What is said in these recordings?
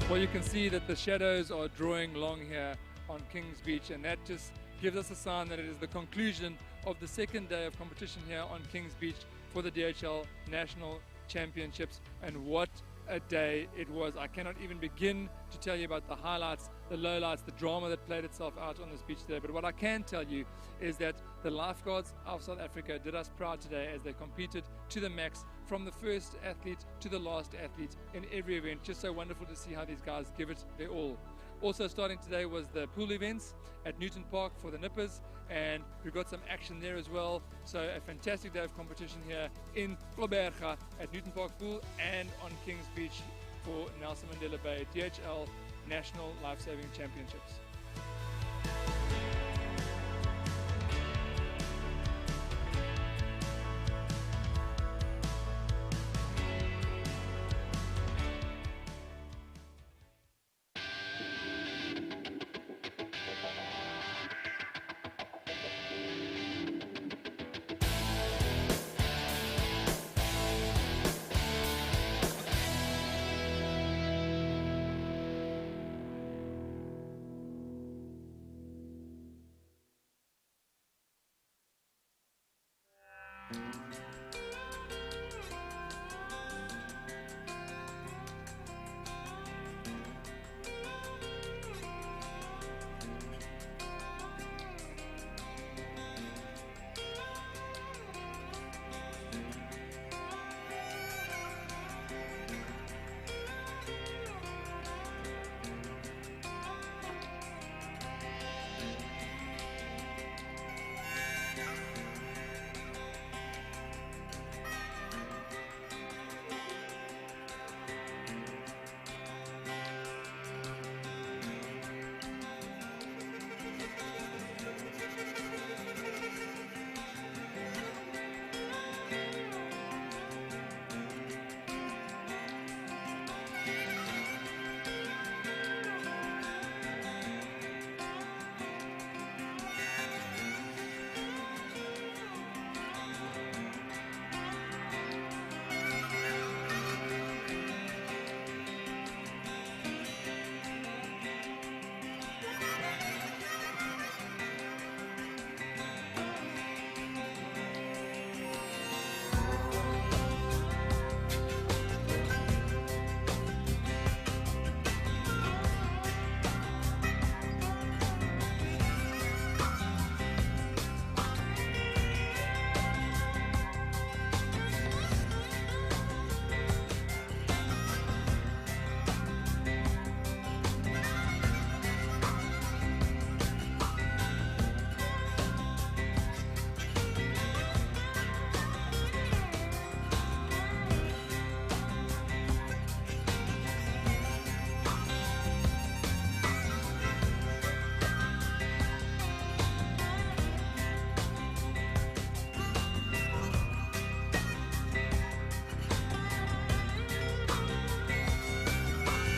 Well, you can see that the shadows are drawing long here on Kings Beach, and that just gives us a sign that it is the conclusion of the second day of competition here on Kings Beach for the DHL National Championships. And what a day it was. I cannot even begin to tell you about the highlights, the lowlights, the drama that played itself out on this beach today. But what I can tell you is that the lifeguards of South Africa did us proud today as they competed to the max, from the first athlete to the last athlete in every event. Just so wonderful to see how these guys give it their all. Also starting today was the pool events at Newton Park for the Nippers, and we've got some action there as well. So a fantastic day of competition here in Gqeberha at Newton Park Pool and on Kings Beach for Nelson Mandela Bay DHL National Lifesaving Championships.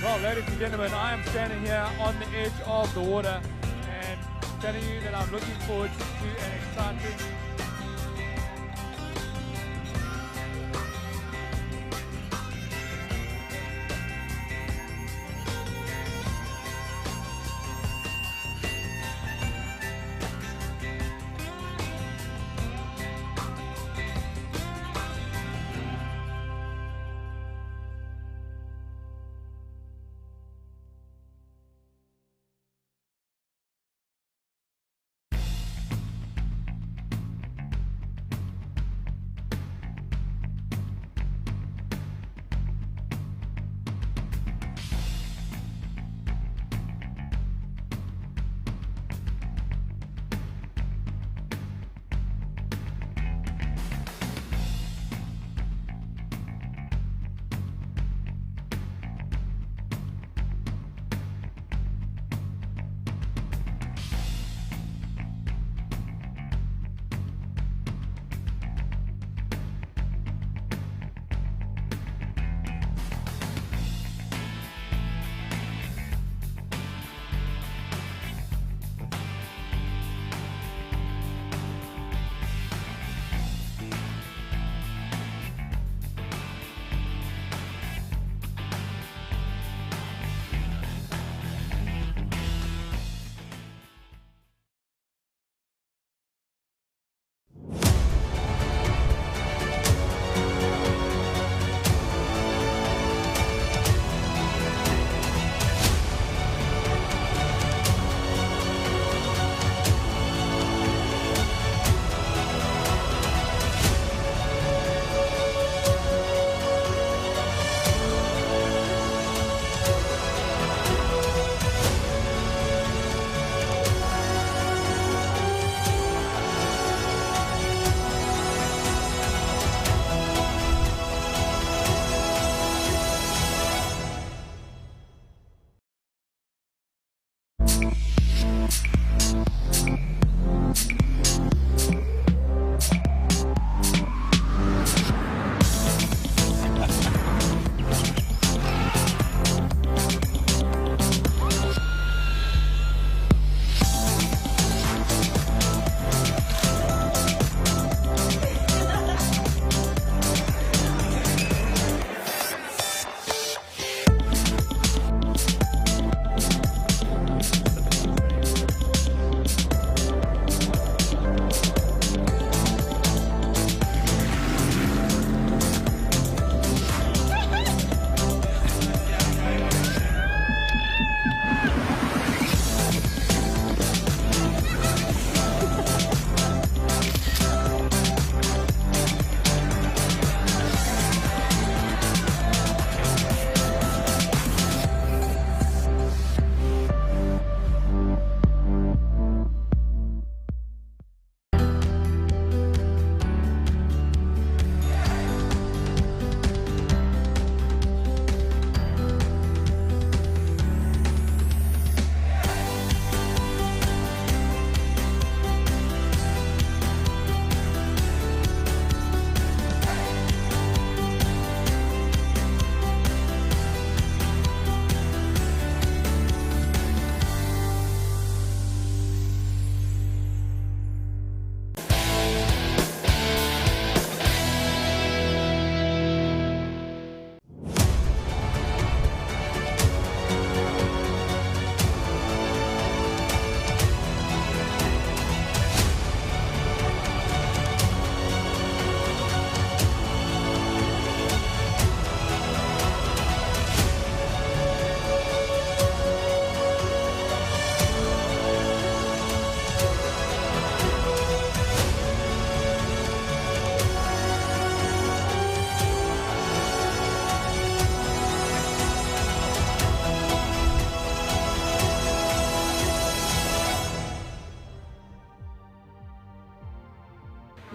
Well, ladies and gentlemen, I am standing here on the edge of the water and telling you that I'm looking forward to an exciting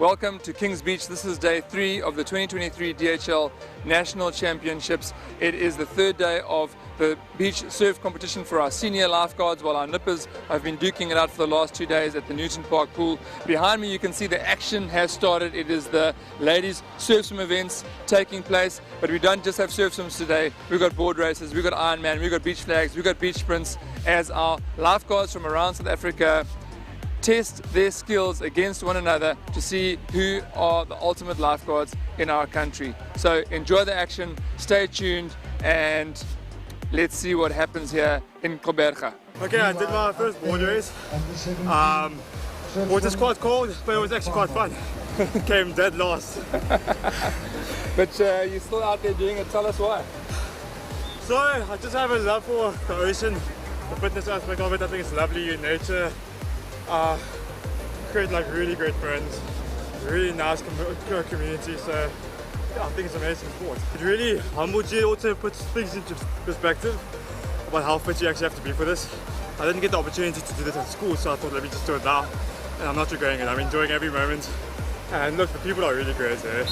Welcome to Kings Beach. This is day 3 of the 2023 DHL National Championships. It is the third day of the beach surf competition for our senior lifeguards, while our nippers have been duking it out for the last 2 days at the Newton Park pool. Behind me you can see the action has started. It is the ladies surf swim events taking place, but we don't just have surf swims today. We've got board races, we've got Ironman, we've got beach flags, we've got beach sprints, as our lifeguards from around South Africa test their skills against one another to see who are the ultimate lifeguards in our country. So enjoy the action, stay tuned, and let's see what happens here in Gqeberha. Okay, I did my first board race. Water's quite cold, but it was actually quite fun. Came dead last. But you're still out there doing it. Tell us why. So I just have a love for the ocean, the fitness aspect of it. I think it's lovely in nature. Create like really great friends, really nice community. So yeah, I think it's an amazing sport. It really humbles you, also puts things into perspective about how fit you actually have to be for this. I didn't get the opportunity to do this at school, so I thought let me just do it now. And I'm not regretting it. I'm enjoying every moment. And look, the people are really great there.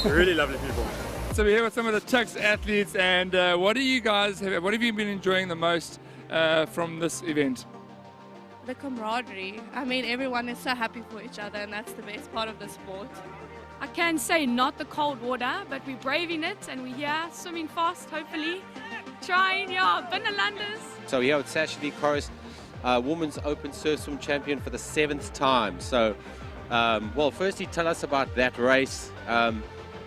Really lovely people. So we're here with some of the Tuks athletes, and what have you been enjoying the most from this event? The camaraderie. I mean, everyone is so happy for each other, and that's the best part of the sport. I can say not the cold water, but we're braving it and we're here swimming fast, hopefully. Trying, yeah, binnenlanders. So here at Sashali Chorus, Women's Open Surf Swim Champion for the 7th time. So, well, firstly, tell us about that race.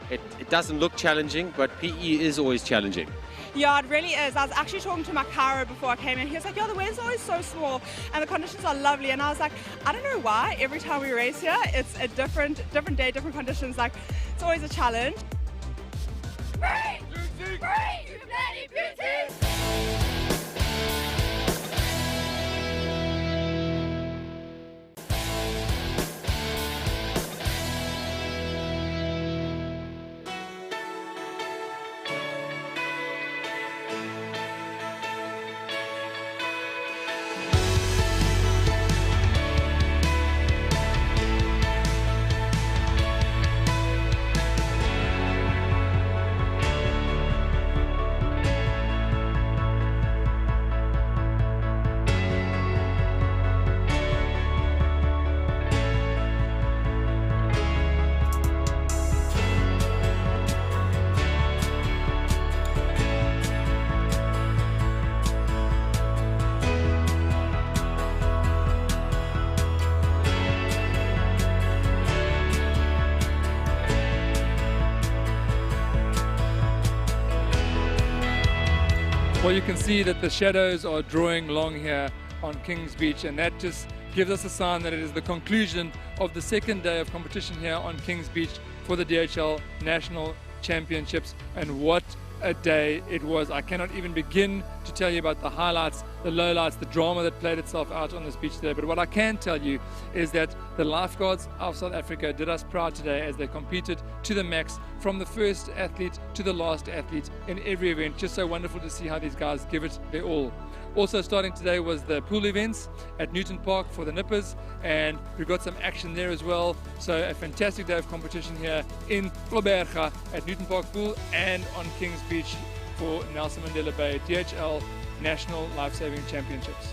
It doesn't look challenging, but PE is always challenging. Yeah, it really is. I was actually talking to my Macaro before I came in. He was like, yeah, the weather's always so small and the conditions are lovely. And I was like, I don't know why. Every time we race here, it's a different day, different conditions. Like, it's always a challenge. Free! Free! You bloody beauties! Well, you can see that the shadows are drawing long here on Kings Beach, and that just gives us a sign that it is the conclusion of the second day of competition here on Kings Beach for the DHL National Championships. And what a day it was. I cannot even begin to tell you about the highlights, the lowlights, the drama that played itself out on this beach today. But what I can tell you is that the lifeguards of South Africa did us proud today as they competed to the max, from the first athlete to the last athlete in every event. Just so wonderful to see how these guys give it their all. Also starting today was the pool events at Newton Park for the nippers, and we've got some action there as well. So a fantastic day of competition here in Gqeberha at Newton Park Pool and on Kings Beach for Nelson Mandela Bay DHL National Lifesaving Championships.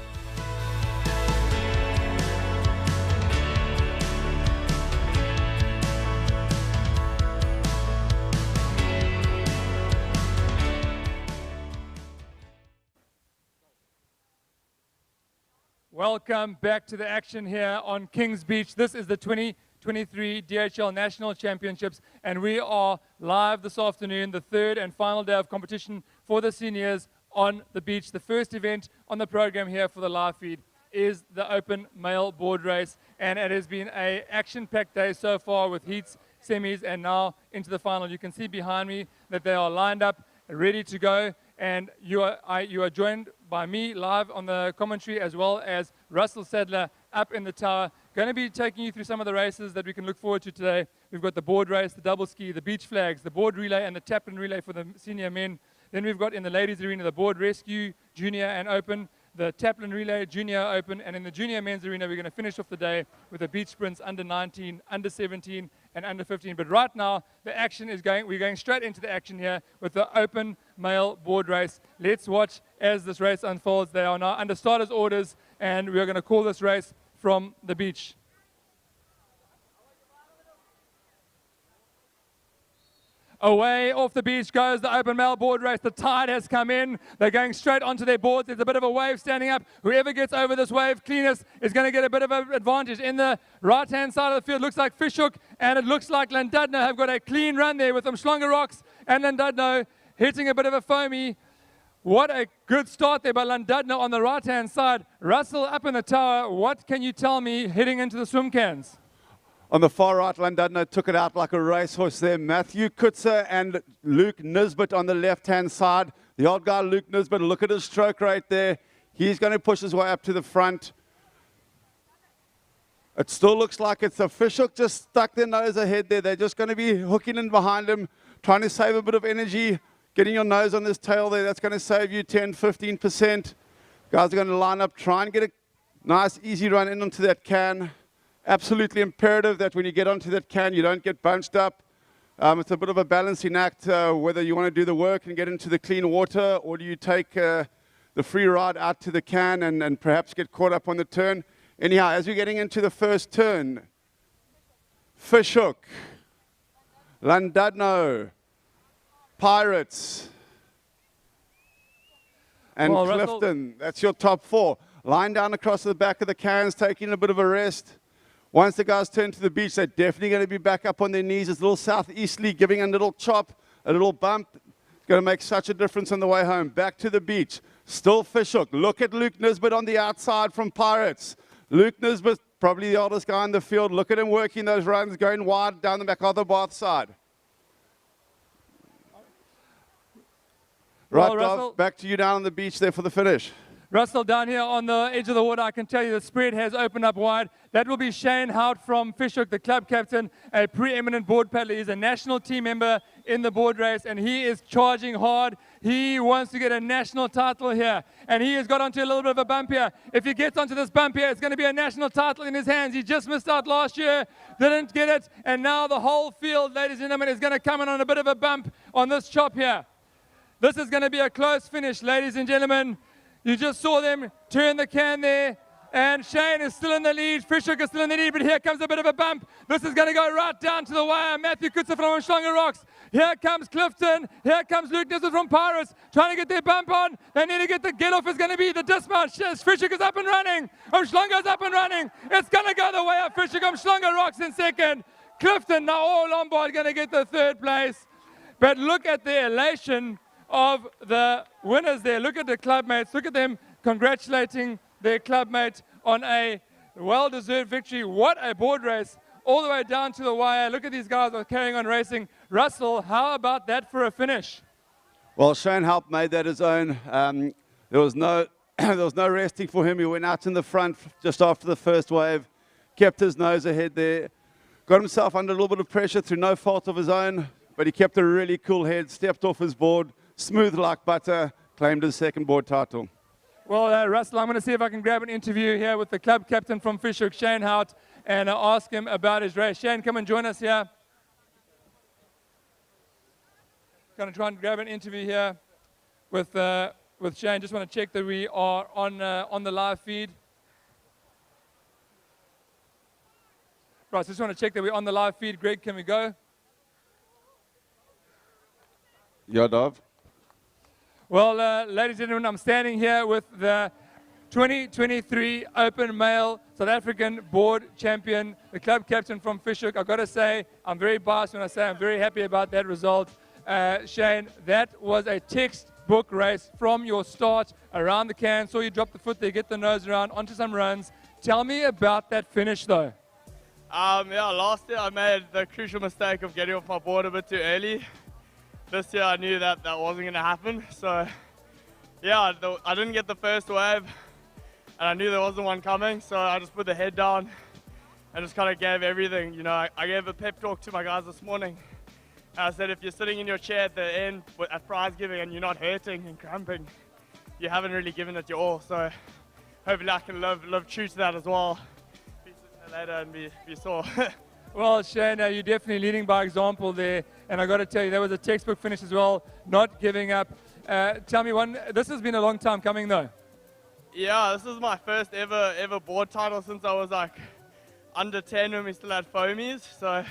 Welcome back to the action here on Kings Beach. This is the 2023 DHL National Championships, and we are live this afternoon, the third and final day of competition for the seniors on the beach. The first event on the program here for the live feed is the open male board race, and it has been an action-packed day so far with heats, semis, and now into the final. You can see behind me that they are lined up, ready to go, and you are joined by me live on the commentary, as well as Russell Sadler up in the tower. Going to be taking you through some of the races that we can look forward to today. We've got the board race, the double ski, the beach flags, the board relay, and the taplin relay for the senior men. Then we've got in the ladies arena the board rescue, junior and open, the Taplin Relay Junior Open, and in the Junior Men's Arena, we're going to finish off the day with the beach sprints under 19, under 17, and under 15. But right now, the action is we're going straight into the action here with the open male board race. Let's watch as this race unfolds. They are now under starters orders, and we are going to call this race from the beach. Away off the beach goes the open male board race. The tide has come in. They're going straight onto their boards. There's a bit of a wave standing up. Whoever gets over this wave cleanest is going to get a bit of an advantage. In the right-hand side of the field, looks like Fishhook, and it looks like Llandudno have got a clean run there with Umhlanga Rocks and Llandudno hitting a bit of a foamy. What a good start there by Llandudno on the right-hand side. Russell up in the tower. What can you tell me heading into the swim cans? On the far right, Llandudno took it out like a racehorse there. Matthew Kutzer and Luke Nisbet on the left-hand side. The old guy, Luke Nisbet, look at his stroke right there. He's going to push his way up to the front. It still looks like it's a Fishhook just stuck their nose ahead there. They're just going to be hooking in behind him, trying to save a bit of energy. Getting your nose on this tail there, that's going to save you 10, 15%. Guys are going to line up, try and get a nice, easy run in onto that can. Absolutely imperative that when you get onto that can, you don't get bunched up. It's a bit of a balancing act, whether you want to do the work and get into the clean water, or do you take the free ride out to the can and perhaps get caught up on the turn. Anyhow, as we're getting into the first turn, Fishhook, Llandudno, Pirates, and Well, Clifton. That's your top four. Lying down across the back of the cans, taking a bit of a rest. Once the guys turn to the beach, they're definitely going to be back up on their knees. It's a little southeasterly, giving a little chop, a little bump. It's going to make such a difference on the way home. Back to the beach. Still Fishhook. Look at Luke Nisbet on the outside from Pirates. Luke Nisbet, probably the oldest guy in the field. Look at him working those runs, going wide down the back of the Bath side. Well, Right, Russell, Dov, back to you down on the beach there for the finish. Russell, down here on the edge of the water, I can tell you the spread has opened up wide. That will be Shane Hout from Fishhook, the club captain, a preeminent board paddler. He's a national team member in the board race, and he is charging hard. He wants to get a national title here, and he has got onto a little bit of a bump here. If he gets onto this bump here, it's going to be a national title in his hands. He just missed out last year, didn't get it, and now the whole field, ladies and gentlemen, is going to come in on a bit of a bump on this chop here. This is going to be a close finish, ladies and gentlemen. You just saw them turn the can there, and Shane is still in the lead. Fishhook is still in the lead, but here comes a bit of a bump. This is going to go right down to the wire. Matthew Kutzer from Umhlanga Rocks. Here comes Clifton. Here comes Luke Nisbet from Pirates, trying to get their bump on. They need to get the get-off is going to be the dismount. Fishhook is up and running. Umhlanga is up and running. It's going to go the way of Fishhook. Umhlanga Rocks in second. Clifton, now all Lombard going to get the third place. But look at the elation of the winners there. Look at the clubmates. Look at them congratulating their clubmate on a well-deserved victory. What a board race, all the way down to the wire. Look at these guys are carrying on racing. Russell, how about that for a finish? Well, Shane Hout made that his own. There was no resting for him. He went out in the front just after the first wave, kept his nose ahead there, got himself under a little bit of pressure through no fault of his own, but he kept a really cool head, stepped off his board, smooth like butter, claimed his second board title. Well, Russell, I'm going to see if I can grab an interview here with the club captain from Fishhook, Shane Hout, and ask him about his race. Shane, come and join us here. Going to try and grab an interview here with Shane. Just want to check that we are on the live feed. Right, so just want to check that we're on the live feed. Greg, can we go? Yeah, Dov. Well, ladies and gentlemen, I'm standing here with the 2023 Open Male South African Board Champion, the club captain from Fishhook. I've got to say, I'm very biased when I say I'm very happy about that result. Shane, that was a textbook race from your start around the can. Saw you drop the foot there, get the nose around, onto some runs. Tell me about that finish, though. Yeah, last year I made the crucial mistake of getting off my board a bit too early. This year I knew that wasn't going to happen, so yeah, I didn't get the first wave, and I knew there wasn't one coming, so I just put the head down and just kind of gave everything. You know, I gave a pep talk to my guys this morning, and I said, if you're sitting in your chair at the end at prize giving and you're not hurting and cramping, you haven't really given it your all. So hopefully I can live true to that as well. Be sitting there later and be sore. Well, Shane, you're definitely leading by example there, and I got to tell you, that was a textbook finish as well, not giving up. Tell me this has been a long time coming though. Yeah, this is my first ever board title since I was like under 10 when we still had foamies. So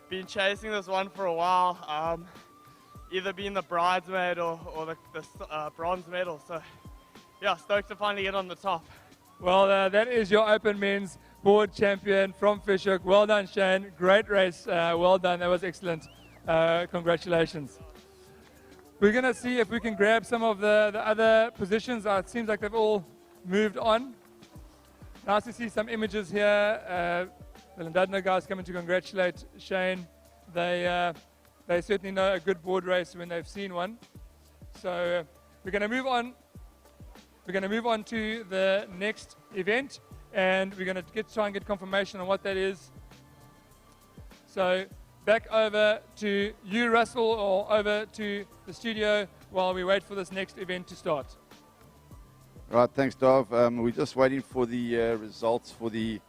been chasing this one for a while, either being the bridesmaid or the bronze medal. So yeah, stoked to finally get on the top. Well, that is your Open Men's Board Champion from Fishhook. Well done, Shane. Great race. Well done. That was excellent. Congratulations. We're going to see if we can grab some of the other positions. It seems like they've all moved on. Nice to see some images here. The Llandudno guys coming to congratulate Shane. They certainly know a good board race when they've seen one. So we're going to move on. We're going to move on to the next event, and we're going to try and get confirmation on what that is. So back over to you, Russell, or over to the studio while we wait for this next event to start. Right, thanks, Dov. We're just waiting for the results for the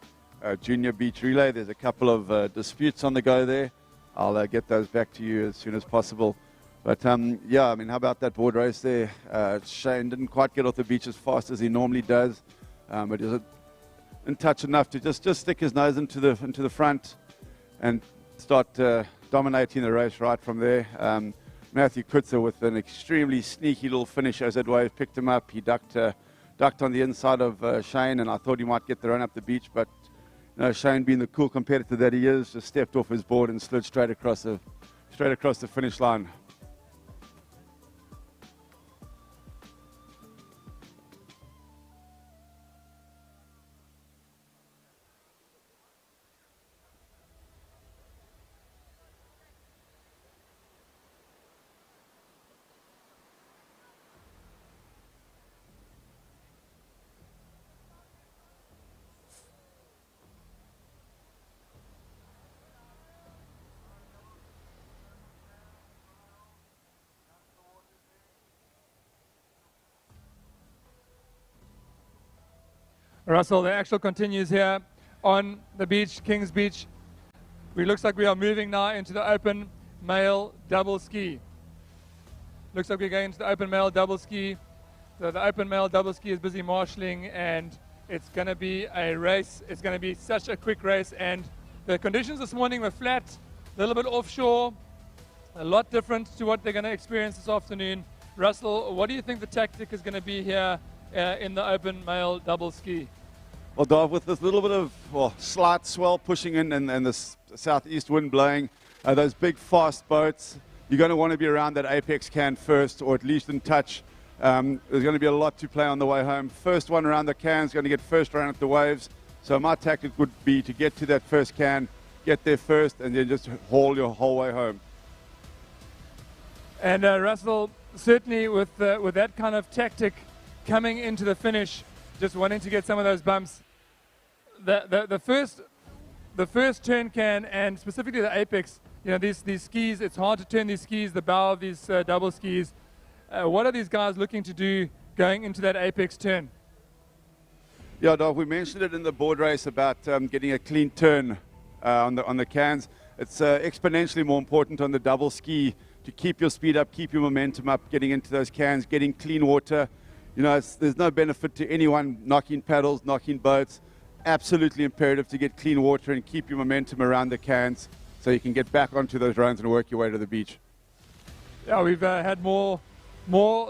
junior beach relay. There's a couple of disputes on the go there. I'll get those back to you as soon as possible. But yeah, I mean, how about that board race there? Shane didn't quite get off the beach as fast as he normally does, but he was in touch enough to just stick his nose into the front and start dominating the race right from there. Matthew Kutzer with an extremely sneaky little finish as that wave picked him up. He ducked on the inside of Shane, and I thought he might get the run up the beach, but you know, Shane, being the cool competitor that he is, just stepped off his board and slid straight across the finish line. Russell, the action continues here on the beach, Kings Beach. It looks like we are moving now into the open male double ski. Looks like we're going into the open male double ski. So the open male double ski is busy marshalling, and it's going to be a race. It's going to be such a quick race, and the conditions this morning were flat, a little bit offshore, a lot different to what they're going to experience this afternoon. Russell, what do you think the tactic is going to be here in the open male double ski? Well, Dov, with this little bit of slight swell pushing in and the southeast wind blowing, those big fast boats, you're going to want to be around that apex can first, or at least in touch. There's going to be a lot to play on the way home. First one around the can is going to get first round at the waves. So my tactic would be to get to that first can, get there first, and then just haul your whole way home. And Russell, certainly with that kind of tactic coming into the finish, just wanting to get some of those bumps, the first turn can, and specifically the apex, you know, these skis, it's hard to turn these skis, the bow of these double skis. What are these guys looking to do going into that apex turn? Yeah, Dov, we mentioned it in the board race about getting a clean turn on the cans. It's exponentially more important on the double ski to keep your speed up, keep your momentum up, getting into those cans, getting clean water. You know, there's no benefit to anyone knocking paddles, knocking boats. Absolutely imperative to get clean water and keep your momentum around the cans so you can get back onto those runs and work your way to the beach. Yeah, we've had more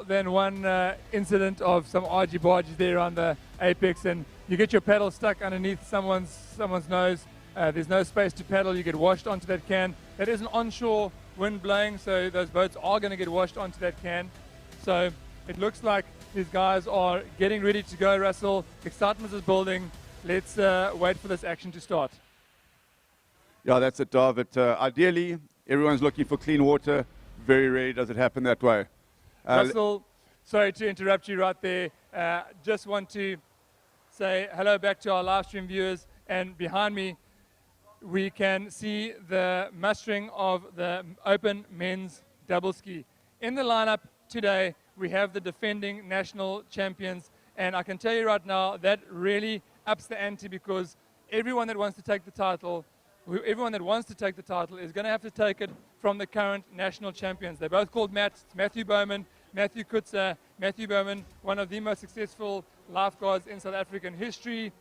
than one incident of some argy-bargy there on the apex, and you get your paddle stuck underneath someone's nose. There's no space to paddle. You get washed onto that can. That is an onshore wind blowing, so those boats are going to get washed onto that can. So it looks like these guys are getting ready to go, Russell. Excitement is building. Let's wait for this action to start. Yeah, that's it, David. Ideally, everyone's looking for clean water. Very rarely does it happen that way. Russell, sorry to interrupt you right there. Just want to say hello back to our live stream viewers. And behind me, we can see the mustering of the open men's double ski. In the lineup today, we have the defending national champions. And I can tell you right now, that really ups the ante, because everyone that wants to take the title, everyone that wants to take the title is going to have to take it from the current national champions. They're both called Matt. It's Matthew Bowman, Matthew Kutzer. Matthew Bowman, one of the most successful lifeguards in South African history.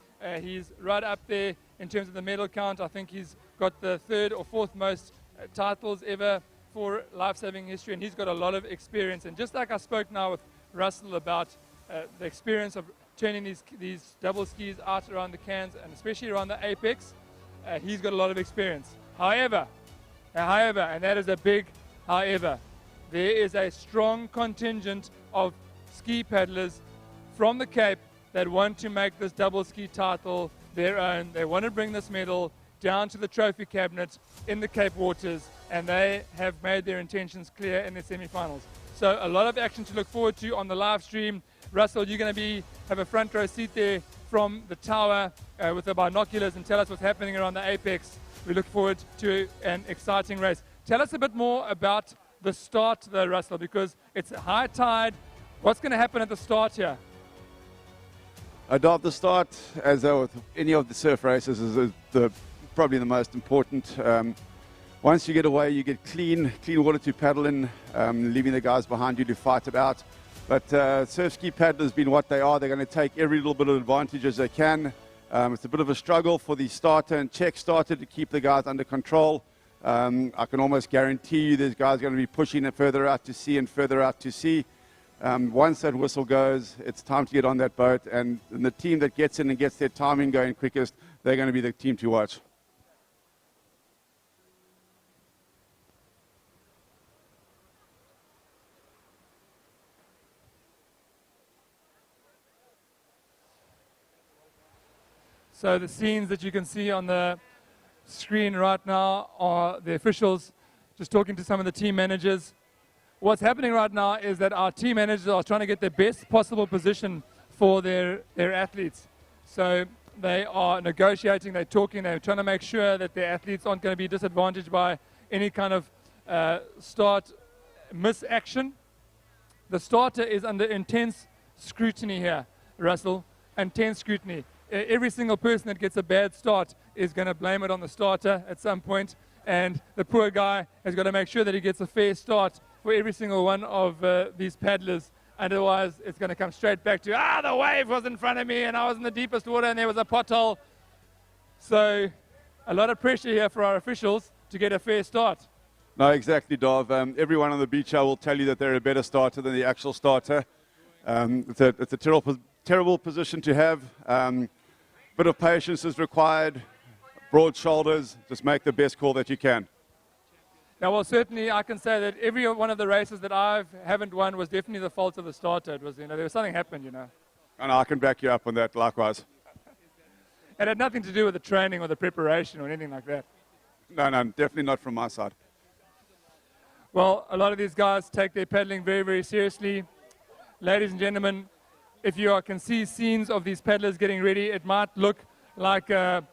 He's right up there in terms of the medal count. I think he's got the 3rd or 4th most titles ever for lifesaving history, and he's got a lot of experience. And just like I spoke now with Russell about the experience of turning these double skis out around the cans, and especially around the apex, he's got a lot of experience. However, and that is a big however, there is a strong contingent of ski paddlers from the Cape that want to make this double ski title their own. They want to bring this medal down to the trophy cabinet in the Cape waters, and they have made their intentions clear in the semi-finals. So a lot of action to look forward to on the live stream. Russell, you're going to have a front row seat there from the tower with the binoculars and tell us what's happening around the apex. We look forward to an exciting race. Tell us a bit more about the start though, Russell, because it's high tide. What's going to happen at the start here? The start, as with any of the surf races, is probably the most important. Once you get away, you get clean water to paddle in, leaving the guys behind you to fight it out. But surf ski paddlers being what they are, they're going to take every little bit of advantage as they can. It's a bit of a struggle for the starter and check starter to keep the guys under control. I can almost guarantee you there's guys going to be pushing it further out to sea and further out to sea. Once that whistle goes, it's time to get on that boat, and the team that gets in and gets their timing going quickest, they're going to be the team to watch. So the scenes that you can see on the screen right now are the officials just talking to some of the team managers. What's happening right now is that our team managers are trying to get the best possible position for their athletes. So they are negotiating, they're talking, they're trying to make sure that their athletes aren't going to be disadvantaged by any kind of start miss action. The starter is under intense scrutiny here, Russell, intense scrutiny. Every single person that gets a bad start is going to blame it on the starter at some point, and the poor guy has got to make sure that he gets a fair start for every single one of these paddlers. Otherwise, it's going to come straight back to, the wave was in front of me and I was in the deepest water and there was a pothole. So a lot of pressure here for our officials to get a fair start. No, exactly, Dov. Everyone on the beach will tell you that they're a better starter than the actual starter. It's a terrible position to have. Bit of patience is required, broad shoulders, just make the best call that you can. Now, well, certainly I can say that every one of the races that I haven't won was definitely the fault of the starter. It was, there was something happened, And I can back you up on that, likewise. It had nothing to do with the training or the preparation or anything like that. No, definitely not from my side. Well, a lot of these guys take their paddling very, very seriously. Ladies and gentlemen, if you can see scenes of these paddlers getting ready, it might look like a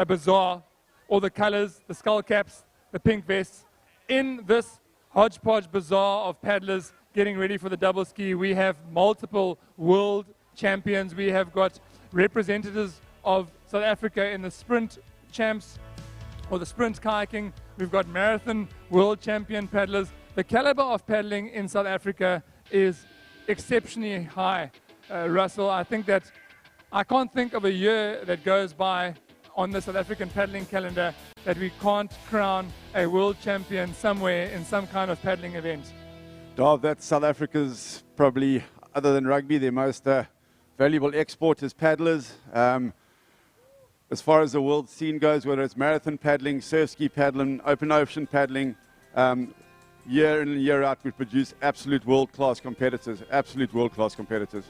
bazaar. All the colors, the skull caps, the pink vests. In this hodgepodge bazaar of paddlers getting ready for the double ski, we have multiple world champions. We have got representatives of South Africa in the sprint champs or the sprint kayaking. We've got marathon world champion paddlers. The caliber of paddling in South Africa is exceptionally high. Russell, I think that I can't think of a year that goes by on the South African paddling calendar that we can't crown a world champion somewhere in some kind of paddling event. Dov, that's South Africa's probably, other than rugby, their most valuable export is paddlers. As far as the world scene goes, whether it's marathon paddling, surf ski paddling, open ocean paddling, year in and year out, we produce absolute world-class competitors, absolute world-class competitors.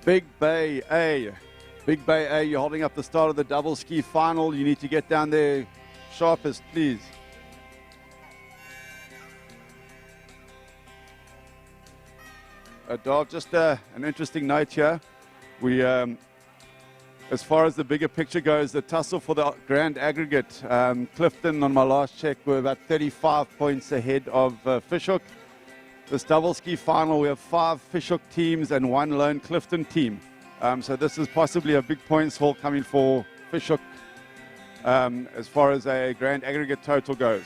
Big Bay A. Big Bay A, you're holding up the start of the double ski final. You need to get down there sharpest, please. Dov, just an interesting note here. We as far as the bigger picture goes, the tussle for the grand aggregate, Clifton on my last check were about 35 points ahead of Fishhook. This double ski final, we have 5 Fishhook teams and 1 lone Clifton team. So this is possibly a big points haul coming for Fishhook as far as a grand aggregate total goes.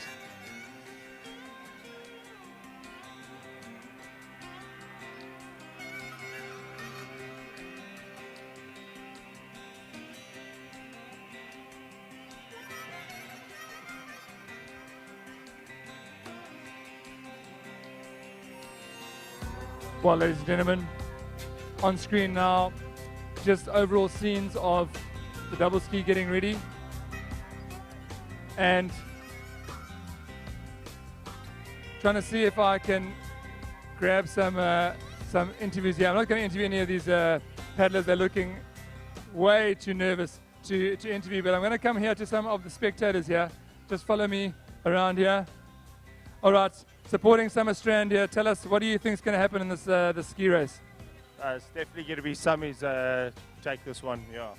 Well, ladies and gentlemen, on screen now, just overall scenes of the double ski getting ready. And trying to see if I can grab some interviews here. I'm not going to interview any of these paddlers. They're looking way too nervous to interview, but I'm going to come here to some of the spectators here. Just follow me around here. All right, supporting Summer Strand here. Tell us, what do you think is going to happen in this the ski race? It's definitely going to be Summy's take this one, yeah.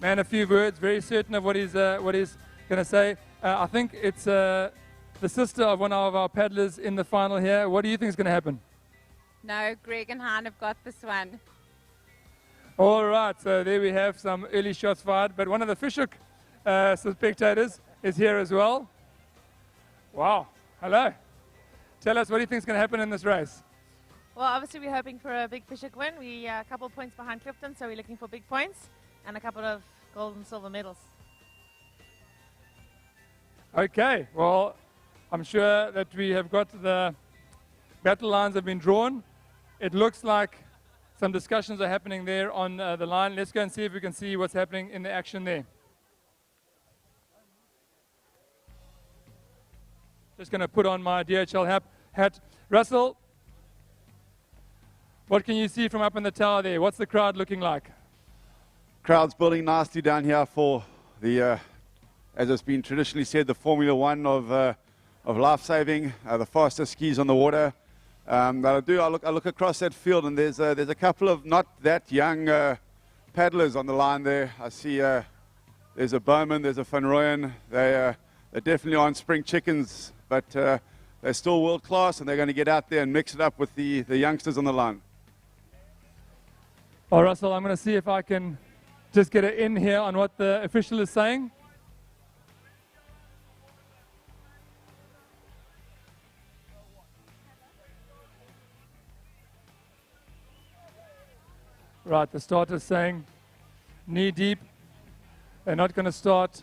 Man, a few words, very certain of what he's going to say. I think it's the sister of one of our paddlers in the final here. What do you think is going to happen? No, Greg and Han have got this one. All right, so there we have some early shots fired, but one of the Fishhook spectators is here as well. Wow, hello. Tell us, what do you think is going to happen in this race? Well, obviously we're hoping for a big Fishhook win. We are a couple of points behind Clifton, so we're looking for big points and a couple of gold and silver medals. Okay, well, I'm sure that we have got the battle lines have been drawn. It looks like some discussions are happening there on the line. Let's go and see if we can see what's happening in the action there. Just going to put on my DHL hat. Russell, what can you see from up in the tower there? What's the crowd looking like? Crowd's building nicely down here for the, as it's been traditionally said, the Formula One of Lifesaving, the fastest skis on the water. But I look across that field, and there's a couple of not that young paddlers on the line there. I see there's a Bowman, there's a Van Rooyen. They definitely aren't spring chickens, but they're still world class, and they're going to get out there and mix it up with the youngsters on the line. Well, Russell, I'm going to see if I can just get it in here on what the official is saying. Right, the starter's saying knee deep. They're not going to start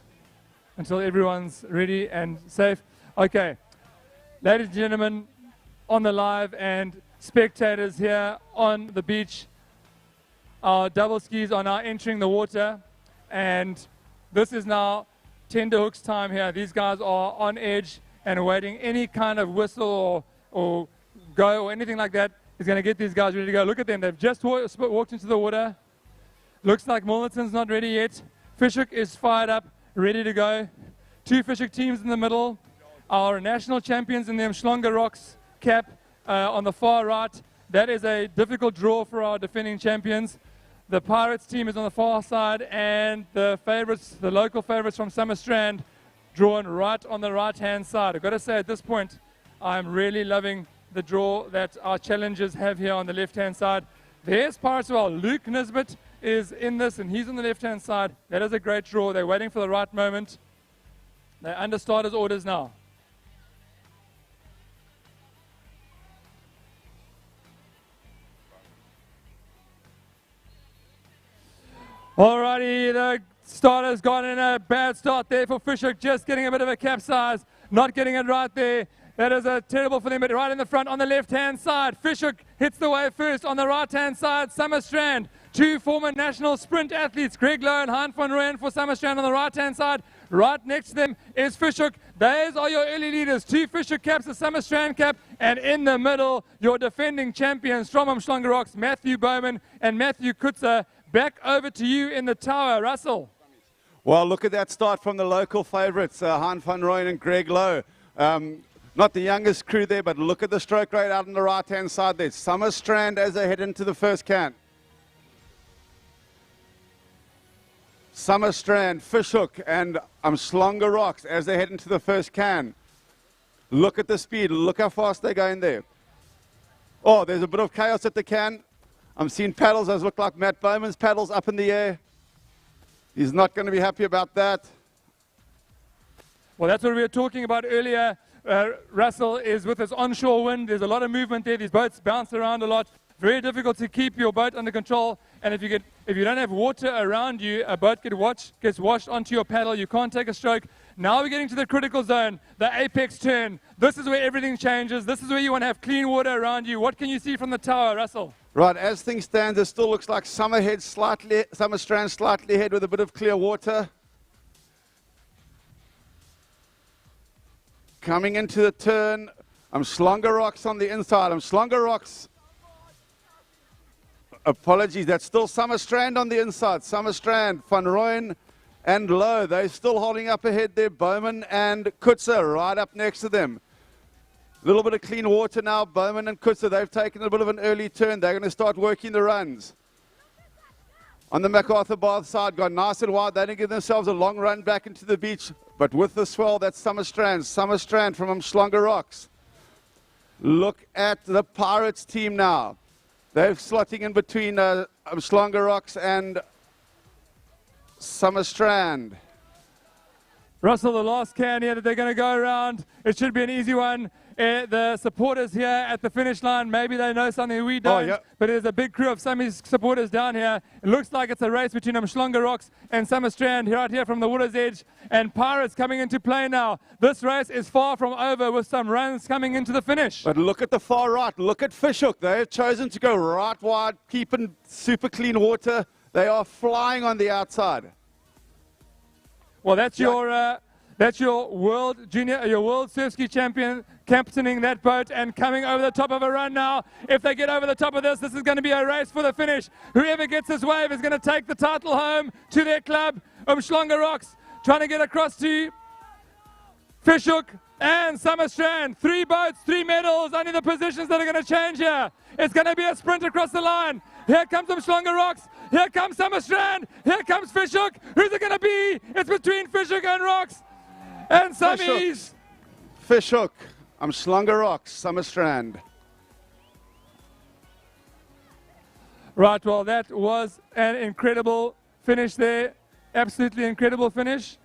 until everyone's ready and safe. Okay, ladies and gentlemen, on the live and spectators here on the beach, our double skis are now entering the water, and this is now tender hooks time here. These guys are on edge and awaiting any kind of whistle or go or anything like that is going to get these guys ready to go. Look at them. They've just walked into the water. Looks like Milnerton's not ready yet. Fishhook is fired up, ready to go. 2 Fishhook teams in the middle. Our national champions in the Umhlanga Rocks cap on the far right. That is a difficult draw for our defending champions. The Pirates team is on the far side, and the favorites, the local favorites from Summer Strand, drawn right on the right-hand side. I've got to say, at this point, I'm really loving the draw that our challengers have here on the left-hand side. There's Pirates as well. Luke Nisbet is in this, and he's on the left-hand side. That is a great draw. They're waiting for the right moment. They're under starters' orders now. Alrighty, the starter's got in a bad start there for Fishhook, just getting a bit of a capsize, not getting it right there. That is terrible for them, but right in the front on the left-hand side. Fishhook hits the wave first. On the right-hand side, Summer Strand. 2 former national sprint athletes, Greg Lowe and Hein van Rooyen for Summer Strand on the right-hand side. Right next to them is Fishhook. Those are your early leaders. 2 Fishhook caps, a Summer Strand cap, and in the middle, your defending champions from Umhlanga Rocks, Matthew Bowman and Matthew Kutzer. Back over to you in the tower, Russell. Well, look at that start from the local favourites, Hein van Rooyen and Greg Lowe. Not the youngest crew there, but look at the stroke rate out on the right-hand side there. Summer Strand as they head into the first can. Summer Strand, Fishhook, and Umhlanga Rocks as they head into the first can. Look at the speed. Look how fast they're going there. Oh, there's a bit of chaos at the can. I'm seeing paddles that look like Matt Bowman's paddles up in the air. He's not going to be happy about that. Well, that's what we were talking about earlier. Russell is with his onshore wind. There's a lot of movement there. These boats bounce around a lot. Very difficult to keep your boat under control. And if you don't have water around you, a boat gets washed onto your paddle. You can't take a stroke. Now we're getting to the critical zone, the apex turn. This is where everything changes. This is where you want to have clean water around you. What can you see from the tower, Russell? Right, as things stand, it still looks like Summer Strand slightly ahead with a bit of clear water. Coming into the turn, Umhlanga Rocks on the inside. Umhlanga Rocks. Apologies, that's still Summer Strand on the inside. Summer Strand, Van Rooyen and Lowe. They're still holding up ahead there. Bowman and Kutzer right up next to them. A little bit of clean water now. Bowman and Kutzer, they've taken a bit of an early turn. They're going to start working the runs. On the MacArthur Bath side, gone nice and wide. They didn't give themselves a long run back into the beach. But with the swell, that's Summer Strand. Summer Strand from Umhlanga Rocks. Look at the Pirates team now. They're slotting in between Umhlanga Rocks and Summer Strand. Russell, the last can here that they're going to go around. It should be an easy one. The supporters here at the finish line, maybe they know something we don't, but there's a big crew of Sammy's supporters down here. It looks like it's a race between Umhlanga Rocks and Summer Strand right here from the water's edge, and Pirates coming into play now. This race is far from over with some runs coming into the finish. But look at the far right. Look at Fishhook. They have chosen to go right wide, keeping super clean water. They are flying on the outside. Well, that's your world junior, your world surf ski champion captaining that boat and coming over the top of a run now. If they get over the top of this, this is going to be a race for the finish. Whoever gets this wave is going to take the title home to their club. Umhlanga Rocks trying to get across to Fishhook and Summer Strand. 3 boats, 3 medals, only the positions that are going to change here. It's going to be a sprint across the line. Here comes Umhlanga Rocks. Here comes Summer Strand. Here comes Fishhook. Who's it going to be? It's between Fishhook and Rocks. And Sammy's. Fishhook, Umhlanga Rocks, Summer Strand. Right, well, that was an incredible finish there. Absolutely incredible finish.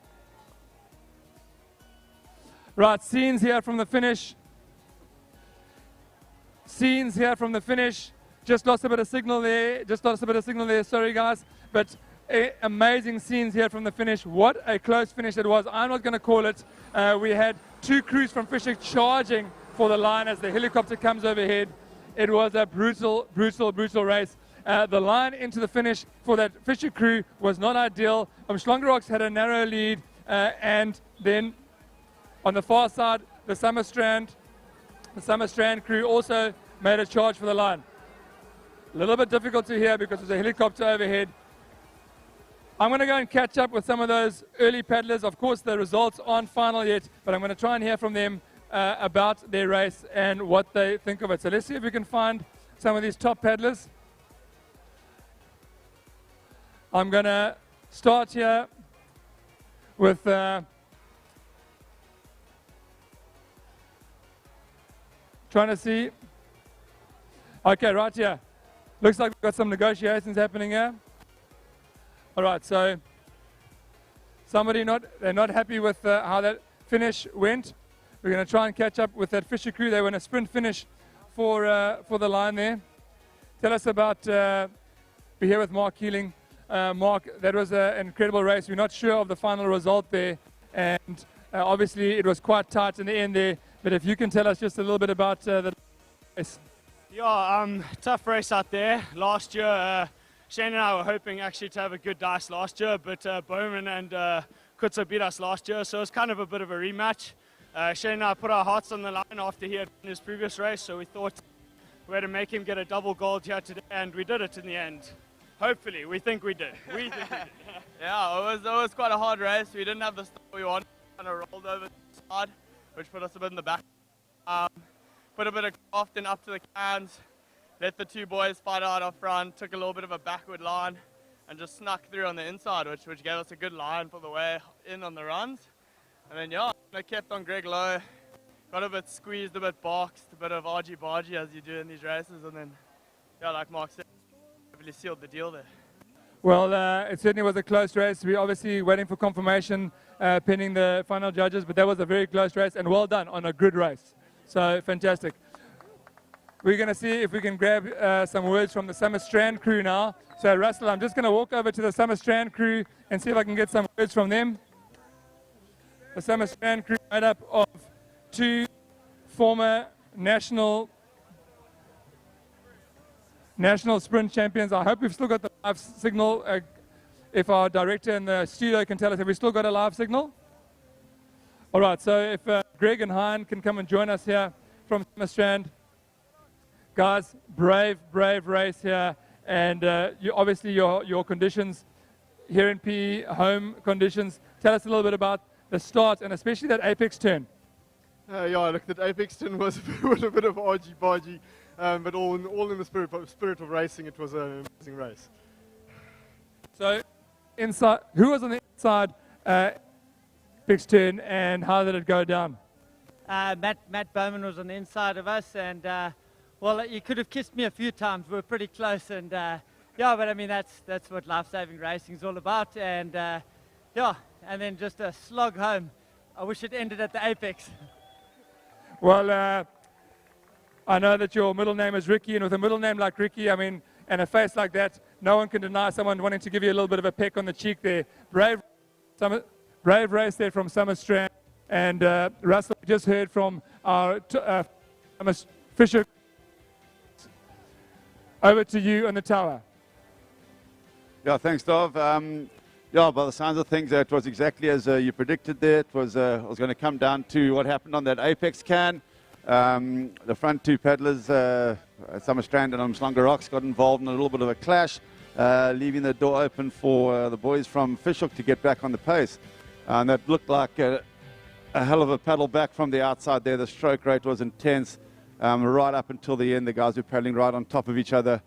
Right, scenes here from the finish. Scenes here from the finish. Just lost a bit of signal there. Sorry, guys. But amazing scenes here from the finish. What a close finish it was. I'm not going to call it. We had 2 crews from Fishhook charging for the line as the helicopter comes overhead. It was a brutal race. The line into the finish for that Fishhook crew was not ideal. Umhlanga Rocks had a narrow lead, and then on the far side, the Summer Strand crew also made a charge for the line. A little bit difficult to hear because there's a helicopter overhead. I'm going to go and catch up with some of those early paddlers. Of course, the results aren't final yet, but I'm going to try and hear from them about their race and what they think of it. So let's see if we can find some of these top paddlers. I'm going to start here with trying to see. Okay, right here. Looks like we've got some negotiations happening here. All right, so they're not happy with how that finish went. We're going to try and catch up with that Fishhook crew. They were in a sprint finish for the line there. Tell us about, we're here with Mark Keeling. Mark, that was an incredible race. We're not sure of the final result there, and obviously it was quite tight in the end there, but if you can tell us just a little bit about the race. Yeah, tough race out there. Last year, Shane and I were hoping actually to have a good dice last year, but Bowman and Kutzer beat us last year, so it was kind of a bit of a rematch. Shane and I put our hearts on the line after he had won his previous race, so we thought we had to make him get a double gold here today, and we did it in the end. Hopefully, we think we did. Yeah, it was quite a hard race. We didn't have the start we wanted. Kind of rolled over the side, which put us a bit in the back. Put a bit of craft in up to the cans, let the 2 boys fight out up front, took a little bit of a backward line, and just snuck through on the inside, which gave us a good line for the way in on the runs. And then yeah, I kept on Greg low, got a bit squeezed, a bit boxed, a bit of argy-bargy as you do in these races, and then yeah, like Mark said, really sealed the deal there. Well, it certainly was a close race. We're obviously waiting for confirmation pending the final judges, but that was a very close race, and well done on a good race. So fantastic. We're going to see if we can grab some words from the Summer Strand crew now. So Russell, I'm just going to walk over to the Summer Strand crew and see if I can get some words from them. The Summer Strand crew made up of 2 former national sprint champions. I hope we've still got the live signal. If our director in the studio can tell us, have we still got a live signal? All right, so if Greg and Hein can come and join us here from Summer Strand. Guys, brave race here. And obviously your conditions here in PE, home conditions. Tell us a little bit about the start and especially that apex turn. Yeah, look, that apex turn was a bit of argy-bargy. But all in the spirit of racing, it was an amazing race. So, who was on the inside apex turn, and how did it go down? Matt Bowman was on the inside of us, and well, he could have kissed me a few times. We were pretty close, and yeah, but I mean that's what life-saving racing is all about, and yeah, and then just a slog home. I wish it ended at the apex. Well. I know that your middle name is Ricky, and with a middle name like Ricky, I mean, and a face like that, no one can deny someone wanting to give you a little bit of a peck on the cheek there. Brave race there from Summer Strand. And Russell, we just heard from our Fisher. Over to you on the tower. Yeah, thanks, Dov. Yeah, by the sounds of things, it was exactly as you predicted there. It was going to come down to what happened on that apex can. The front 2 paddlers, Summer Strand and Umslanga Rocks, got involved in a little bit of a clash, leaving the door open for the boys from Fishhook to get back on the pace. And that looked like a hell of a paddle back from the outside there. The stroke rate was intense right up until the end. The guys were paddling right on top of each other.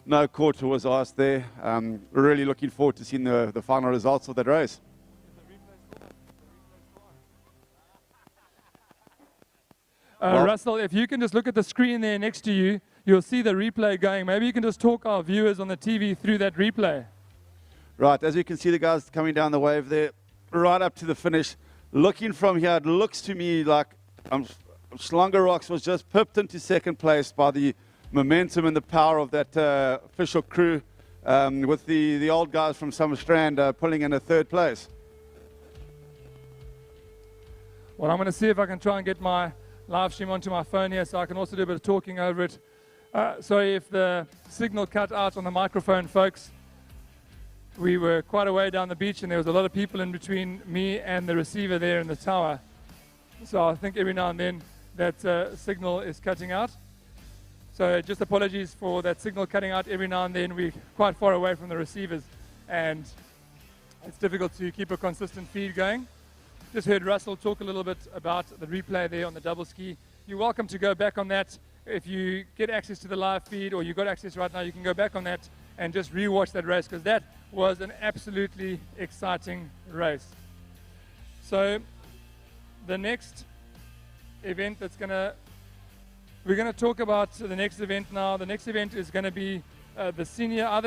No quarter was asked there. We're really looking forward to seeing the final results of that race. Russell, if you can just look at the screen there next to you, you'll see the replay going. Maybe you can just talk our viewers on the TV through that replay. Right, as you can see the guys coming down the wave there, right up to the finish. Looking from here, it looks to me like Umslanga Rocks was just pipped into second place by the momentum and the power of that Fishhook crew, with the old guys from Summer Strand pulling in a 3rd place. Well, I'm going to see if I can try and get my live stream onto my phone here so I can also do a bit of talking over it. Sorry if the signal cut out on the microphone, folks. We were quite a way down the beach and there was a lot of people in between me and the receiver there in the tower. So I think every now and then that signal is cutting out. So just apologies for that signal cutting out every now and then. We're quite far away from the receivers and it's difficult to keep a consistent feed going. Just heard Russell talk a little bit about the replay there on the double ski. You're welcome to go back on that. If you get access to the live feed or you've got access right now, you can go back on that and just rewatch that race because that was an absolutely exciting race. So the next event we're going to talk about the next event now. The next event is going to be either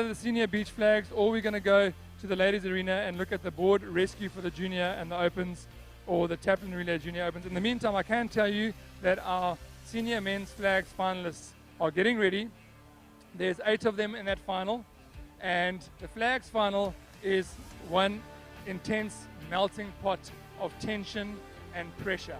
the senior beach flags, or we're going to go to the ladies arena and look at the board rescue for the junior and the opens, or the taplin relay junior opens. In the meantime, I can tell you that our senior men's flags finalists are getting ready. There's 8 of them in that final, and the flags final is one intense melting pot of tension and pressure.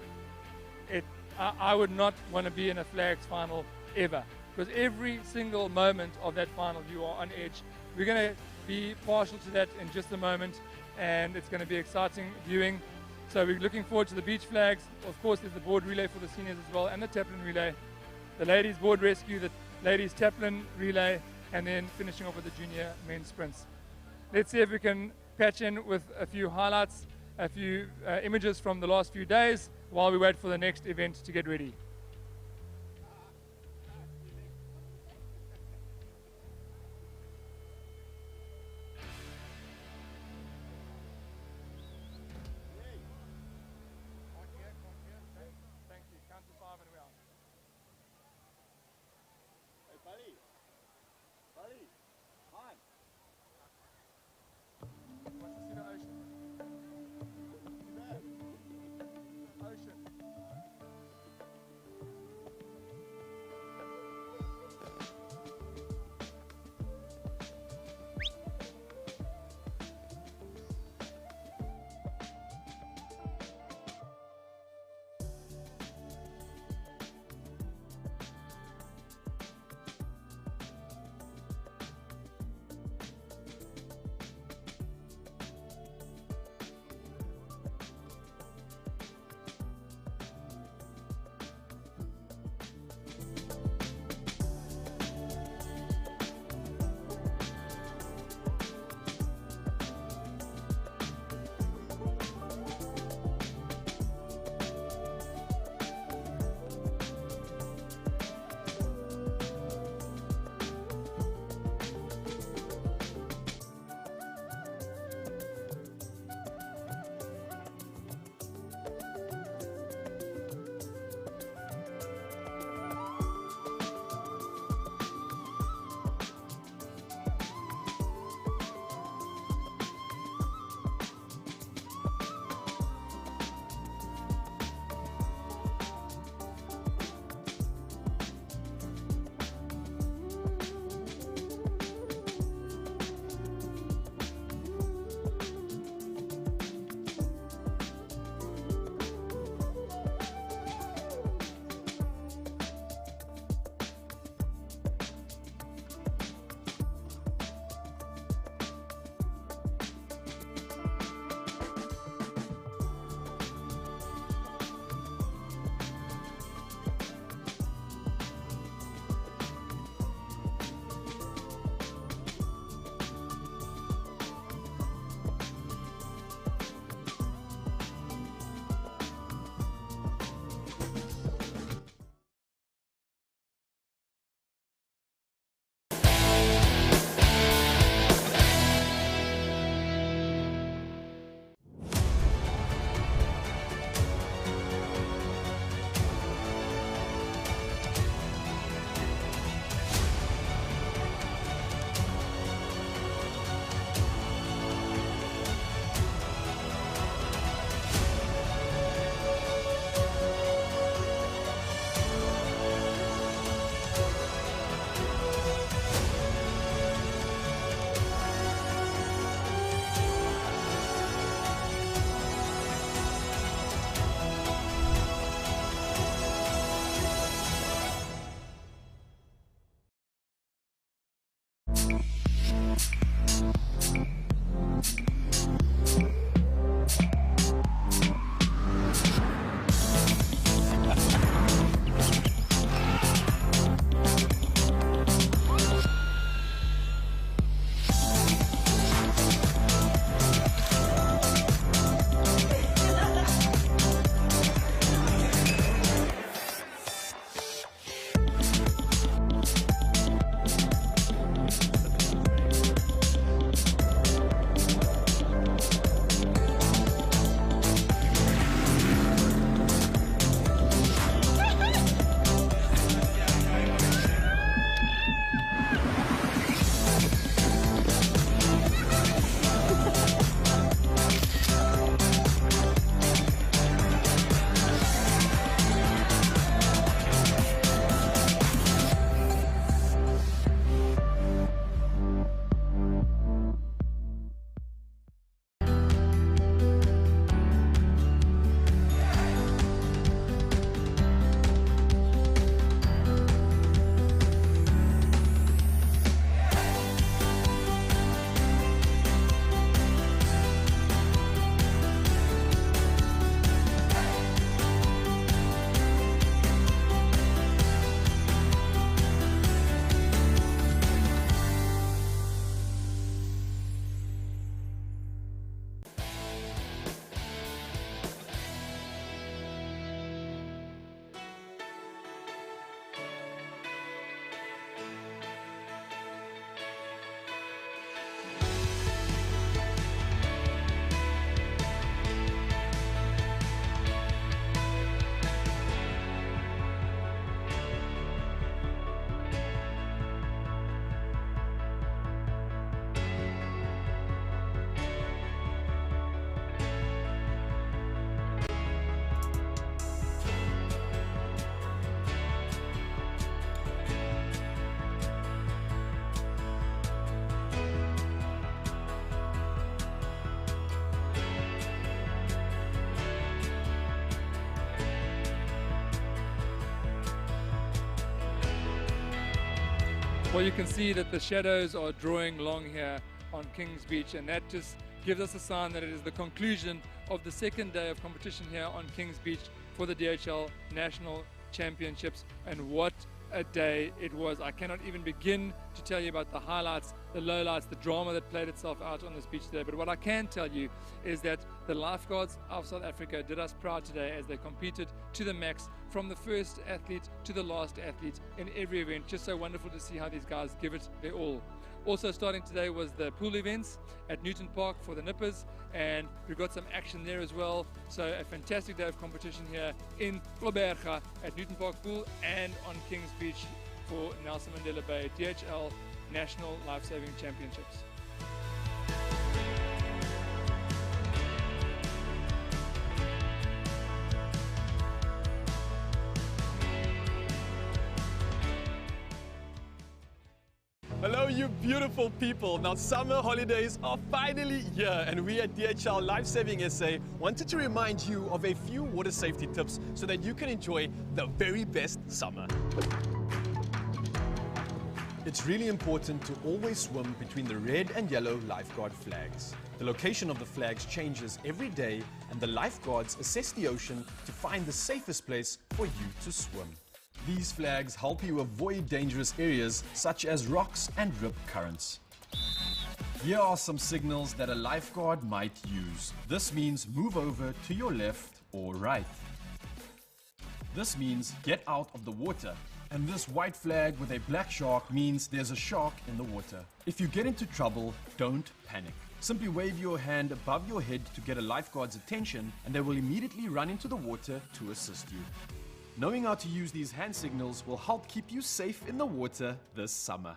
I would not want to be in a flags final ever, because every single moment of that final you are on edge. We're going to be partial to that in just a moment, and it's going to be exciting viewing. So we're looking forward to the beach flags. Of course, there's the board relay for the seniors as well, and the taplin relay. The ladies board rescue, the ladies taplin relay, and then finishing off with the junior men's sprints. Let's see if we can patch in with a few highlights, a few images from the last few days while we wait for the next event to get ready. Well, you can see that the shadows are drawing long here on Kings Beach, and that just gives us a sign that it is the conclusion of the second day of competition here on Kings Beach for the DHL National Championships. And what a day it was. I cannot even begin to tell you about the highlights, the lowlights, the drama that played itself out on this beach today. But what I can tell you is that the lifeguards of South Africa did us proud today as they competed to the max, from the first athlete to the last athlete in every event. Just so wonderful to see how these guys give it their all. Also starting today was the pool events at Newton Park for the Nippers, and we've got some action there as well. So a fantastic day of competition here in Gqeberha at Newton Park Pool and on Kings Beach for Nelson Mandela Bay DHL National Lifesaving Championships. Hello you beautiful people. Now summer holidays are finally here, and we at DHL Lifesaving SA wanted to remind you of a few water safety tips so that you can enjoy the very best summer. It's really important to always swim between the red and yellow lifeguard flags. The location of the flags changes every day, and the lifeguards assess the ocean to find the safest place for you to swim. These flags help you avoid dangerous areas such as rocks and rip currents. Here are some signals that a lifeguard might use. This means move over to your left or right. This means get out of the water. And this white flag with a black shark means there's a shark in the water. If you get into trouble, don't panic. Simply wave your hand above your head to get a lifeguard's attention, and they will immediately run into the water to assist you. Knowing how to use these hand signals will help keep you safe in the water this summer.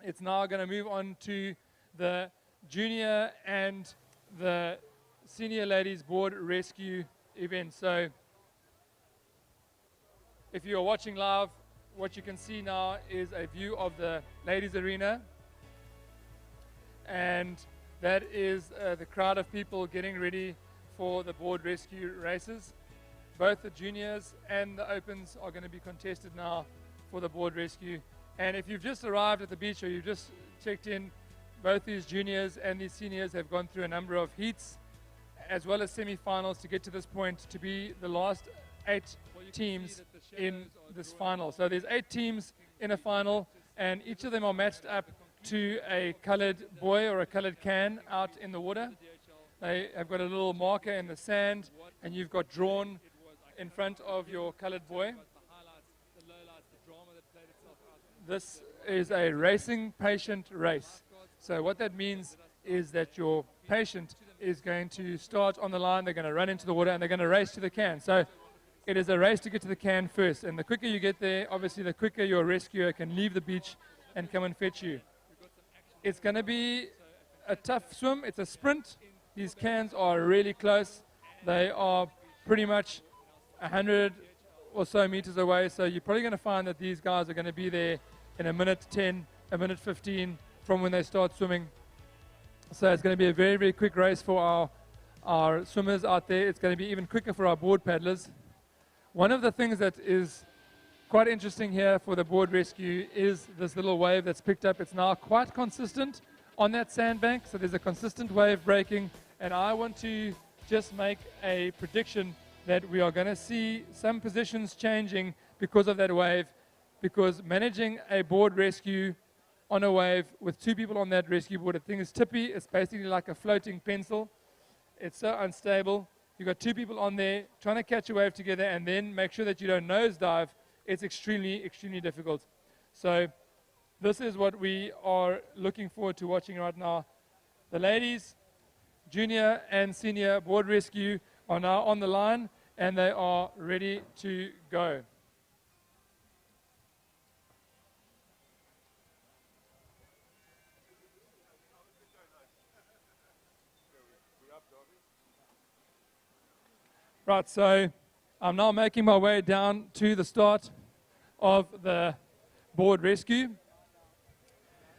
It's now going to move on to the junior and the senior ladies board rescue event. So if you are watching live, what you can see now is a view of the ladies arena, and that is the crowd of people getting ready for the board rescue races. Both the juniors and the opens are going to be contested now for the board rescue. And if you've just arrived at the beach or you've just checked in, both these juniors and these seniors have gone through a number of heats as well as semi-finals to get to this point to be the last 8 teams in this final. So there's 8 teams in a final, and each of them are matched up to a colored buoy or a colored can out in the water. They have got a little marker in the sand, and you've got drawn in front of your colored buoy. This is a racing patient race. So what that means is that your patient is going to start on the line, they're going to run into the water, and they're going to race to the can. So it is a race to get to the can first. And the quicker you get there, obviously the quicker your rescuer can leave the beach and come and fetch you. It's going to be a tough swim. It's a sprint. These cans are really close. They are pretty much 100 or so meters away. So you're probably going to find that these guys are going to be there in a minute 10, a minute 15 from when they start swimming. So it's going to be a very, very quick race for our swimmers out there. It's going to be even quicker for our board paddlers. One of the things that is quite interesting here for the board rescue is this little wave that's picked up. It's now quite consistent on that sandbank, so there's a consistent wave breaking, and I want to just make a prediction that we are going to see some positions changing because of that wave, because managing a board rescue on a wave with 2 people on that rescue board, the thing is tippy. It's basically like a floating pencil. It's so unstable. You've got 2 people on there trying to catch a wave together and then make sure that you don't nosedive. It's extremely, extremely difficult. So this is what we are looking forward to watching right now. The ladies, junior and senior board rescue, are now on the line, and they are ready to go. Right, so I'm now making my way down to the start of the board rescue.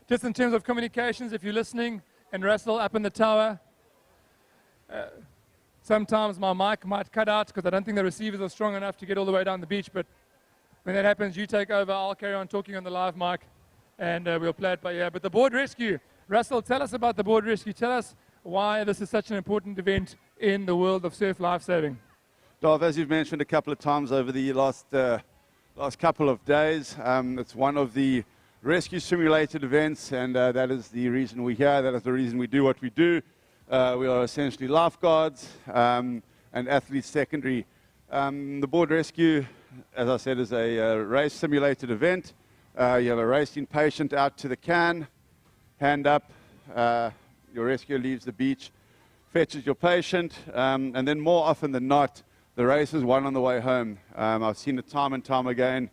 Just in terms of communications, if you're listening and Russell up in the tower, sometimes my mic might cut out because I don't think the receivers are strong enough to get all the way down the beach, but when that happens, you take over, I'll carry on talking on the live mic, and we'll play it by ear. But the board rescue, Russell, tell us about the board rescue. Tell us why this is such an important event in the world of surf lifesaving. Dov, as you've mentioned a couple of times over the last couple of days, it's one of the rescue simulated events, and that is the reason we're here. That is the reason we do what we do. We are essentially lifeguards and athletes secondary. The board rescue, as I said, is a race simulated event. You have a racing patient out to the can, hand up, your rescuer leaves the beach, fetches your patient, and then more often than not, the race is won on the way home. I've seen it time and time again.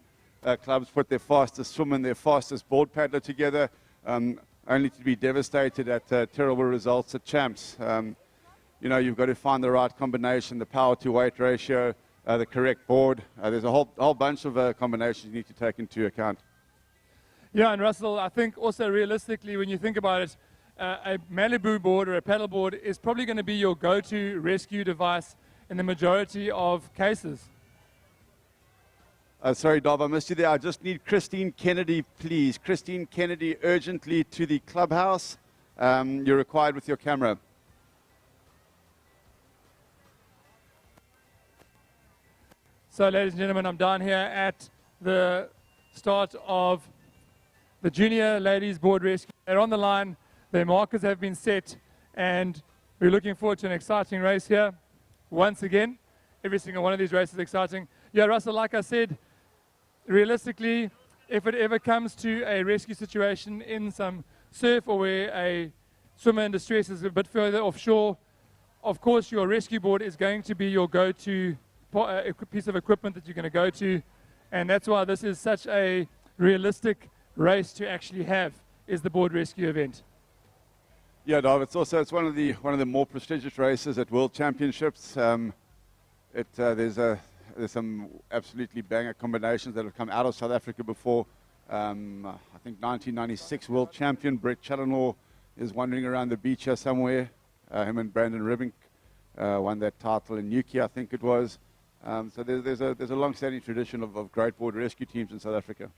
Clubs put their fastest swimmer and their fastest board paddler together, only to be devastated at terrible results at champs. You know, you've got to find the right combination, the power to weight ratio, the correct board. There's a whole bunch of combinations you need to take into account. Yeah, and Russell, I think also realistically, when you think about it, a Malibu board or a paddle board is probably going to be your go-to rescue device in the majority of cases. Sorry, Dov, I missed you there. I just need Christine Kennedy, please. Christine Kennedy, urgently to the clubhouse. You're required with your camera. So, ladies and gentlemen, I'm down here at the start of the junior ladies board rescue. They're on the line. Their markers have been set, and we're looking forward to an exciting race here. Once again, every single one of these races is exciting. Yeah, Russell, like I said, realistically, if it ever comes to a rescue situation in some surf or where a swimmer in distress is a bit further offshore, of course your rescue board is going to be your go-to piece of equipment that you're going to go to, and that's why this is such a realistic race to actually have, is the board rescue event. Yeah, Dov, it's one of the more prestigious races at World Championships. There's some absolutely banger combinations that have come out of South Africa before. I think 1996 World Champion Brett Challenor is wandering around the beach here somewhere. Him and Brandon Ribbink won that title in Newquay, I think it was. So there's a long-standing tradition of great board rescue teams in South Africa.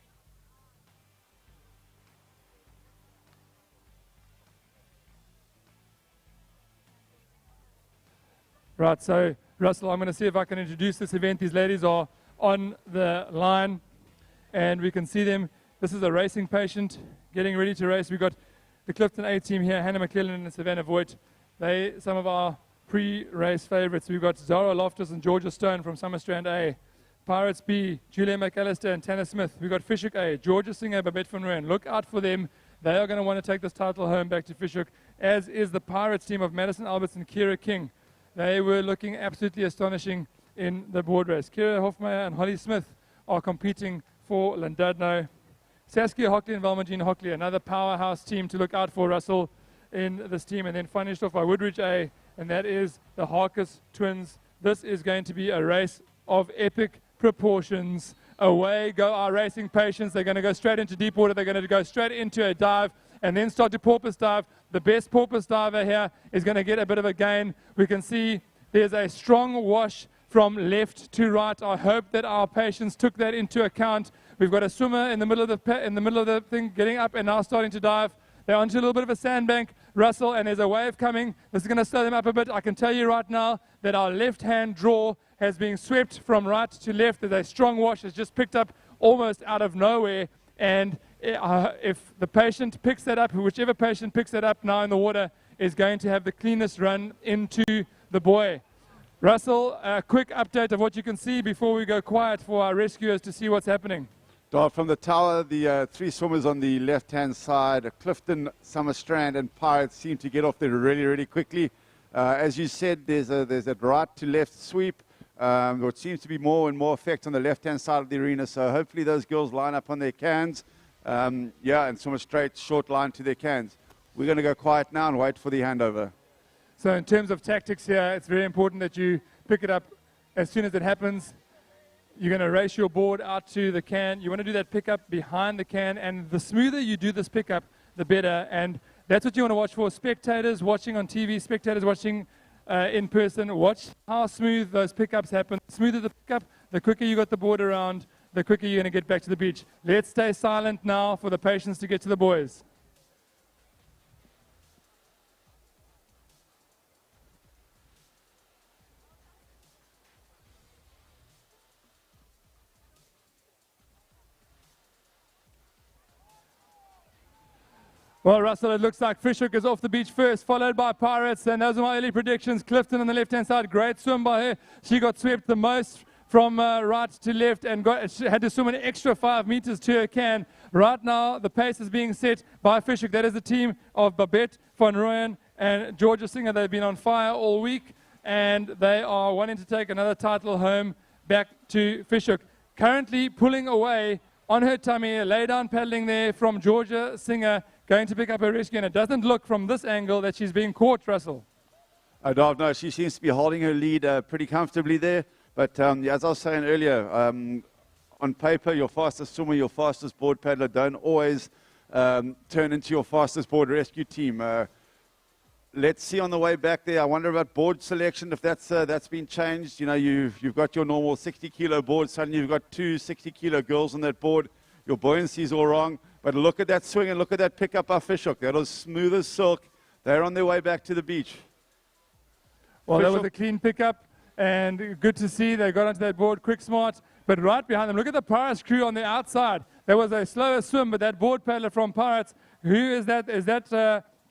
Right, so Russell, I'm going to see if I can introduce this event. These ladies are on the line, and we can see them. This is a racing patient getting ready to race. We've got the Clifton A team here, Hannah McClellan and Savannah Voigt. They some of our pre-race favorites. We've got Zara Loftus and Georgia Stone from Summerstrand A. Pirates B, Julia McAllister and Tanner Smith. We've got Fishhook A, Georgia Singer, Babette van Rooyen. Look out for them. They are going to want to take this title home back to Fishhook, as is the Pirates team of Madison Alberts and Kira King. They were looking absolutely astonishing in the board race. Kira Hofmeyer and Holly Smith are competing for Llandudno. Saskia Hockley and Valmagine Hockley, another powerhouse team to look out for, Russell, in this team. And then finished off by Woodridge A, and that is the Harkis twins. This is going to be a race of epic proportions. Away go our racing patients. They're going to go straight into deep water. They're going to go straight into a dive and then start to porpoise dive. The best porpoise diver here is going to get a bit of a gain. We can see there's a strong wash from left to right. I hope that our patients took that into account. We've got a swimmer in the middle of the thing getting up and now starting to dive. They're onto a little bit of a sandbank, Russell, and there's a wave coming. This is going to slow them up a bit. I can tell you right now that our left-hand draw has been swept from right to left. There's a strong wash that's just picked up almost out of nowhere. And if the patient picks that up, whichever patient picks that up now in the water, is going to have the cleanest run into the buoy. Russell, a quick update of what you can see before we go quiet for our rescuers to see what's happening. From the tower, the three swimmers on the left-hand side, Clifton, Summerstrand, and Pirates seem to get off there really, really quickly. As you said, there's a right to left sweep. It seems to be more and more effect on the left-hand side of the arena. So hopefully those girls line up on their cans. And swim a straight, short line to their cans. We're going to go quiet now and wait for the handover. So in terms of tactics here, it's very important that you pick it up as soon as it happens. You're going to race your board out to the can. You want to do that pickup behind the can, and the smoother you do this pickup, the better. And that's what you want to watch for. Spectators watching on TV, spectators watching in person, watch how smooth those pickups happen. The smoother the pickup, the quicker you got the board around, the quicker you're going to get back to the beach. Let's stay silent now for the patients to get to the buoys. Well, Russell, it looks like Fishhook is off the beach first, followed by Pirates, and those are my early predictions. Clifton on the left-hand side, great swim by her. She got swept the most from right to left and she had to swim an extra 5 meters to her can. Right now, the pace is being set by Fishhook. That is the team of Babette van Rooyen and Georgia Singer. They've been on fire all week, and they are wanting to take another title home back to Fishhook. Currently pulling away on her tummy, lay down paddling there from Georgia Singer, going to pick up her rescue, and it doesn't look from this angle that she's being caught, Russell. No, she seems to be holding her lead pretty comfortably there. But as I was saying earlier, on paper, your fastest swimmer, your fastest board paddler don't always turn into your fastest board rescue team. Let's see on the way back there. I wonder about board selection, if that's been changed. You know, you've got your normal 60-kilo board. Suddenly you've got 2 60-kilo girls on that board. Your buoyancy is all wrong. But look at that swing and look at that pickup by Fishhook. That was smooth as silk. They're on their way back to the beach. Well, that was a clean pickup, and good to see they got onto that board quick, smart. But right behind them, look at the Pirates crew on the outside. There was a slower swim, but that board paddler from Pirates, who is that? Is that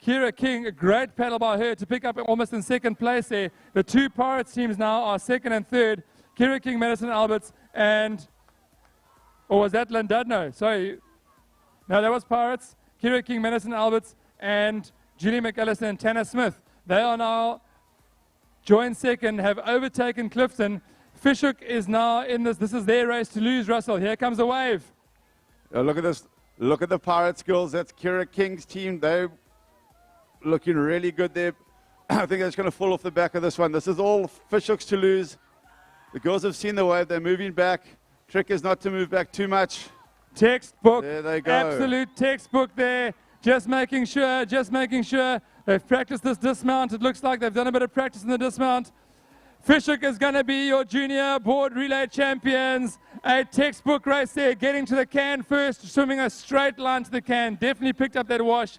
Kira King? A great paddle by her to pick up almost in second place there. The 2 Pirates teams now are second and third. Kira King, Madison Alberts, and, or was that Llandudno? Sorry. No, that was Pirates, Kira King, Madison Alberts, and Julie McAllister and Tanner Smith. They are now joined second, have overtaken Clifton. Fishhook is now in this. This is their race to lose, Russell. Here comes a wave. Look at this. Look at the Pirates girls. That's Kira King's team. They're looking really good there. I think that's going to fall off the back of this one. This is all Fishhook's to lose. The girls have seen the wave. They're moving back. Trick is not to move back too much. Textbook. There they go. Absolute textbook there. Just making sure. They've practiced this dismount. It looks like they've done a bit of practice in the dismount. Fishhook is going to be your junior board relay champions. A textbook race there, getting to the can first, swimming a straight line to the can. Definitely picked up that wash.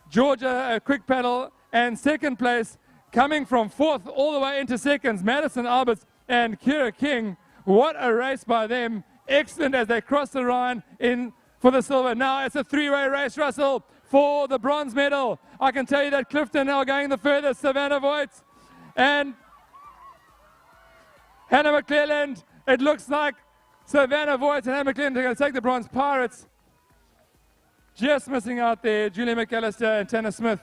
Georgia, a quick paddle, and second place, coming from fourth all the way into seconds, Madison Alberts and Kira King. What a race by them. Excellent as they cross the line in for the silver. Now it's a 3-way race, Russell, for the bronze medal. I can tell you that Clifton now going the furthest. Savannah Voigt and Hannah McClelland. It looks like Savannah Voigt and Hannah McClelland are going to take the bronze. Pirates just missing out there. Julie McAllister and Tanner Smith.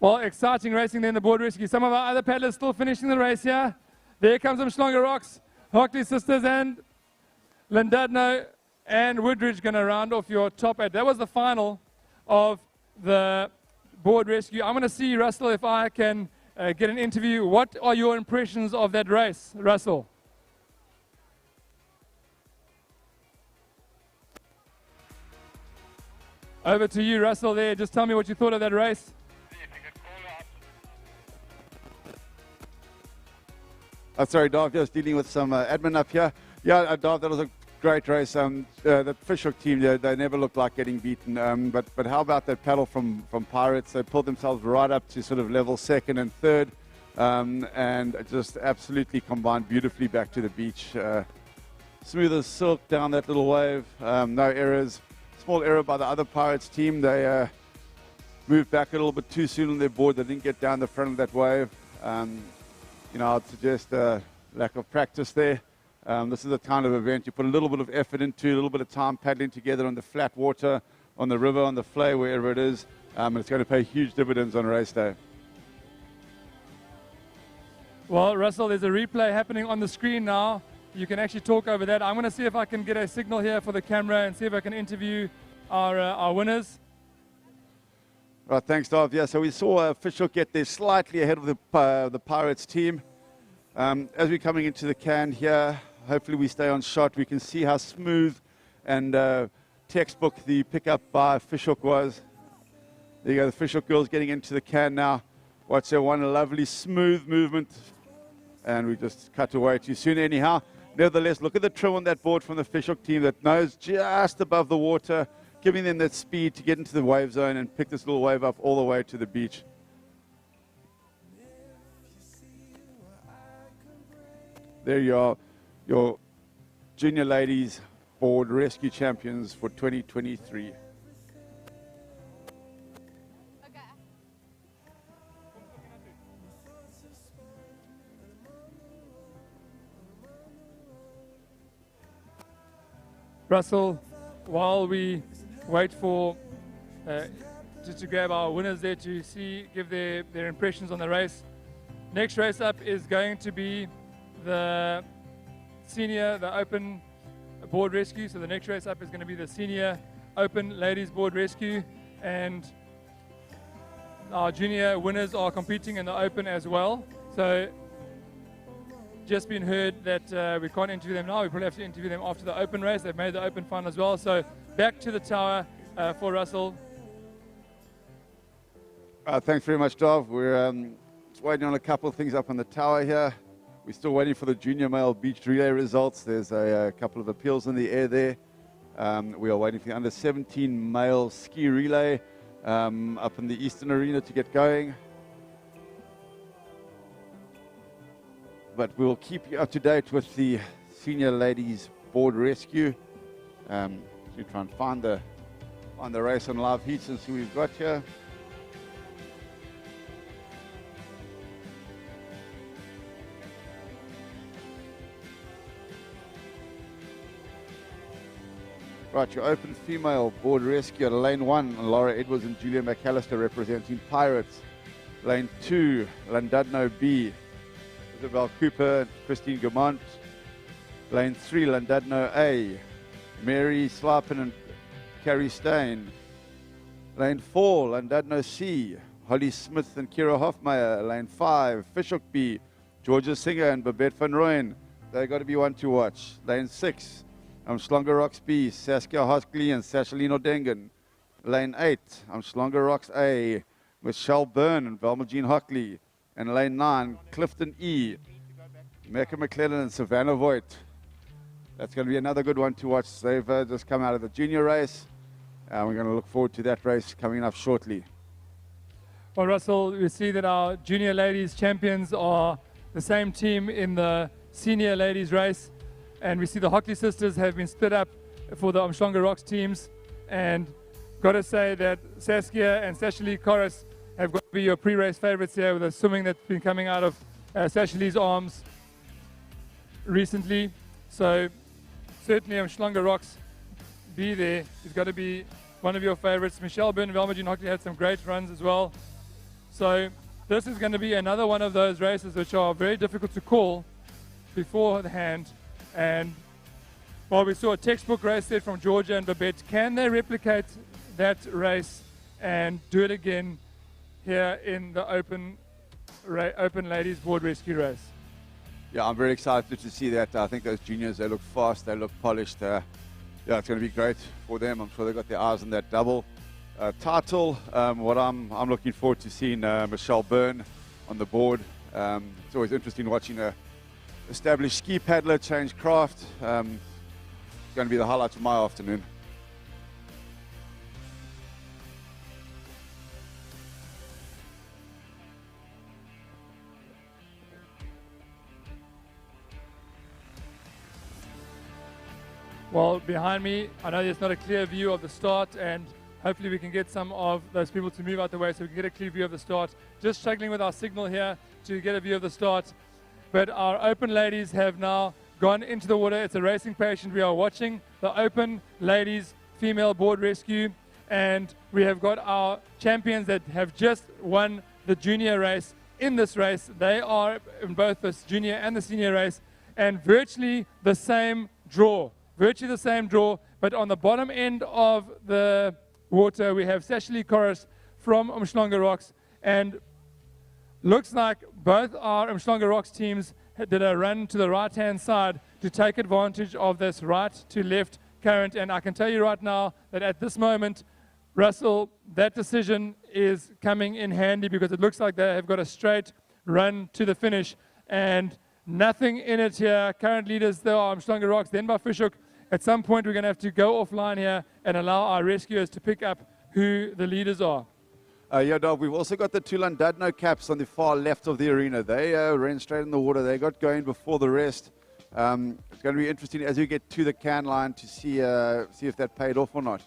Well, exciting racing there in the board rescue. Some of our other paddlers still finishing the race here. There comes some Schlonga Rocks, Hockley sisters and Llandudno and Woodridge going to round off your top 8. That was the final of the board rescue. I'm going to see, Russell, if I can get an interview. What are your impressions of that race, Russell? Over to you, Russell, there. Just tell me what you thought of that race. Sorry, Dov, just dealing with some admin up here. Yeah, Dov, that was a great race. The Fishhook team, they never looked like getting beaten. But how about that paddle from Pirates? They pulled themselves right up to sort of level second and third, and just absolutely combined beautifully back to the beach. Smooth as silk down that little wave. No errors. Small error by the other Pirates team. They moved back a little bit too soon on their board. They didn't get down the front of that wave. I'd suggest lack of practice there. This is the kind of event you put a little bit of effort into, a little bit of time paddling together on the flat water, on the river, on the flay, wherever it is, and it's going to pay huge dividends on race day. Well, Russell, there's a replay happening on the screen now. You can actually talk over that. I'm going to see if I can get a signal here for the camera and see if I can interview our winners. Right, thanks, Dov. Yeah, so we saw Fishhook get there slightly ahead of the Pirates team. As we're coming into the can here, hopefully we stay on shot. We can see how smooth and textbook the pickup by Fishhook was. There you go, the Fishhook girls getting into the can now. Watch that one lovely smooth movement. And we just cut away too soon anyhow. Nevertheless, look at the trim on that board from the Fishhook team, that nose just above the water, giving them that speed to get into the wave zone and pick this little wave up all the way to the beach. There you are, your junior ladies board rescue champions for 2023. Russell, while we wait for to grab our winners there to give their impressions on the race, next race up is going to be the open board rescue. So the next race up is going to be the senior open ladies board rescue, and our junior winners are competing in the open as well. So just been heard that we can't interview them now. We probably have to interview them after the open race. They've made the open final as well. So back to the tower for Russell. Thanks very much, Dov. We're just waiting on a couple of things up on the tower here. We're still waiting for the junior male beach relay results. There's a couple of appeals in the air there. We are waiting for the under 17 male ski relay up in the Eastern Arena to get going. But we'll keep you up to date with the senior ladies board rescue. We try and find the race on live heats and see what we've got here. Right, your open female board rescue at lane 1, Laura Edwards and Julia McAllister representing Pirates. Lane 2, Landudno B, Isabel Cooper and Christine Gamont. Lane 3, Landudno A, Mary Slapen and Carrie Stain. Lane 4, Landudno C, Holly Smith and Kira Hofmeyer. Lane 5, Fishhook B, Georgia Singer and Babette van Rooyen. They've got to be one to watch. Lane 6, Umhlanga Rocks B, Saskia Hoskley and Sashalino Dengen. Lane 8, Umhlanga Rocks A, Michelle Byrne and Velma Jean Hockley. And lane 9, Clifton E, Mecca McClellan and Savannah Voigt. That's going to be another good one to watch. They've just come out of the junior race. We're going to look forward to that race coming up shortly. Well, Russell, we see that our junior ladies champions are the same team in the senior ladies race. And we see the Hockley sisters have been split up for the Umhlanga Rocks teams. And got to say that Saskia and Sashali Corris have got to be your pre-race favorites here with the swimming that's been coming out of Sashali's arms recently. So certainly Umhlanga Rocks B there is got to be one of your favorites. Michelle Byrne and Velma Jean Hockley had some great runs as well. So this is going to be another one of those races which are very difficult to call beforehand. And while we saw a textbook race there from Georgia and Babette, can they replicate that race and do it again here in the open ladies board rescue race? Yeah, I'm very excited to see that. I think those juniors, they look fast, they look polished. Yeah, it's going to be great for them. I'm sure they've got their eyes on that double title. What I'm looking forward to seeing Michelle Byrne on the board. It's always interesting watching a established ski paddler change craft. It's going to be the highlight of my afternoon. Well, behind me, I know there's not a clear view of the start, and hopefully we can get some of those people to move out the way so we can get a clear view of the start. Just struggling with our signal here to get a view of the start. But our open ladies have now gone into the water. It's a racing patient. We are watching the open ladies female board rescue, and we have got our champions that have just won the junior race in this race. They are in both the junior and the senior race, and virtually the same draw. Virtually the same draw, but on the bottom end of the water, we have Sashali Chorus from Umhlanga Rocks, and looks like both our Umhlanga Rocks teams did a run to the right-hand side to take advantage of this right-to-left current, and I can tell you right now that at this moment, Russell, that decision is coming in handy because it looks like they have got a straight run to the finish, and nothing in it here. Current leaders, though, are Umhlanga Rocks, then by Fishhook. At some point, we're going to have to go offline here and allow our rescuers to pick up who the leaders are. Yeah, Dov, we've also got the two Llandudno caps on the far left of the arena. They ran straight in the water. They got going before the rest. It's going to be interesting as we get to the can line to see if that paid off or not.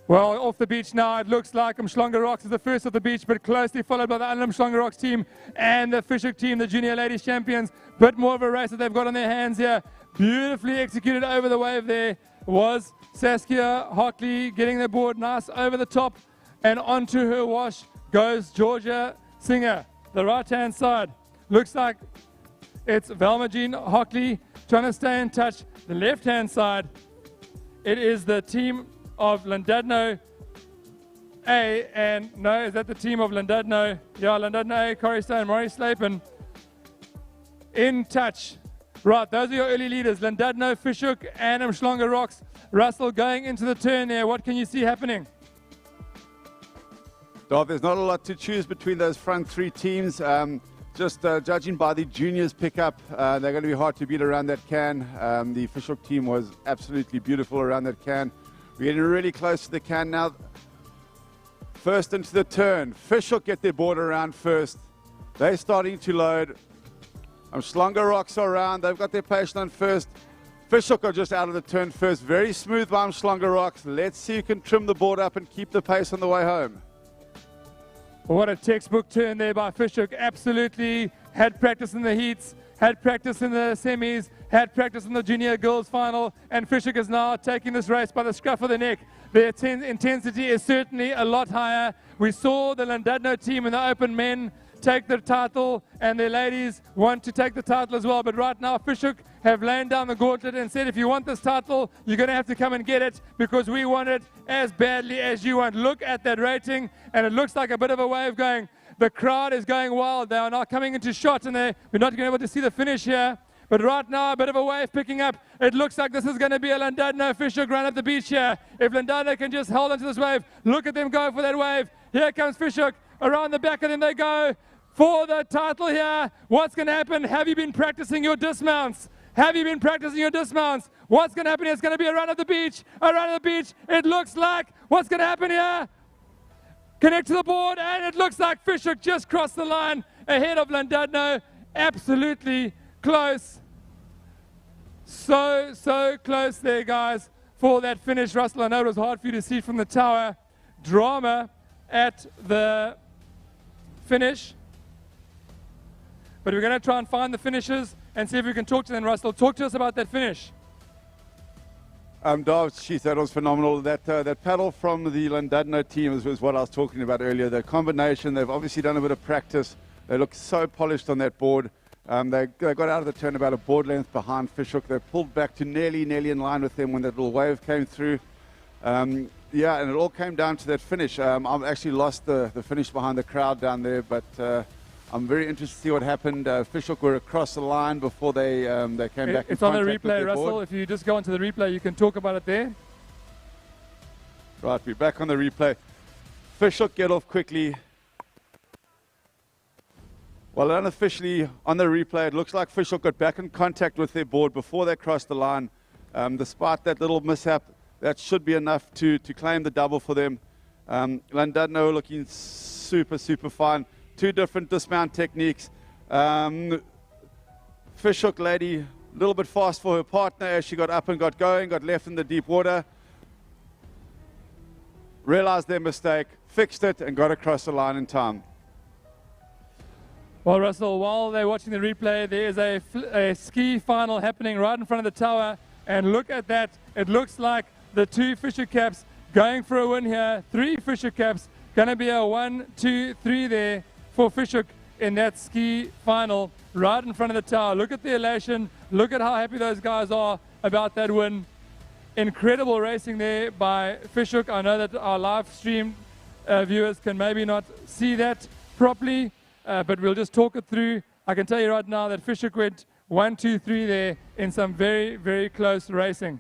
Well, off the beach now, it looks like Umhlanga Rocks is the first of the beach, but closely followed by the Umhlanga Rocks team and the Fishhook team, the junior ladies champions. Bit more of a race that they've got on their hands here. Beautifully executed over the wave there was Saskia Hockley getting the board nice over the top, and onto her wash goes Georgia Singer. The right-hand side looks like it's Valmagine Hockley trying to stay in touch. The left-hand side, it is the team of Llandudno A, and no, is that the team of Llandudno? Yeah, Llandudno A, Corey Stone, Maurice Slapen in touch. Right, those are your early leaders, Llandudno, Fishhook, and Umhlanga Rocks. Russell going into the turn there. What can you see happening? Dov, there's not a lot to choose between those front three teams. Just judging by the juniors pickup, they're going to be hard to beat around that can. The Fishhook team was absolutely beautiful around that can. We're getting really close to the can now. First into the turn. Fishhook get their board around first. They're starting to load. Umhlanga Rocks are around. They've got their patient on first. Fishhook are just out of the turn first. Very smooth by Umhlanga Rocks. Let's see who can trim the board up and keep the pace on the way home. What a textbook turn there by Fishhook. Absolutely had practice in the heats, had practice in the semis, had practice in the junior girls final, and Fishhook is now taking this race by the scruff of the neck. Their intensity is certainly a lot higher. We saw the Llandudno team in the open men take the title, and their ladies want to take the title as well. But right now, Fishhook have laid down the gauntlet and said, if you want this title, you're going to have to come and get it, because we want it as badly as you want. Look at that rating, and it looks like a bit of a wave going. The crowd is going wild. They are now coming into shot, and we're not going to be able to see the finish here. But right now, a bit of a wave picking up. It looks like this is going to be a Llandudno Fishhook run at the beach here. If Llandudno can just hold onto this wave, look at them go for that wave. Here comes Fishhook. Around the back of them they go for the title here. What's going to happen? Have you been practicing your dismounts? Have you been practicing your dismounts? What's going to happen? It's going to be a run at the beach. A run at the beach. It looks like. What's going to happen here? Connect to the board, and it looks like Fishhook just crossed the line ahead of Llandudno. Absolutely close. So close there, guys, for that finish. Russell, I know it was hard for you to see from the tower. Drama at the finish. But we're going to try and find the finishers and see if we can talk to them. Russell, talk to us about that finish. Dov, geez, that was phenomenal. That paddle from the Llandudno team was what I was talking about earlier. The combination, they've obviously done a bit of practice. They look so polished on that board. They got out of the turn about a board length behind Fishhook. They pulled back to nearly in line with them when that little wave came through. Yeah, and it all came down to that finish. I've actually lost the finish behind the crowd down there, but I'm very interested to see what happened. Fishhook were across the line before they came back. It's on the replay, Russell. If you just go onto the replay, you can talk about it there. Right, we're back on the replay. Fishhook get off quickly. Well, unofficially on the replay, it looks like Fishhook got back in contact with their board before they crossed the line. Despite that little mishap, that should be enough to claim the double for them. Llandudno looking super, super fine. Two different dismount techniques. Fishhook lady, a little bit fast for her partner as she got up and got going, got left in the deep water. Realized their mistake, fixed it, and got across the line in time. Well, Russell, while they're watching the replay, there is a ski final happening right in front of the tower. And look at that. It looks like the two Fisher Caps going for a win here. Three Fisher Caps. Going to be a 1, 2, 3 there for Fishhook in that ski final right in front of the tower. Look at the elation. Look at how happy those guys are about that win. Incredible racing there by Fishhook. I know that our live stream viewers can maybe not see that properly. But we'll just talk it through. I can tell you right now that Fishhook went 1, 2, 3 there in some very, very close racing.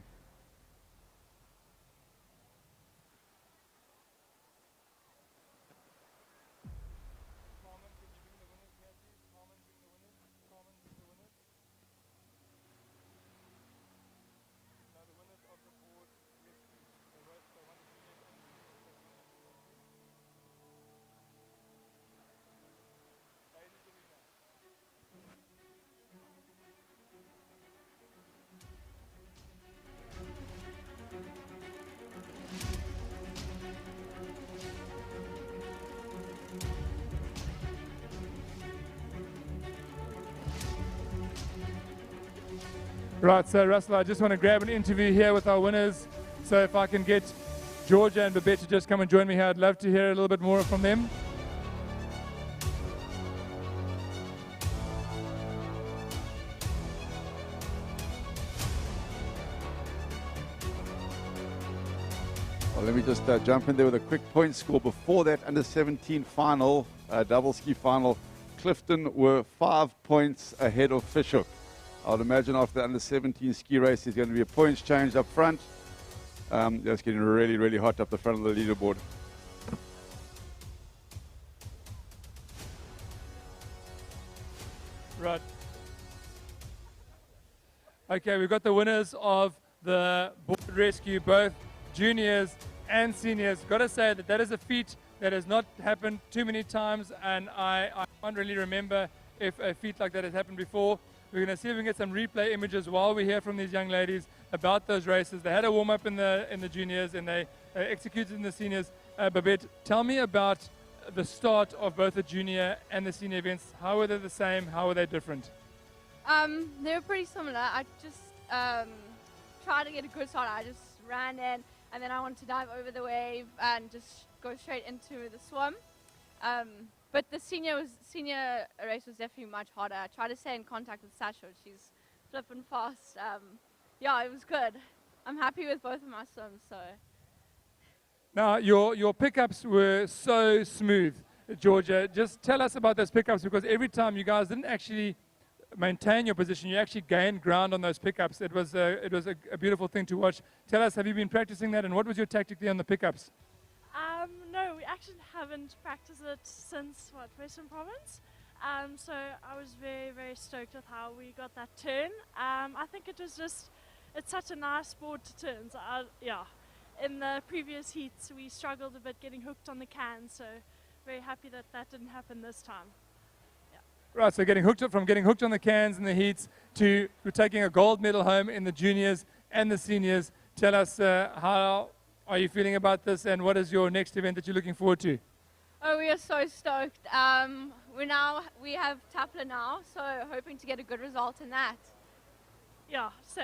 Right, so Russell, I just want to grab an interview here with our winners. So if I can get Georgia and Babette to just come and join me here, I'd love to hear a little bit more from them. Well, let me just jump in there with a quick point score. Before that under 17 final, double ski final, Clifton were 5 points ahead of Fishhook. I would imagine after the under 17 ski race, there's going to be a points change up front. That's getting really, really hot up the front of the leaderboard. Right. Okay, we've got the winners of the board rescue, both juniors and seniors. Got to say that that is a feat that has not happened too many times, and I can't really remember if a feat like that has happened before. We're going to see if we can get some replay images while we hear from these young ladies about those races. They had a warm-up in the juniors and they executed in the seniors. Babette, tell me about the start of both the junior and the senior events. How were they the same? How were they different? They were pretty similar. I just tried to get a good start. I just ran in and then I wanted to dive over the wave and just go straight into the swim. But the senior race was definitely much harder. I tried to stay in contact with Sasha. She's flipping fast. Yeah, it was good. I'm happy with both of my swims. So. Now, your pickups were so smooth, Georgia. Just tell us about those pickups, because every time you guys didn't actually maintain your position, you actually gained ground on those pickups. It was a beautiful thing to watch. Tell us, have you been practicing that, and what was your tactic there on the pickups? No, we actually haven't practiced it since, Western Province. So I was very, very stoked with how we got that turn. I think it was just, it's such a nice sport to turn. So yeah, in the previous heats, we struggled a bit getting hooked on the cans. So very happy that that didn't happen this time. Yeah. Right, so getting hooked on the cans in the heats to taking a gold medal home in the juniors and the seniors. Tell us how are you feeling about this, and what is your next event that you're looking forward to? Oh, we are so stoked. We have taplin now, so hoping to get a good result in that. Yeah, so.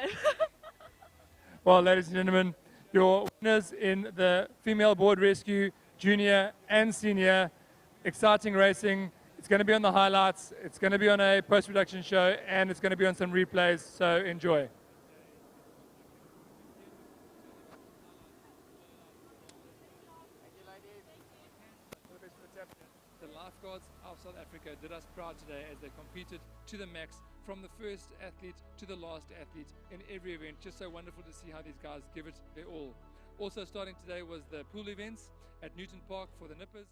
Well, ladies and gentlemen, your winners in the female board rescue, junior and senior, exciting racing. It's going to be on the highlights, it's going to be on a post-production show, and it's going to be on some replays, so enjoy. The lifeguards of South Africa did us proud today as they competed to the max, from the first athlete to the last athlete in every event. Just so wonderful to see how these guys give it their all. Also starting today was the pool events at Newton Park for the nippers.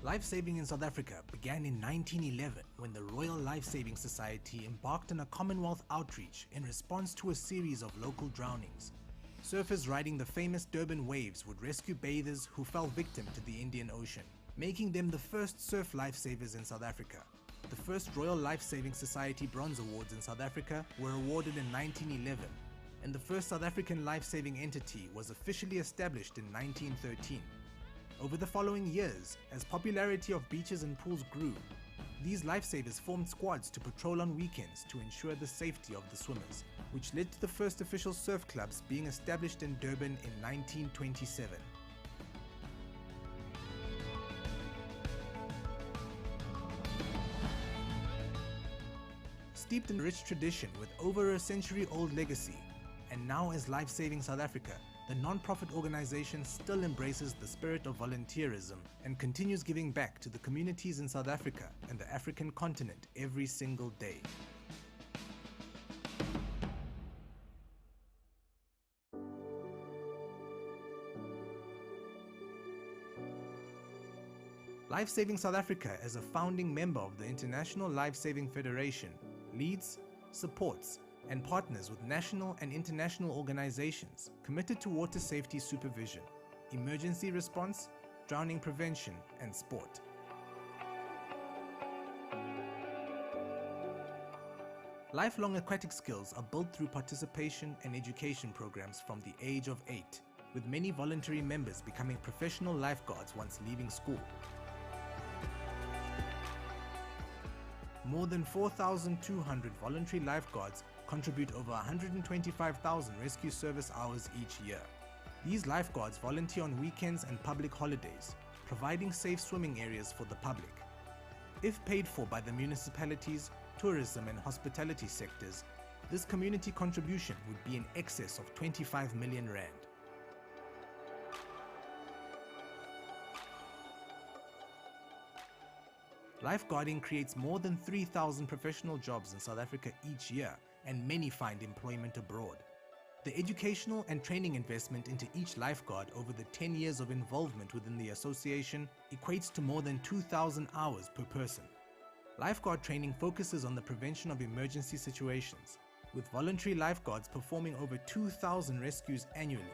Lifesaving in South Africa began in 1911 when the Royal Lifesaving Society embarked on a Commonwealth outreach in response to a series of local drownings. Surfers riding the famous Durban waves would rescue bathers who fell victim to the Indian Ocean, making them the first surf lifesavers in South Africa. The first Royal Lifesaving Society Bronze Awards in South Africa were awarded in 1911, and the first South African lifesaving entity was officially established in 1913. Over the following years, as popularity of beaches and pools grew, these lifesavers formed squads to patrol on weekends to ensure the safety of the swimmers, which led to the first official surf clubs being established in Durban in 1927. Steeped in rich tradition with over a century-old legacy, and now as Lifesaving South Africa, the non-profit organization still embraces the spirit of volunteerism and continues giving back to the communities in South Africa and the African continent every single day. Lifesaving South Africa, as a founding member of the International Lifesaving Federation, leads, supports, and partners with national and international organizations committed to water safety supervision, emergency response, drowning prevention, and sport. Lifelong aquatic skills are built through participation and education programs from the age of 8, with many voluntary members becoming professional lifeguards once leaving school. More than 4,200 voluntary lifeguards contribute over 125,000 rescue service hours each year. These lifeguards volunteer on weekends and public holidays, providing safe swimming areas for the public. If paid for by the municipalities, tourism and hospitality sectors, this community contribution would be in excess of 25 million rand. Lifeguarding creates more than 3,000 professional jobs in South Africa each year, and many find employment abroad. The educational and training investment into each lifeguard over the 10 years of involvement within the association equates to more than 2,000 hours per person. Lifeguard training focuses on the prevention of emergency situations, with voluntary lifeguards performing over 2,000 rescues annually.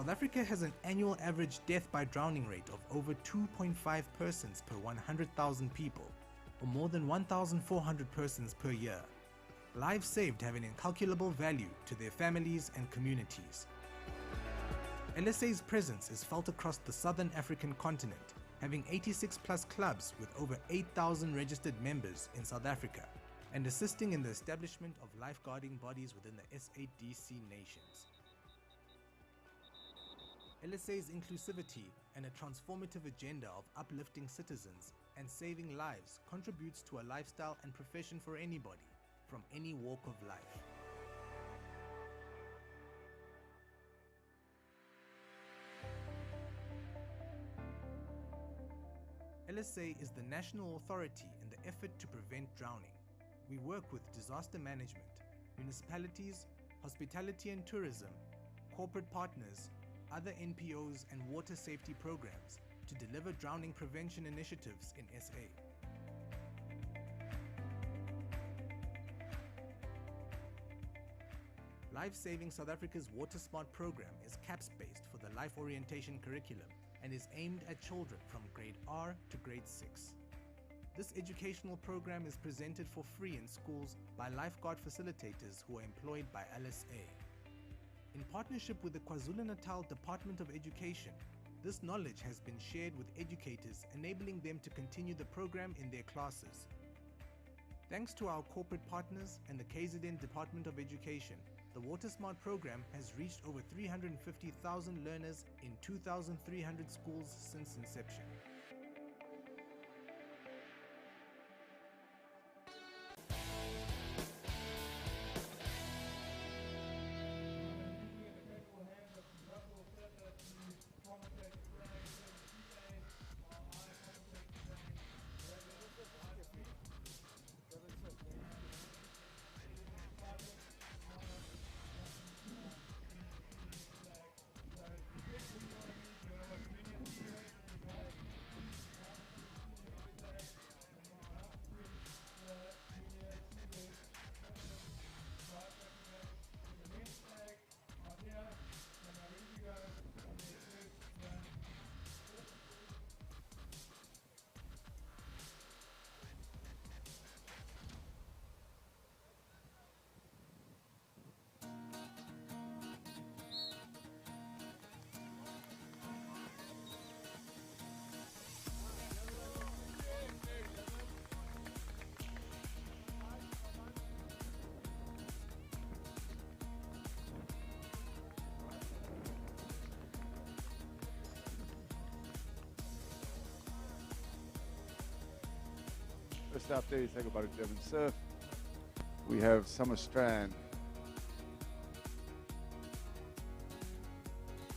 South Africa has an annual average death by drowning rate of over 2.5 persons per 100,000 people, or more than 1,400 persons per year. Lives saved have an incalculable value to their families and communities. LSA's presence is felt across the southern African continent, having 86 plus clubs with over 8,000 registered members in South Africa, and assisting in the establishment of lifeguarding bodies within the SADC nations. LSA's inclusivity and a transformative agenda of uplifting citizens and saving lives contributes to a lifestyle and profession for anybody, from any walk of life. LSA is the national authority in the effort to prevent drowning. We work with disaster management, municipalities, hospitality and tourism, corporate partners, other NPOs and water safety programs to deliver drowning prevention initiatives in SA. Lifesaving South Africa's Water Smart program is CAPS-based for the life orientation curriculum and is aimed at children from grade R to grade 6. This educational program is presented for free in schools by lifeguard facilitators who are employed by LSA. In partnership with the KwaZulu-Natal Department of Education, this knowledge has been shared with educators, enabling them to continue the program in their classes. Thanks to our corporate partners and the KZN Department of Education, the Water Smart program has reached over 350,000 learners in 2,300 schools since inception. Just out there, you say goodbye to Durban Surf. We have Summer Strand,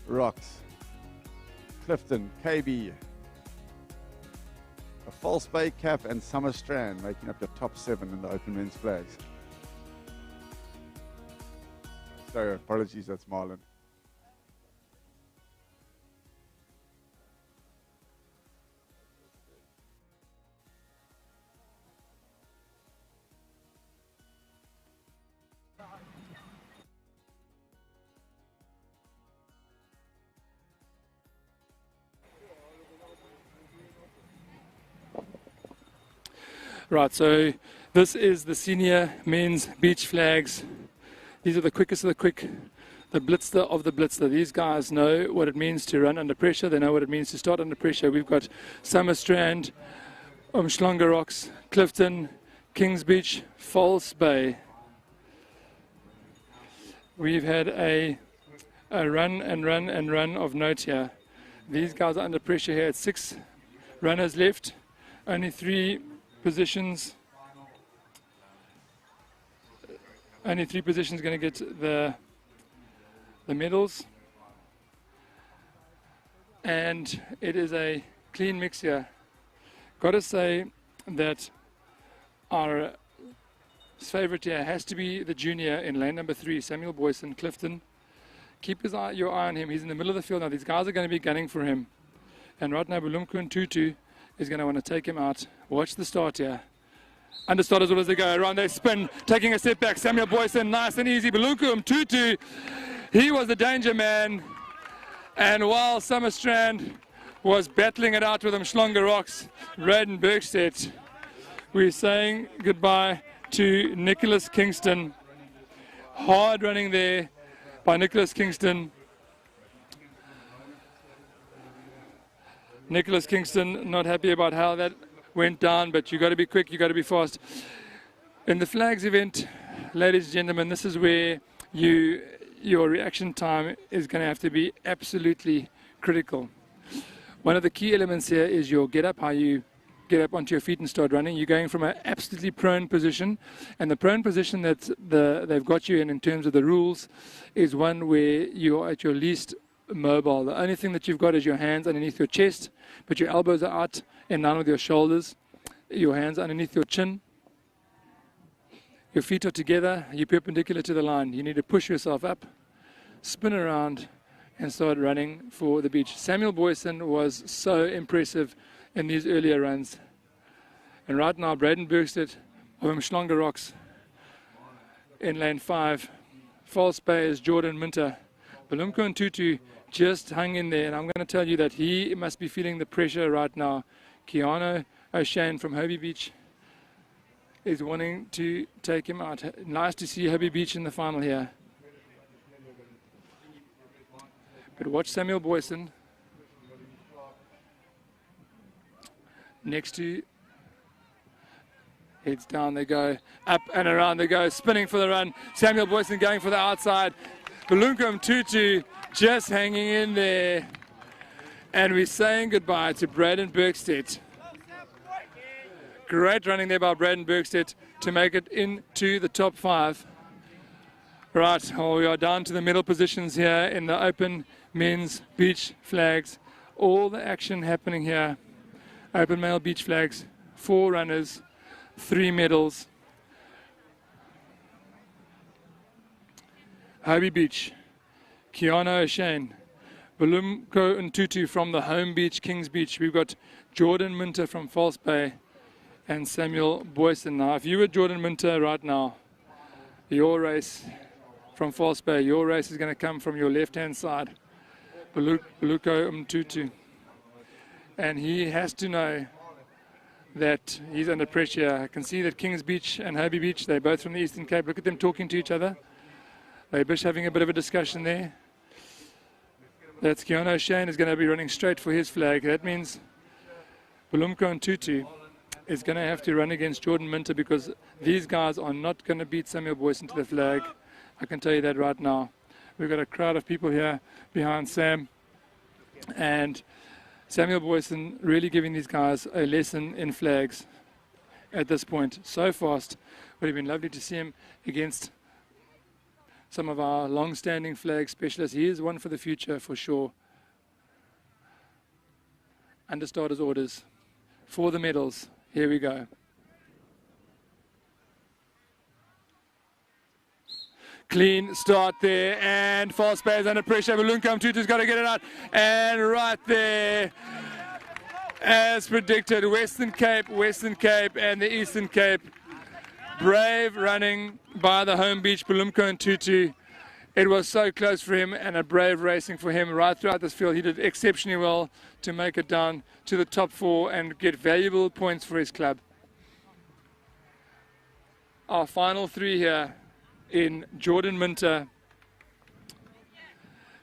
Rocks, Clifton, KB, a False Bay Cap and Summer Strand making up the top 7 in the open men's flags. Sorry, apologies, that's Marlon. Right, so this is the senior men's beach flags. These are the quickest of the quick, the blitzer of the blitzer. These guys know what it means to run under pressure. They know what it means to start under pressure. We've got Summer Strand, Umhlanga Rocks, Clifton, Kings Beach, False Bay. We've had a run and run and run of note here. These guys are under pressure here at 6 runners left, only 3 positions. Only 3 positions going to get the medals. And it is a clean mix here. Got to say that our favorite here has to be the junior in lane number 3, Samuel Boyson, Clifton. Keep your eye on him. He's in the middle of the field now. These guys are going to be gunning for him. And right now, Bulumku Tutu is going to want to take him out. Watch the start here. Understart as well as they go. Around they spin, taking a step back. Samuel Boyson, nice and easy. Bulumku Tutu, he was the danger man. And while Summer Strand was battling it out with Umhlanga Rocks, Braden Bergstedt, we're saying goodbye to Nicholas Kingston. Hard running there by Nicholas Kingston. Nicholas Kingston not happy about how that went down, but you got to be quick, you got to be fast. In the flags event, ladies and gentlemen, this is where your reaction time is going to have to be absolutely critical. One of the key elements here is your get up, how you get up onto your feet and start running. You're going from an absolutely prone position, and the prone position that they've got you in terms of the rules is one where you're at your least mobile. The only thing that you've got is your hands underneath your chest, but your elbows are out in line with your shoulders, your hands underneath your chin, your feet are together, you're perpendicular to the line. You need to push yourself up, spin around, and start running for the beach. Samuel Boyson was so impressive in these earlier runs. And right now, Braden Bergstedt of Umhlanga Rocks in lane 5. False Bay is Jordan Minter. Bulumku Tutu just hung in there, and I'm going to tell you that he must be feeling the pressure right now. Keanu O'Shane from Hobie Beach is wanting to take him out. Nice to see Hobie Beach in the final here. But watch Samuel Boyson next to, heads down they go, up and around they go, spinning for the run. Samuel Boyson going for the outside. Bulumku Tutu just hanging in there. And we're saying goodbye to Braden Bergstedt. Great running there by Braden Bergstedt to make it into the top 5. Right, well, we are down to the middle positions here in the open men's beach flags. All the action happening here. Open male beach flags, 4 runners, 3 medals. Hobie Beach, Keanu O'Shane, Bulumku Tutu from the home beach, Kings Beach. We've got Jordan Minter from False Bay and Samuel Boyson. Now, if you were Jordan Minter right now, your race from False Bay, your race is going to come from your left-hand side, Bulumku Tutu. And he has to know that he's under pressure. I can see that Kings Beach and Hobie Beach, they're both from the Eastern Cape. Look at them talking to each other. They're just having a bit of a discussion there. That's Keanu O'Shane is going to be running straight for his flag. That means Bulumku Tutu is going to have to run against Jordan Minter, because these guys are not going to beat Samuel Boyson to the flag. I can tell you that right now. We've got a crowd of people here behind Sam. And Samuel Boyson really giving these guys a lesson in flags. at this point. So fast. Would have been lovely to see him against some of our long-standing flag specialists. He is one for the future for sure. Under starters orders for the medals. Here we go. Clean start there, and false space under pressure. Balunka Mtutu's got to get it out, and right there, as predicted, Western Cape, and the Eastern Cape. Brave running by the home beach, Balumko and Tutu. It was so close for him, and a brave racing for him right throughout this field. He did exceptionally well to make it down to the top 4 and get valuable points for his club. Our final 3 here in Jordan Minter,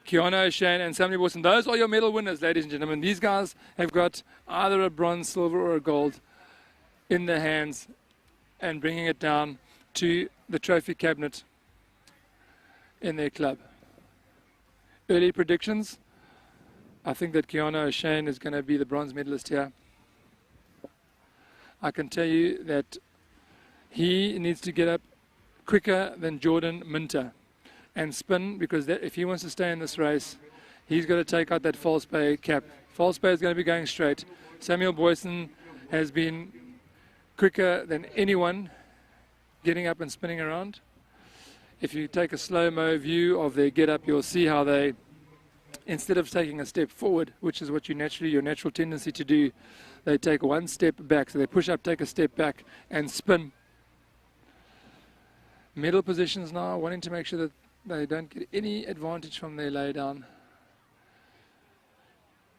Kiana O'Shane and Samuel Wilson. Those are your medal winners, ladies and gentlemen. These guys have got either a bronze, silver or a gold in their hands and bringing it down to the trophy cabinet in their club. Early predictions. I think that Kiana O'Shane is going to be the bronze medalist here. I can tell you that he needs to get up quicker than Jordan Minter and spin, because if he wants to stay in this race, he's got to take out that false pay cap. False pay is going to be going straight. Samuel Boyson has been quicker than anyone getting up and spinning around. If you take a slow-mo view of their get-up, you'll see how they, instead of taking a step forward, which is what your natural tendency to do, they take one step back. So they push up, take a step back, and spin. Middle positions now, wanting to make sure that they don't get any advantage from their lay down.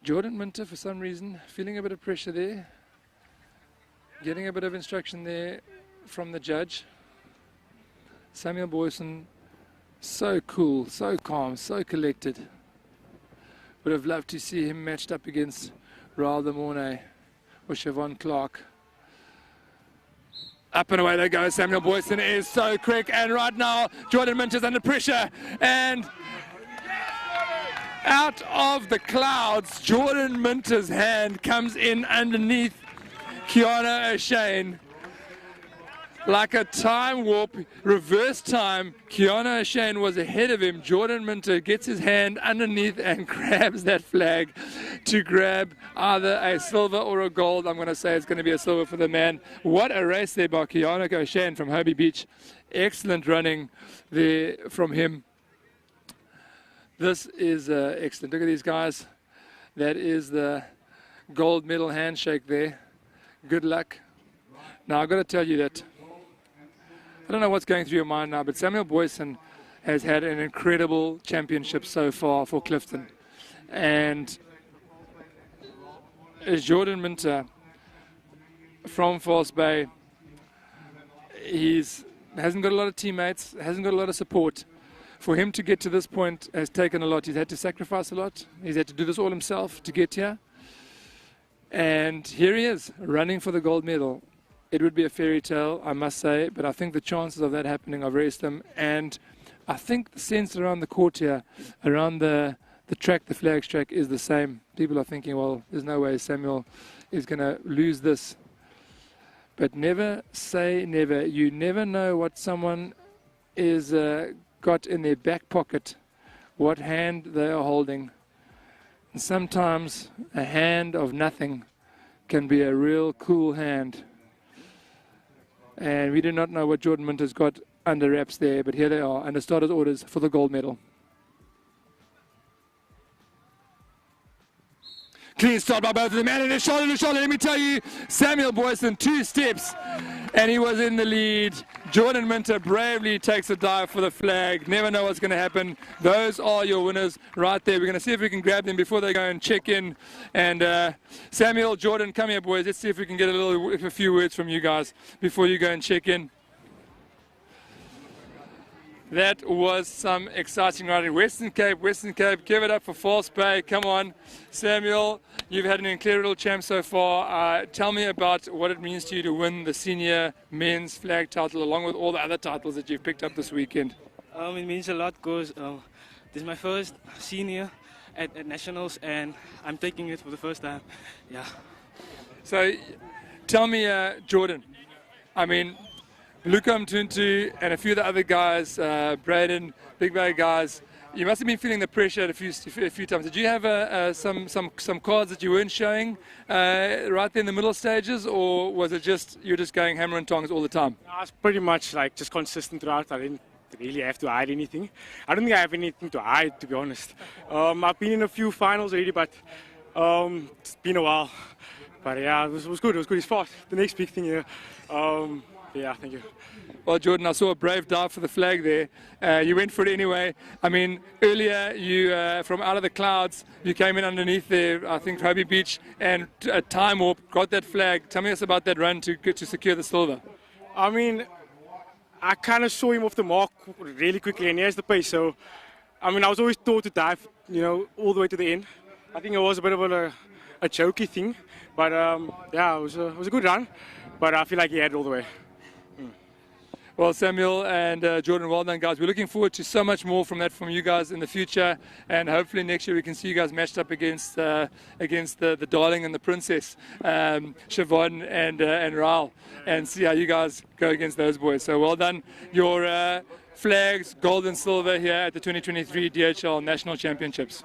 Jordan Minter, for some reason, feeling a bit of pressure there. Getting a bit of instruction there from the judge. Samuel Boyson, so cool, so calm, so collected. Would have loved to see him matched up against Raul de Mornay or Siobhan Clark. Up and away they go. Samuel Boyson is so quick, and right now Jordan Minter's under pressure, and out of the clouds, Jordan Minter's hand comes in underneath Kiana O'Shane. Like a time warp, reverse time, Kiana O'Shane was ahead of him. Jordan Minter gets his hand underneath and grabs that flag to grab either a silver or a gold. I'm going to say it's going to be a silver for the man. What a race there by Kiana O'Shane from Hobie Beach. Excellent running there from him. This is excellent. Look at these guys. That is the gold medal handshake there. Good luck. Now, I've got to tell you that I don't know what's going through your mind now, but Samuel Boyson has had an incredible championship so far for Clifton. And as Jordan Minter from False Bay, hasn't got a lot of teammates, hasn't got a lot of support. For him to get to this point has taken a lot. He's had to sacrifice a lot. He's had to do this all himself to get here. And here he is, running for the gold medal. It would be a fairy tale, I must say, but I think the chances of that happening are very slim. And I think the sense around the court here, around the track, the flags track, is the same. People are thinking, well, there's no way Samuel is going to lose this. But never say never. You never know what someone is got in their back pocket, what hand they are holding. And sometimes a hand of nothing can be a real cool hand. And we do not know what Jordan Minter's got under wraps there, but here they are, under starters orders for the gold medal. Clean start by both of them, and it is shoulder to shoulder. Let me tell you, Samuel Boyson, 2 steps, and he was in the lead. Jordan Minter bravely takes a dive for the flag. Never know what's going to happen. Those are your winners right there. We're going to see if we can grab them before they go and check in. And Samuel, Jordan, come here, boys. Let's see if we can get a few words from you guys before you go and check in. That was some exciting riding. Western Cape, give it up for False Bay. Come on. Samuel, you've had an incredible champ so far. Tell me about what it means to you to win the senior men's flag title along with all the other titles that you've picked up this weekend. It means a lot because this is my first senior at Nationals and I'm taking it for the first time. Yeah. So tell me, Jordan, I mean, Luca Mtuntu and a few of the other guys, Braden, Big Bag guys, you must have been feeling the pressure a few times. Did you have some cards that you weren't showing right there in the middle stages, or was it just you're just going hammer and tongs all the time? I was pretty much like just consistent throughout. I didn't really have to hide anything. I don't think I have anything to hide, to be honest. I've been in a few finals already, but it's been a while. But yeah, it was good. It was good. It's fast. The next big thing here. Yeah, thank you. Well, Jordan, I saw a brave dive for the flag there. You went for it anyway. I mean, earlier you, from out of the clouds, you came in underneath there, I think, Hobie Beach, and a time warp, got that flag. Tell me about that run to secure the silver. I mean, I kind of saw him off the mark really quickly, and he has the pace. So, I mean, I was always taught to dive, all the way to the end. I think it was a bit of a jokey thing, but yeah, it was a good run. But I feel like he had it all the way. Well, Samuel and Jordan, well done, guys. We're looking forward to so much more from you guys in the future, and hopefully next year we can see you guys matched up against the darling and the princess, Siobhan and Raul, and see how you guys go against those boys. So well done. Your flags, gold and silver here at the 2023 DHL National Championships.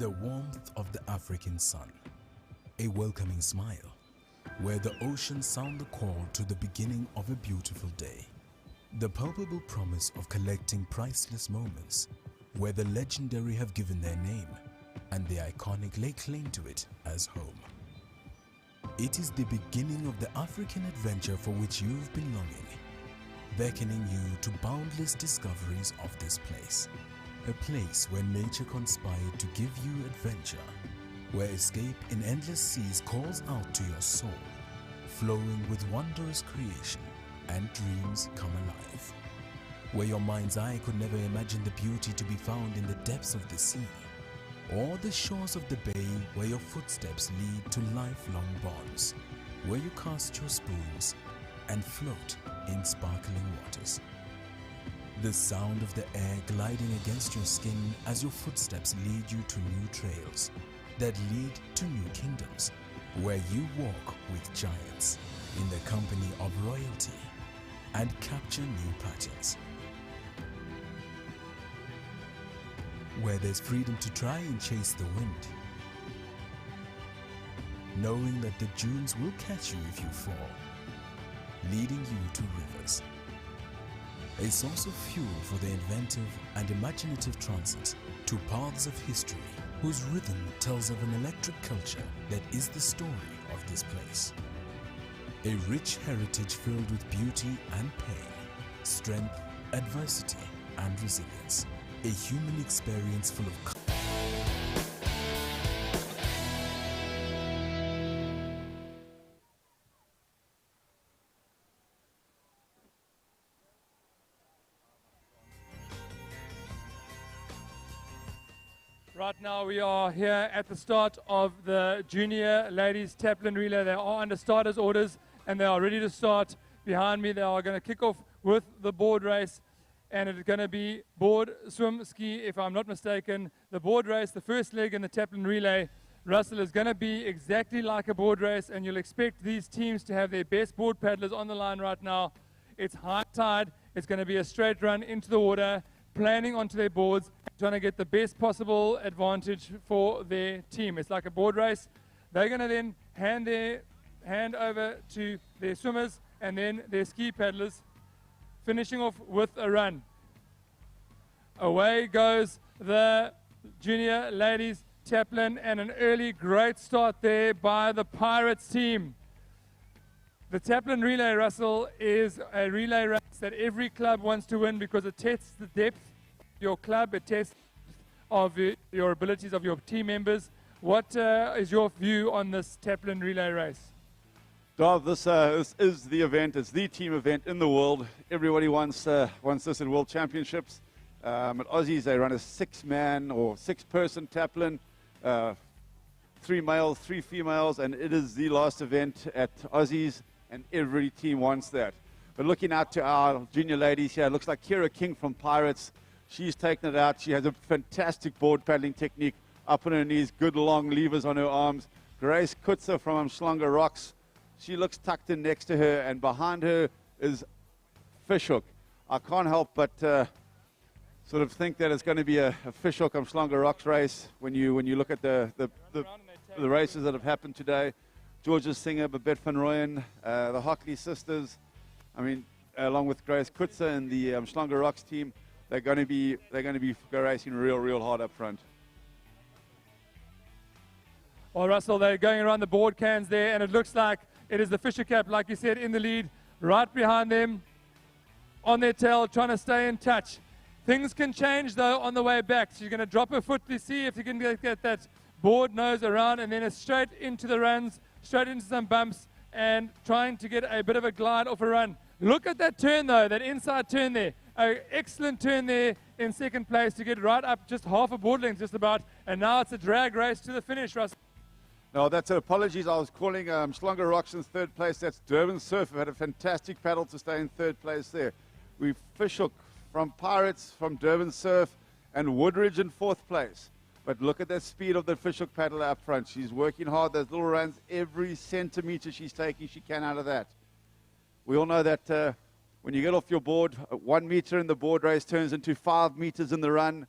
The warmth of the African sun, a welcoming smile, where the oceans sound the call to the beginning of a beautiful day. The palpable promise of collecting priceless moments, where the legendary have given their name, and the iconic lay claim to it as home. It is the beginning of the African adventure for which you've been longing, beckoning you to boundless discoveries of this place. A place where nature conspired to give you adventure, where escape in endless seas calls out to your soul, flowing with wondrous creation and dreams come alive. Where your mind's eye could never imagine the beauty to be found in the depths of the sea, or the shores of the bay where your footsteps lead to lifelong bonds, where you cast your spoons and float in sparkling waters. The sound of the air gliding against your skin as your footsteps lead you to new trails that lead to new kingdoms, where you walk with giants in the company of royalty and capture new patterns. Where there's freedom to try and chase the wind, knowing that the dunes will catch you if you fall, leading you to rivers. A source of fuel for the inventive and imaginative transit to paths of history whose rhythm tells of an electric culture that is the story of this place. A rich heritage filled with beauty and pain, strength, adversity, and resilience. A human experience full of Right now we are here at the start of the junior ladies taplin relay. They are under starters orders and they are ready to start. Behind me they are going to kick off with the board race, and it's going to be board, swim, ski if I'm not mistaken. The board race, the first leg in the taplin relay, Russell, is going to be exactly like a board race, and you'll expect these teams to have their best board paddlers on the line right now. It's high tide. It's going to be a straight run into the water, planning onto their boards, trying to get the best possible advantage for their team. It's like a board race. They're going to then hand over to their swimmers and then their ski paddlers, finishing off with a run. Away goes the junior ladies taplin, and an early great start there by the Pirates team. The taplin relay, Russell, is a relay race that every club wants to win because it tests the depth of your club, it tests of your abilities of your team members. What is your view on this taplin relay race? This is the event. It's the team event in the world. Everybody wants this at World Championships. At Aussies, they run a 6-man or 6-person taplin, 3 males, 3 females, and it is the last event at Aussies, and every team wants that. But looking out to our junior ladies here, it looks like Kira King from Pirates. She's taken it out. She has a fantastic board paddling technique, up on her knees, good long levers on her arms. Grace Kutzer from Umhlanga Rocks. She looks tucked in next to her, and behind her is Fishhook. I can't help but sort of think that it's going to be a Fishhook Umhlanga Rocks race when you look at the races that have happened today. Georgia Singer, Babette van Rooyen, the Hockley sisters. I mean, along with Grace Kutzer and the Umhlanga Rocks team, they're going to be racing real hard up front. Well, Russell, they're going around the board cans there, and it looks like it is the Fisher Cap, like you said, in the lead, right behind them, on their tail, trying to stay in touch. Things can change, though, on the way back. She's going to drop her foot to see if you can get that board nose around, and then it's straight into the runs, straight into some bumps, and trying to get a bit of a glide off a run. Look at that turn, though, that inside turn there. An excellent turn there in second place to get right up just half a board length, just about, and now it's a drag race to the finish, Russell. No, that's apologies. I was calling Umhlanga Rocks in third place. That's Durban Surf, who had a fantastic paddle to stay in third place there. We've Fishhook from Pirates, from Durban Surf, and Woodridge in fourth place. But look at that speed of the Fishhook paddler up front. She's working hard. Those little runs, every centimeter she's taking, she can out of that. We all know that when you get off your board, 1 meter in the board race turns into 5 meters in the run.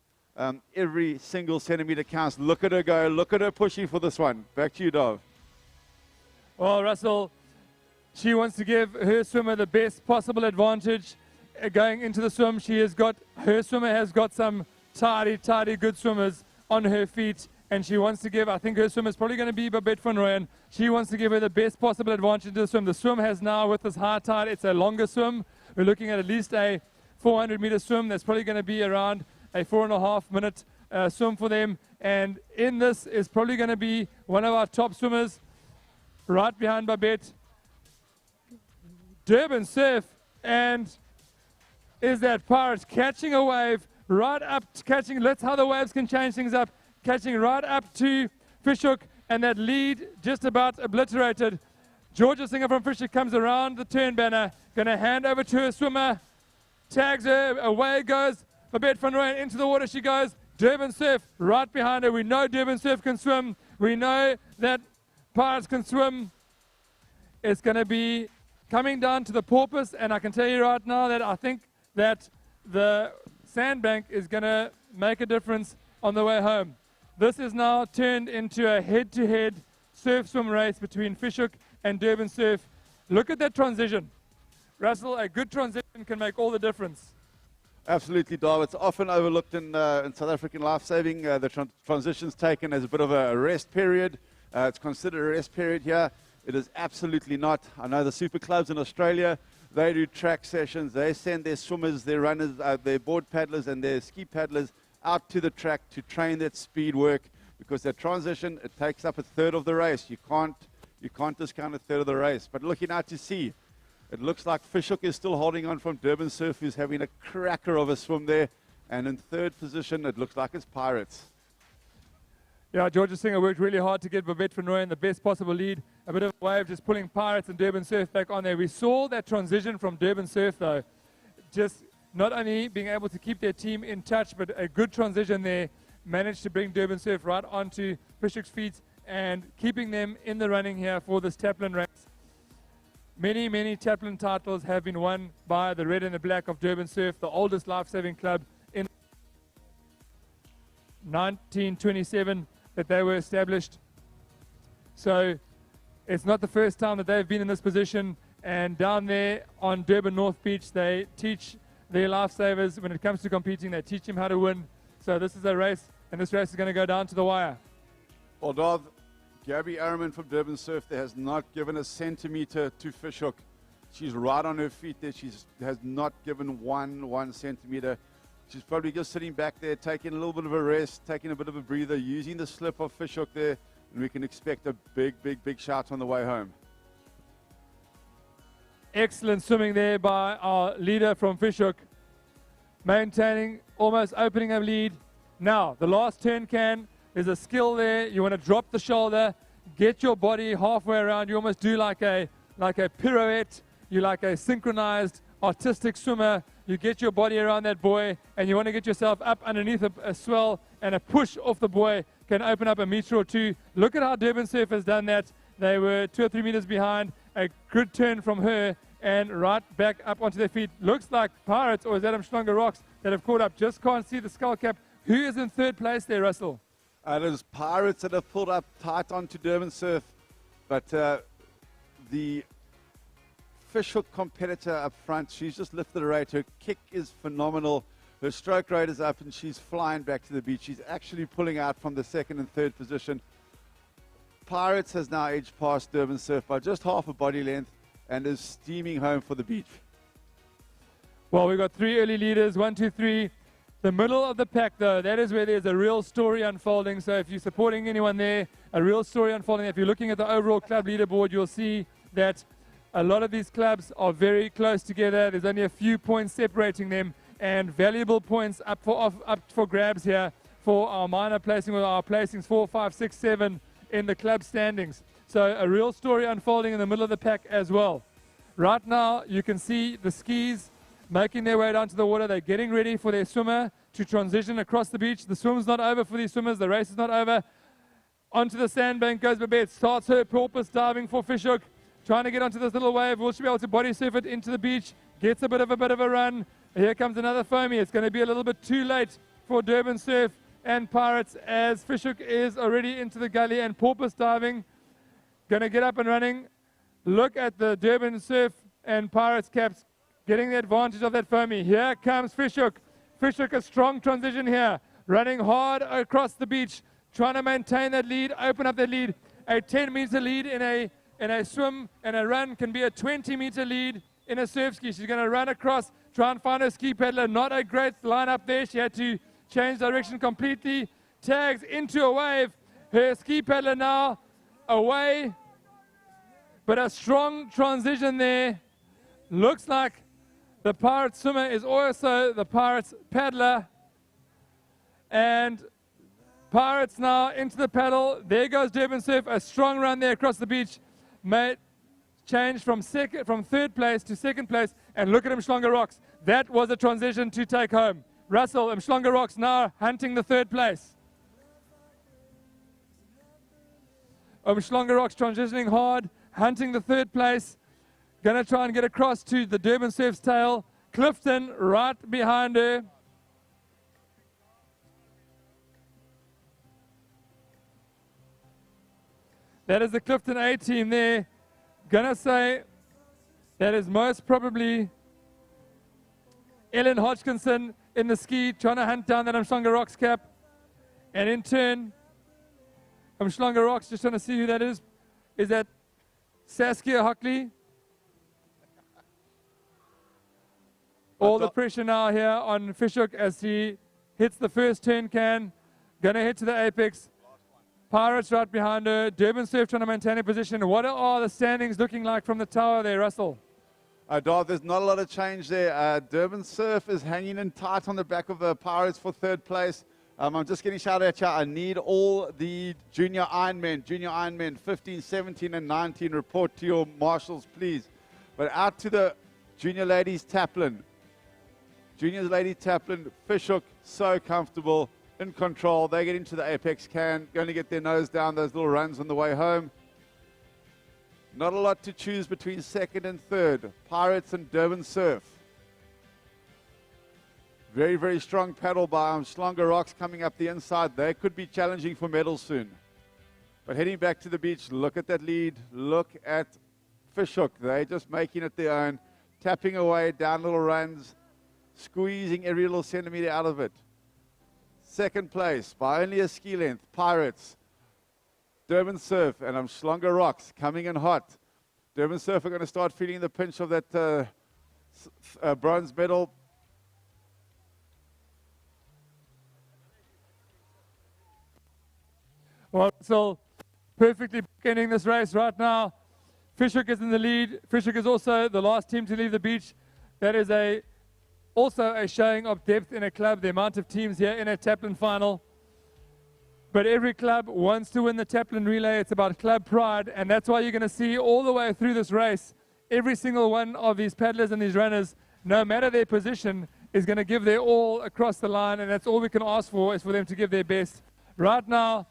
Every single centimeter counts. Look at her go. Look at her pushing for this one. Back to you, Dov. Well, Russell, she wants to give her swimmer the best possible advantage going into the swim. Her swimmer has got some tidy good swimmers on her feet, and she wants to give, I think her swimmer is probably going to be Babette van Rooyen. She wants to give her the best possible advantage to the swim. The swim has now, with this high tide, it's a longer swim. We're looking at least a 400-meter swim. That's probably going to be around a 4.5-minute swim for them. And in this is probably going to be one of our top swimmers, right behind Babette. Durban Surf, and is that Pirate catching a wave right up, that's how the waves can change things up, catching right up to Fishhook, and that lead just about obliterated. Georgia Singer from Fishhook comes around the turn banner, going to hand over to her swimmer, tags her, away goes Babette van Rooyen, into the water she goes. Durban Surf right behind her. We know Durban Surf can swim. We know that Pirates can swim. It's going to be coming down to the porpoise, and I can tell you right now that I think that the sandbank is going to make a difference on the way home. This is now turned into a head-to-head surf-swim race between Fishhook and Durban Surf. Look at that transition. Russell, a good transition can make all the difference. Absolutely, Dar. It's often overlooked in South African lifesaving. The transition's taken as a bit of a rest period. It's considered a rest period here. It is absolutely not. I know the super clubs in Australia, they do track sessions. They send their swimmers, their runners, their board paddlers and their ski paddlers out to the track to train that speed work, because that transition, it takes up a third of the race. You can't discount a third of the race. But looking out to sea, it looks like Fishhook is still holding on from Durban Surf, who's having a cracker of a swim there. And in third position, it looks like it's Pirates. Yeah, Georgia Singer worked really hard to get Babette van Rooyen the best possible lead. A bit of a wave just pulling Pirates and Durban Surf back on there. We saw that transition from Durban Surf, though. Just not only being able to keep their team in touch, but a good transition there. Managed to bring Durban Surf right onto Fishhook's feet and keeping them in the running here for this taplin race. Many taplin titles have been won by the red and the black of Durban Surf, the oldest lifesaving club in 1927 that they were established. So it's not the first time that they've been in this position, and down there on Durban North Beach they teach their lifesavers, when it comes to competing, they teach them how to win. So this is a race, and this race is going to go down to the wire. Well, Dov, Gabby Arman from Durban Surf there has not given a centimeter to Fishhook. She's right on her feet there. She has not given one centimeter. She's probably just sitting back there, taking a little bit of a rest, taking a bit of a breather, using the slip of Fishhook there, and we can expect a big shot on the way home. Excellent swimming there by our leader from Fishhook, maintaining, almost opening a lead. Now, the last turn can, there's a skill there. You want to drop the shoulder, get your body halfway around. You almost do like a pirouette. You like a synchronized artistic swimmer. You get your body around that buoy, and you want to get yourself up underneath a swell, and a push off the buoy can open up a meter or two. Look at how Durban Surf has done that. They were 2 or 3 meters behind. A good turn from her, and right back up onto their feet. Looks like Pirates, or is that Stronger Rocks, that have caught up. Just can't see the skull cap. Who is in third place there, Russell? It is Pirates that have pulled up tight onto Durban Surf, but the Fishhook competitor up front, she's just lifted her rate. Her kick is phenomenal. Her stroke rate is up, and she's flying back to the beach. She's actually pulling out from the second and third position. Pirates has now edged past Durban Surf by just half a body length and is steaming home for the beach. Well, we've got 3 early leaders, 1, 2, 3. The middle of the pack, though, that is where there's a real story unfolding. So if you're supporting anyone there, a real story unfolding. If you're looking at the overall club leaderboard, you'll see that a lot of these clubs are very close together. There's only a few points separating them, and valuable points up for grabs here for our minor placing, with our placings 4, 5, 6, 7 in the club standings. So a real story unfolding in the middle of the pack as well. Right now, you can see the skis making their way down to the water. They're getting ready for their swimmer to transition across the beach. The swim's not over for these swimmers. The race is not over. Onto the sandbank goes Babette. Starts her porpoise diving for Fishhook. Trying to get onto this little wave. Will she be able to body surf it into the beach? Gets a bit of a run. Here comes another foamy. It's going to be a little bit too late for Durban Surf and Pirates as Fishhook is already into the gully and porpoise diving. Going to get up and running. Look at the Durban Surf and Pirates caps getting the advantage of that foamy. Here comes Fishhook. Fishhook, a strong transition here. Running hard across the beach. Trying to maintain that lead, open up that lead. A 10-meter lead in a swim and a run can be a 20-meter lead in a surf ski. She's going to run across, try and find her ski paddler. Not a great line up there. She had to change direction completely. Tags into a wave. Her ski paddler now away. But a strong transition there. Looks like the Pirate swimmer is also the Pirate's paddler. And Pirates now into the paddle. There goes Durban Surf. A strong run there across the beach. Made change from third place to second place. And look at Umhlanga Rocks. That was a transition to take home. Russell, Umhlanga Rocks now hunting the third place. Umhlanga Rocks transitioning hard, hunting the third place. Going to try and get across to the Durban Surf's tail. Clifton right behind her. That is the Clifton A team there. Gonna say that is most probably Ellen Hodgkinson in the ski, trying to hunt down that Umhlanga Rocks cap. And in turn, Umhlanga Rocks, just trying to see who that is. Is that Saskia Hockley? All the pressure now here on Fishhook as he hits the first turn can. Gonna hit to the apex. Pirates right behind her. Durban Surf trying to maintain a position. What are the standings looking like from the tower there, Russell? Dar, there's not a lot of change there. Durban Surf is hanging in tight on the back of the Pirates for third place. I'm just getting shouted at you. I need all the junior Ironmen, 15, 17, and 19. Report to your marshals, please. But out to the junior ladies taplin. Junior ladies taplin, Fishhook, so comfortable, in control. They get into the apex can, going to get their nose down those little runs on the way home. Not a lot to choose between second and third. Pirates and Durban Surf. Very, very strong paddle by Umhlanga Rocks coming up the inside. They could be challenging for medals soon. But heading back to the beach, look at that lead. Look at Fishhook. They're just making it their own. Tapping away down little runs. Squeezing every little centimeter out of it. Second place by only a ski length. Pirates. Durban Surf and Umhlanga Rocks coming in hot. Durban Surf are going to start feeling the pinch of that bronze medal. Well, so perfectly ending this race right now. Fishhook is in the lead. Fishhook is also the last team to leave the beach. That is also a showing of depth in a club, the amount of teams here in a taplin final. But every club wants to win the taplin relay. It's about club pride, and that's why you're going to see all the way through this race, every single one of these paddlers and these runners, no matter their position, is going to give their all across the line, and that's all we can ask for, is for them to give their best. Right now,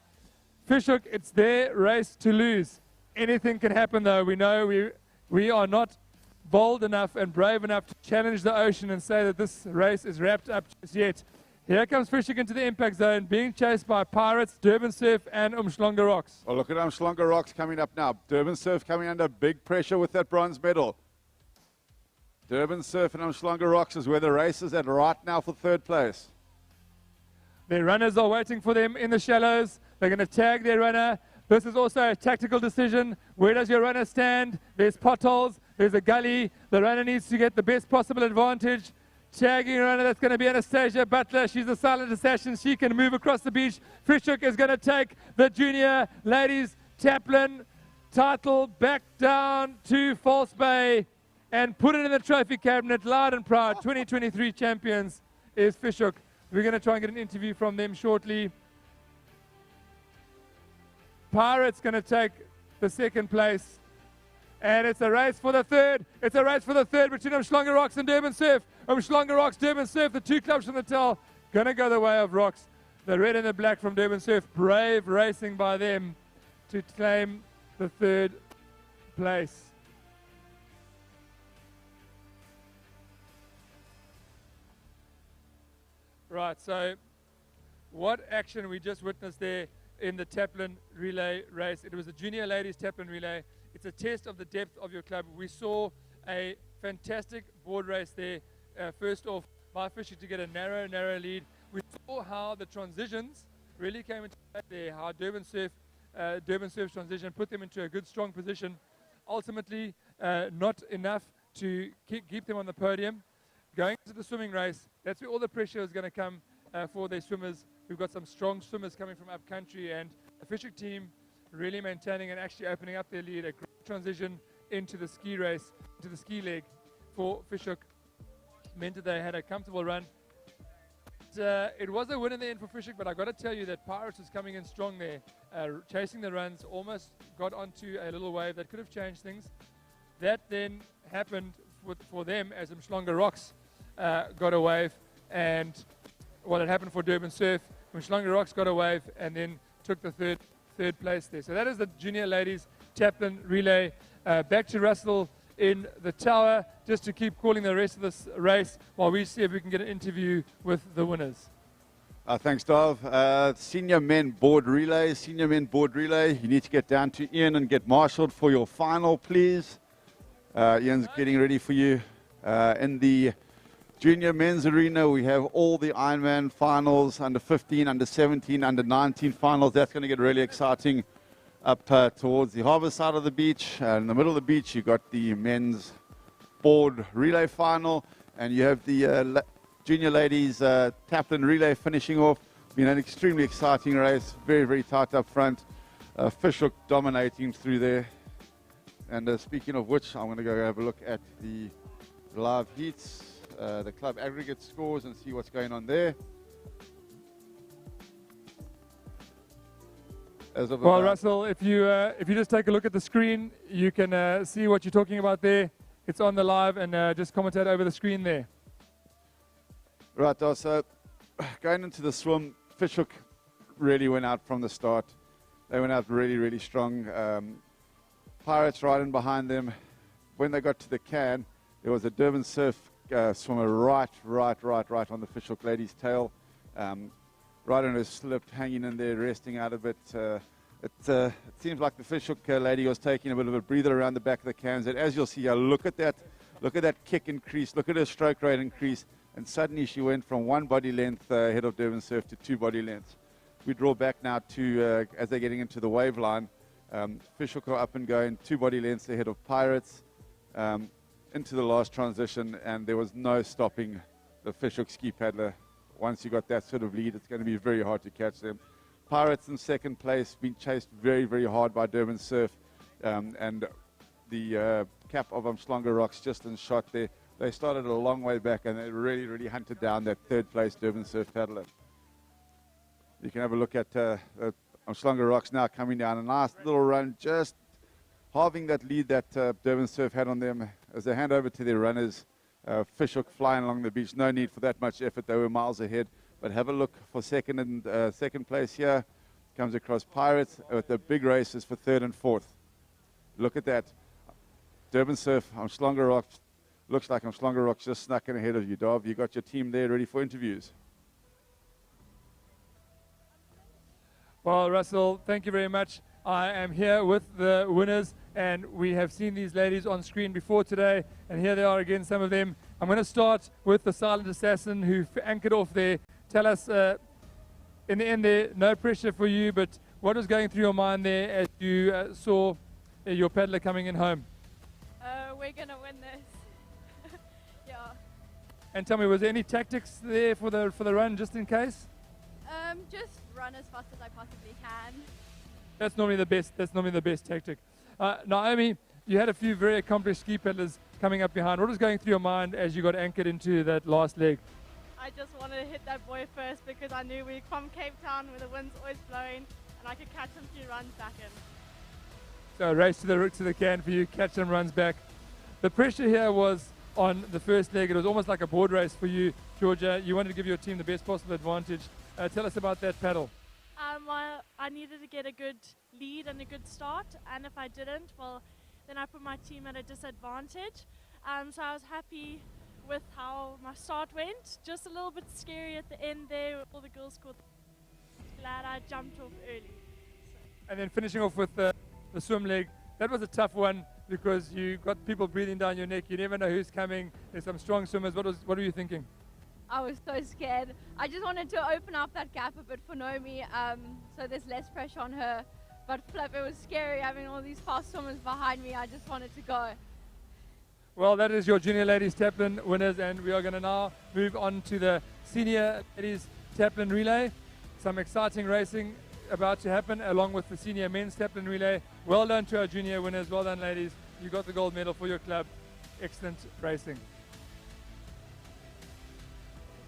Fishhook, it's their race to lose. Anything can happen, though. We know we are not bold enough and brave enough to challenge the ocean and say that this race is wrapped up just yet. Here comes Fishhook into the impact zone, being chased by Pirates, Durban Surf, and Umhlanga Rocks. Oh, look at Umhlanga Rocks coming up now. Durban Surf coming under big pressure with that bronze medal. Durban Surf and Umhlanga Rocks is where the race is at right now for third place. Their runners are waiting for them in the shallows. They're going to tag their runner. This is also a tactical decision. Where does your runner stand? There's potholes. There's a gully. The runner needs to get the best possible advantage. Tagging runner, that's going to be Anastasia Butler. She's a silent assassin. She can move across the beach. Fishhook is going to take the junior ladies taplin title back down to False Bay and put it in the trophy cabinet. Loud and proud, 2023 champions is Fishhook. We're going to try and get an interview from them shortly. Pirates going to take the second place. And it's a race for the third. It's a race for the third between Umhlanga Rocks and Durban Surf. Umhlanga Rocks, Durban Surf, the two clubs from the tail, going to go the way of Rocks. The red and the black from Durban Surf. Brave racing by them to claim the third place. Right, so what action we just witnessed there in the taplin relay race. It was a junior ladies taplin relay. It's a test of the depth of your club. We saw a fantastic board race there. First off, by Fisher to get a narrow lead. We saw how the transitions really came into play there, how Durban Surf's transition put them into a good, strong position. Ultimately, not enough to keep them on the podium. Going to the swimming race, that's where all the pressure is going to come for their swimmers. We've got some strong swimmers coming from up country, and the Fisher team really maintaining and actually opening up their lead. A great transition into the ski race, into the ski leg for Fisher. Meant that they had a comfortable run. It was a win in the end for Fisher, but I got to tell you that Pirates was coming in strong there, chasing the runs, almost got onto a little wave that could have changed things. That then happened for them as Mshlonga Rocks got a wave, and what had happened for Durban Surf, Mshlonga Rocks got a wave and then took the third place there. So that is the junior ladies taplin relay. Back to Russell in the tower, just to keep calling the rest of this race while we see if we can get an interview with the winners. Thanks, Dov. Senior men board relay. You need to get down to Ian and get marshaled for your final, please. Ian's getting ready for you. In the junior men's arena, we have all the Ironman finals, under 15, under 17, under 19 finals. That's going to get really exciting. Up towards the harbour side of the beach. In the middle of the beach, you've got the men's board relay final, and you have the junior ladies taplin relay finishing off. Been an extremely exciting race, very, very tight up front. Fishhook dominating through there. And speaking of which, I'm going to go have a look at the live heats, the club aggregate scores, and see what's going on there. Well, Russell, if you just take a look at the screen, you can see what you're talking about there. It's on the live, and just commentate over the screen there. Right, so going into the swim, Fishhook really went out from the start. They went out really, really strong. Pirates right in behind them. When they got to the can, there was a Durban Surf swimmer right on the Fishhook lady's tail. Right on her slip, hanging in there, resting out a bit. It seems like the Fishhook lady was taking a bit of a breather around the back of the cans. And as you'll see, look at that kick increase, look at her stroke rate increase, and suddenly she went from 1 body length ahead of Durban Surf to 2 body lengths. We draw back now to, as they're getting into the wave line, Fishhook are up and going 2 body lengths ahead of Pirates into the last transition, and there was no stopping the Fishhook ski paddler. Once you got that sort of lead, it's going to be very hard to catch them. Pirates in second place, being chased very, very hard by Durban Surf. And the cap of Mshlonga Rocks just in shot there. They started a long way back, and they really, really hunted down that third place Durban Surf paddler. You can have a look at Mshlonga Rocks now coming down. A nice little run, just halving that lead that Durban Surf had on them. As they hand over to their runners, Fishhook flying along the beach. No need for that much effort. They were miles ahead. But have a look for second place here. Comes across Pirates with the big races for third and fourth. Look at that. Durban Surf, Mshlonga Rocks. Looks like Mshlonga Rocks just snuck in ahead of you, Dov. You got your team there ready for interviews. Well, Russell, thank you very much. I am here with the winners, and we have seen these ladies on screen before today, and here they are again, some of them. I'm going to start with the silent assassin who anchored off there. Tell us, in the end there, no pressure for you, but what was going through your mind there as you saw your paddler coming in home? We're going to win this. Yeah. And tell me, was there any tactics there for the run, just in case? Just run as fast as I possibly can. That's normally the best. That's normally the best tactic. Naomi, you had a few very accomplished ski paddlers coming up behind. What was going through your mind as you got anchored into that last leg? I just wanted to hit that boy first because I knew we're from Cape Town where the wind's always blowing, and I could catch him 2 runs back in. So race to the can for you, catch some runs back. The pressure here was on the first leg. It was almost like a board race for you, Georgia. You wanted to give your team the best possible advantage. Tell us about that paddle. I needed to get a good lead and a good start, and if I didn't, well, then I put my team at a disadvantage. So I was happy with how my start went. Just a little bit scary at the end there. All the girls scored glad I jumped off early. And then finishing off with the swim leg, that was a tough one because you got people breathing down your neck. You never know who's coming. There's some strong swimmers. What were you thinking? I was so scared. I just wanted to open up that gap a bit for Naomi, so there's less pressure on her. But flip, it was scary having all these fast swimmers behind me. I just wanted to go. Well, that is your junior ladies taplin winners, and we are going to now move on to the senior ladies taplin relay. Some exciting racing about to happen along with the senior men's taplin relay. Well done to our junior winners. Well done, ladies. You got the gold medal for your club. Excellent racing.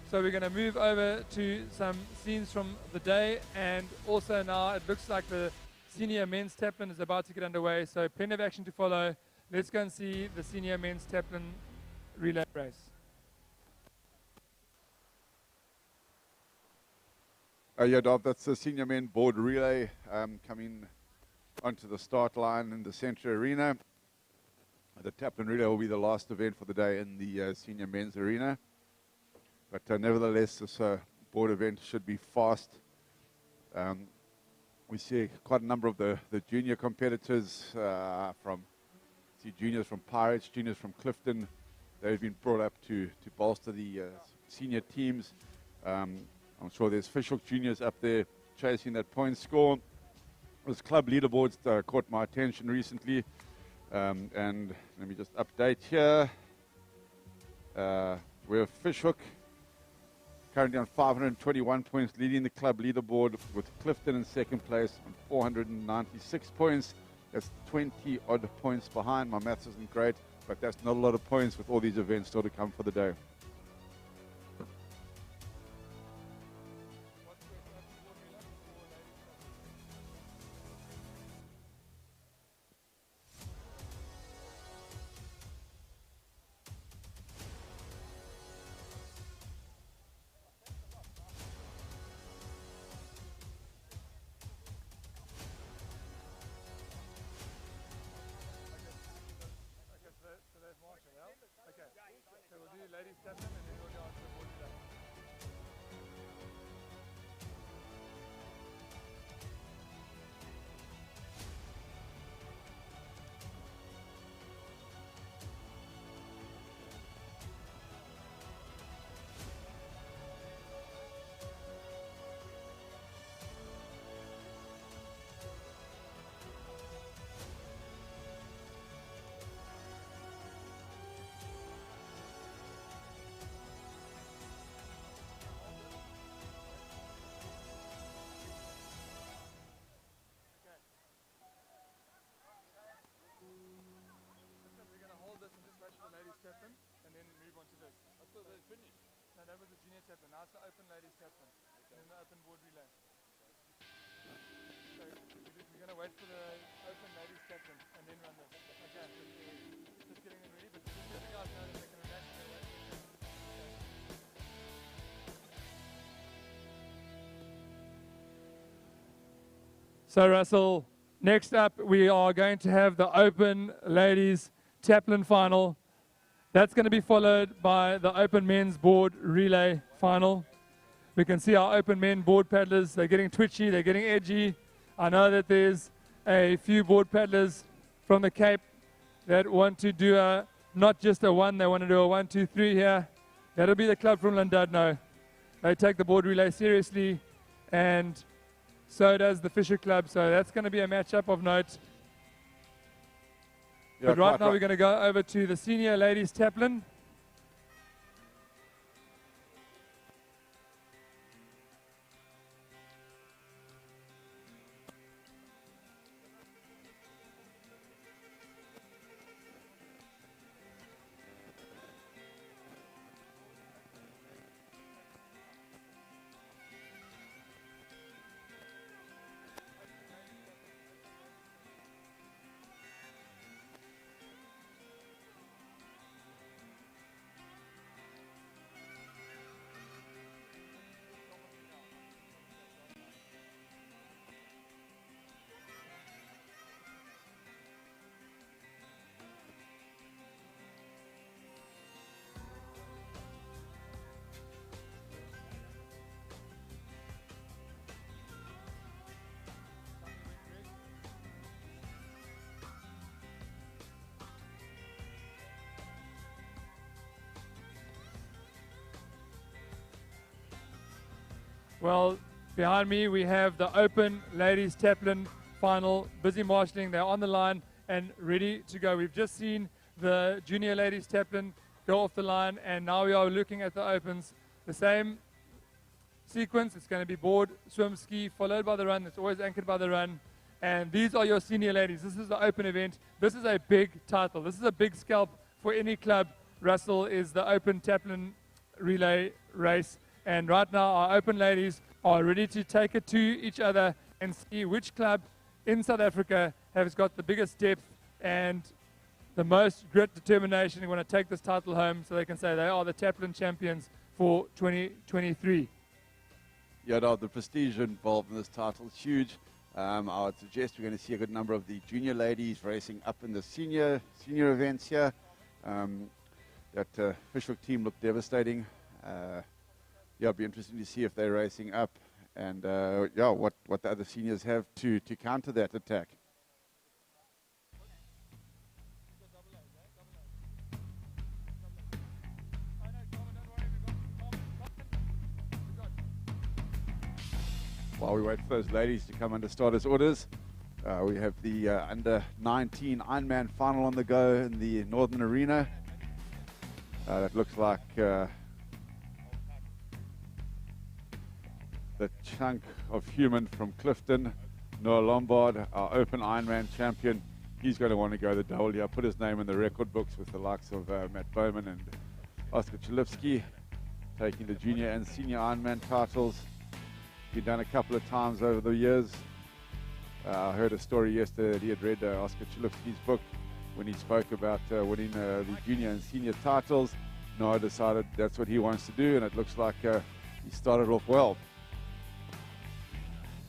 So we're going to move over to some scenes from the day, and also now it looks like the senior men's taplin is about to get underway, so plenty of action to follow. Let's go and see the senior men's taplin relay race. Yeah, Dov, that's the senior men board relay coming onto the start line in the central arena. The taplin relay will be the last event for the day in the senior men's arena. But nevertheless, this board event should be fast. We see quite a number of the junior competitors juniors from Pirates, juniors from Clifton. They've been brought up to bolster the senior teams. I'm sure there's Fishhook juniors up there chasing that point score. This club leaderboards caught my attention recently. And let me just update here. We have Fishhook currently on 521 points, leading the club leaderboard, with Clifton in second place on 496 points. That's 20 odd points behind. My maths isn't great, but that's not a lot of points with all these events still to come for the day. Taplin, and then move on to this. I thought they finished. No, that was the junior taplin. Now it's the open ladies taplin, and then the open board relay. So we're going to wait for the open ladies taplin and then run this. Okay, just getting them ready, but just let the guys know that they can relax and wait. So Russell, next up we are going to have the open ladies taplin final. That's going to be followed by the open men's board relay final. We can see our open men board paddlers, they're getting twitchy, they're getting edgy. I know that there's a few board paddlers from the Cape that want to do not just a one, they want to do a 1, 2, 3 here. That'll be the club from Llandudno. They take the board relay seriously, and so does the Fisher Club, so that's going to be a matchup of note. Yeah, but right now we're going to go over to the senior ladies taplin. Well, behind me we have the Open Ladies Taplin final, busy marshalling. They're on the line and ready to go. We've just seen the Junior Ladies Taplin go off the line, and now we are looking at the Opens. The same sequence. It's going to be board, swim, ski, followed by the run. It's always anchored by the run. And these are your senior ladies. This is the Open event. This is a big title. This is a big scalp for any club. Russell is the Open Taplin relay race. And right now our Open ladies are ready to take it to each other and see which club in South Africa has got the biggest depth and the most grit, determination. They want to take this title home so they can say they are the Taplin champions for 2023. Yeah, no, the prestige involved in this title is huge. I would suggest we're going to see a good number of the junior ladies racing up in the senior events here. That Fishhook team looked devastating. Yeah, it'll be interesting to see if they're racing up and yeah, what the other seniors have to counter that attack. While we wait for those ladies to come under starters orders, we have the under 19 Ironman final on the go in the Northern Arena. That looks like the chunk of human from Clifton, Noah Lombard, our Open Ironman champion. He's going to want to go the double here, put his name in the record books with the likes of Matt Bowman and Oscar Chalivsky, taking the junior and senior Ironman titles. Been done a couple of times over the years. I heard a story yesterday that he had read Oscar Chalivsky's book when he spoke about winning the junior and senior titles. Noah decided that's what he wants to do, and it looks like he started off well.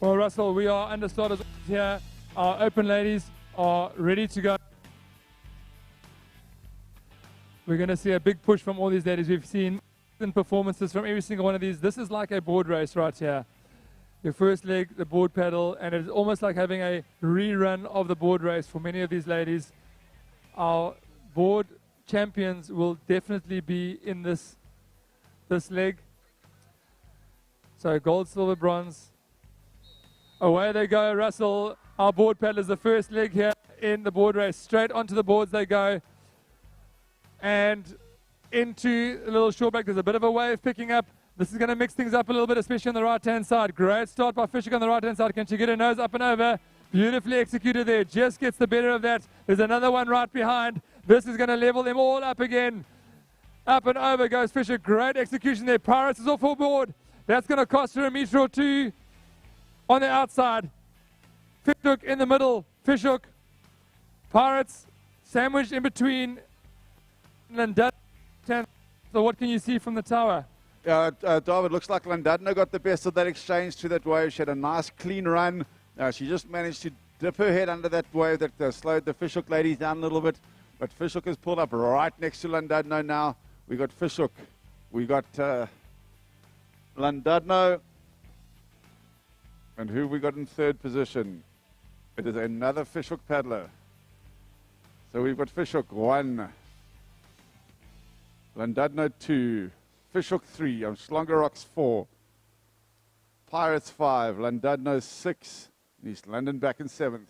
Well, Russell, we are under starters here. Our Open ladies are ready to go. We're going to see a big push from all these ladies. We've seen performances from every single one of these. This is like a board race right here. Your first leg, the board paddle, and it's almost like having a rerun of the board race for many of these ladies. Our board champions will definitely be in this leg. So gold, silver, bronze. Away they go, Russell. Our board paddlers, the first leg here in the board race. Straight onto the boards they go. And into a little short back. There's a bit of a wave picking up. This is going to mix things up a little bit, especially on the right-hand side. Great start by Fishhook on the right-hand side. Can she get her nose up and over? Beautifully executed there. Just gets the better of that. There's another one right behind. This is going to level them all up again. Up and over goes Fishhook. Great execution there. Pirates is off full board. That's going to cost her a meter or two on the outside. Fishhook in the middle. Fishhook. Pirates sandwiched in between. So what can you see from the tower? David, looks like Landadno got the best of that exchange to that wave. She had a nice clean run. She just managed to dip her head under that wave that slowed the Fishhook ladies down a little bit. But Fishhook has pulled up right next to Landadno now. We got Fishhook. We got Landadno. And who we got in third position? It is another Fishhook paddler. So we've got Fishhook 1. Landadno 2. Fishhook 3, Slonga Rocks 4, Pirates 5, Landadno 6, East London back in 7th.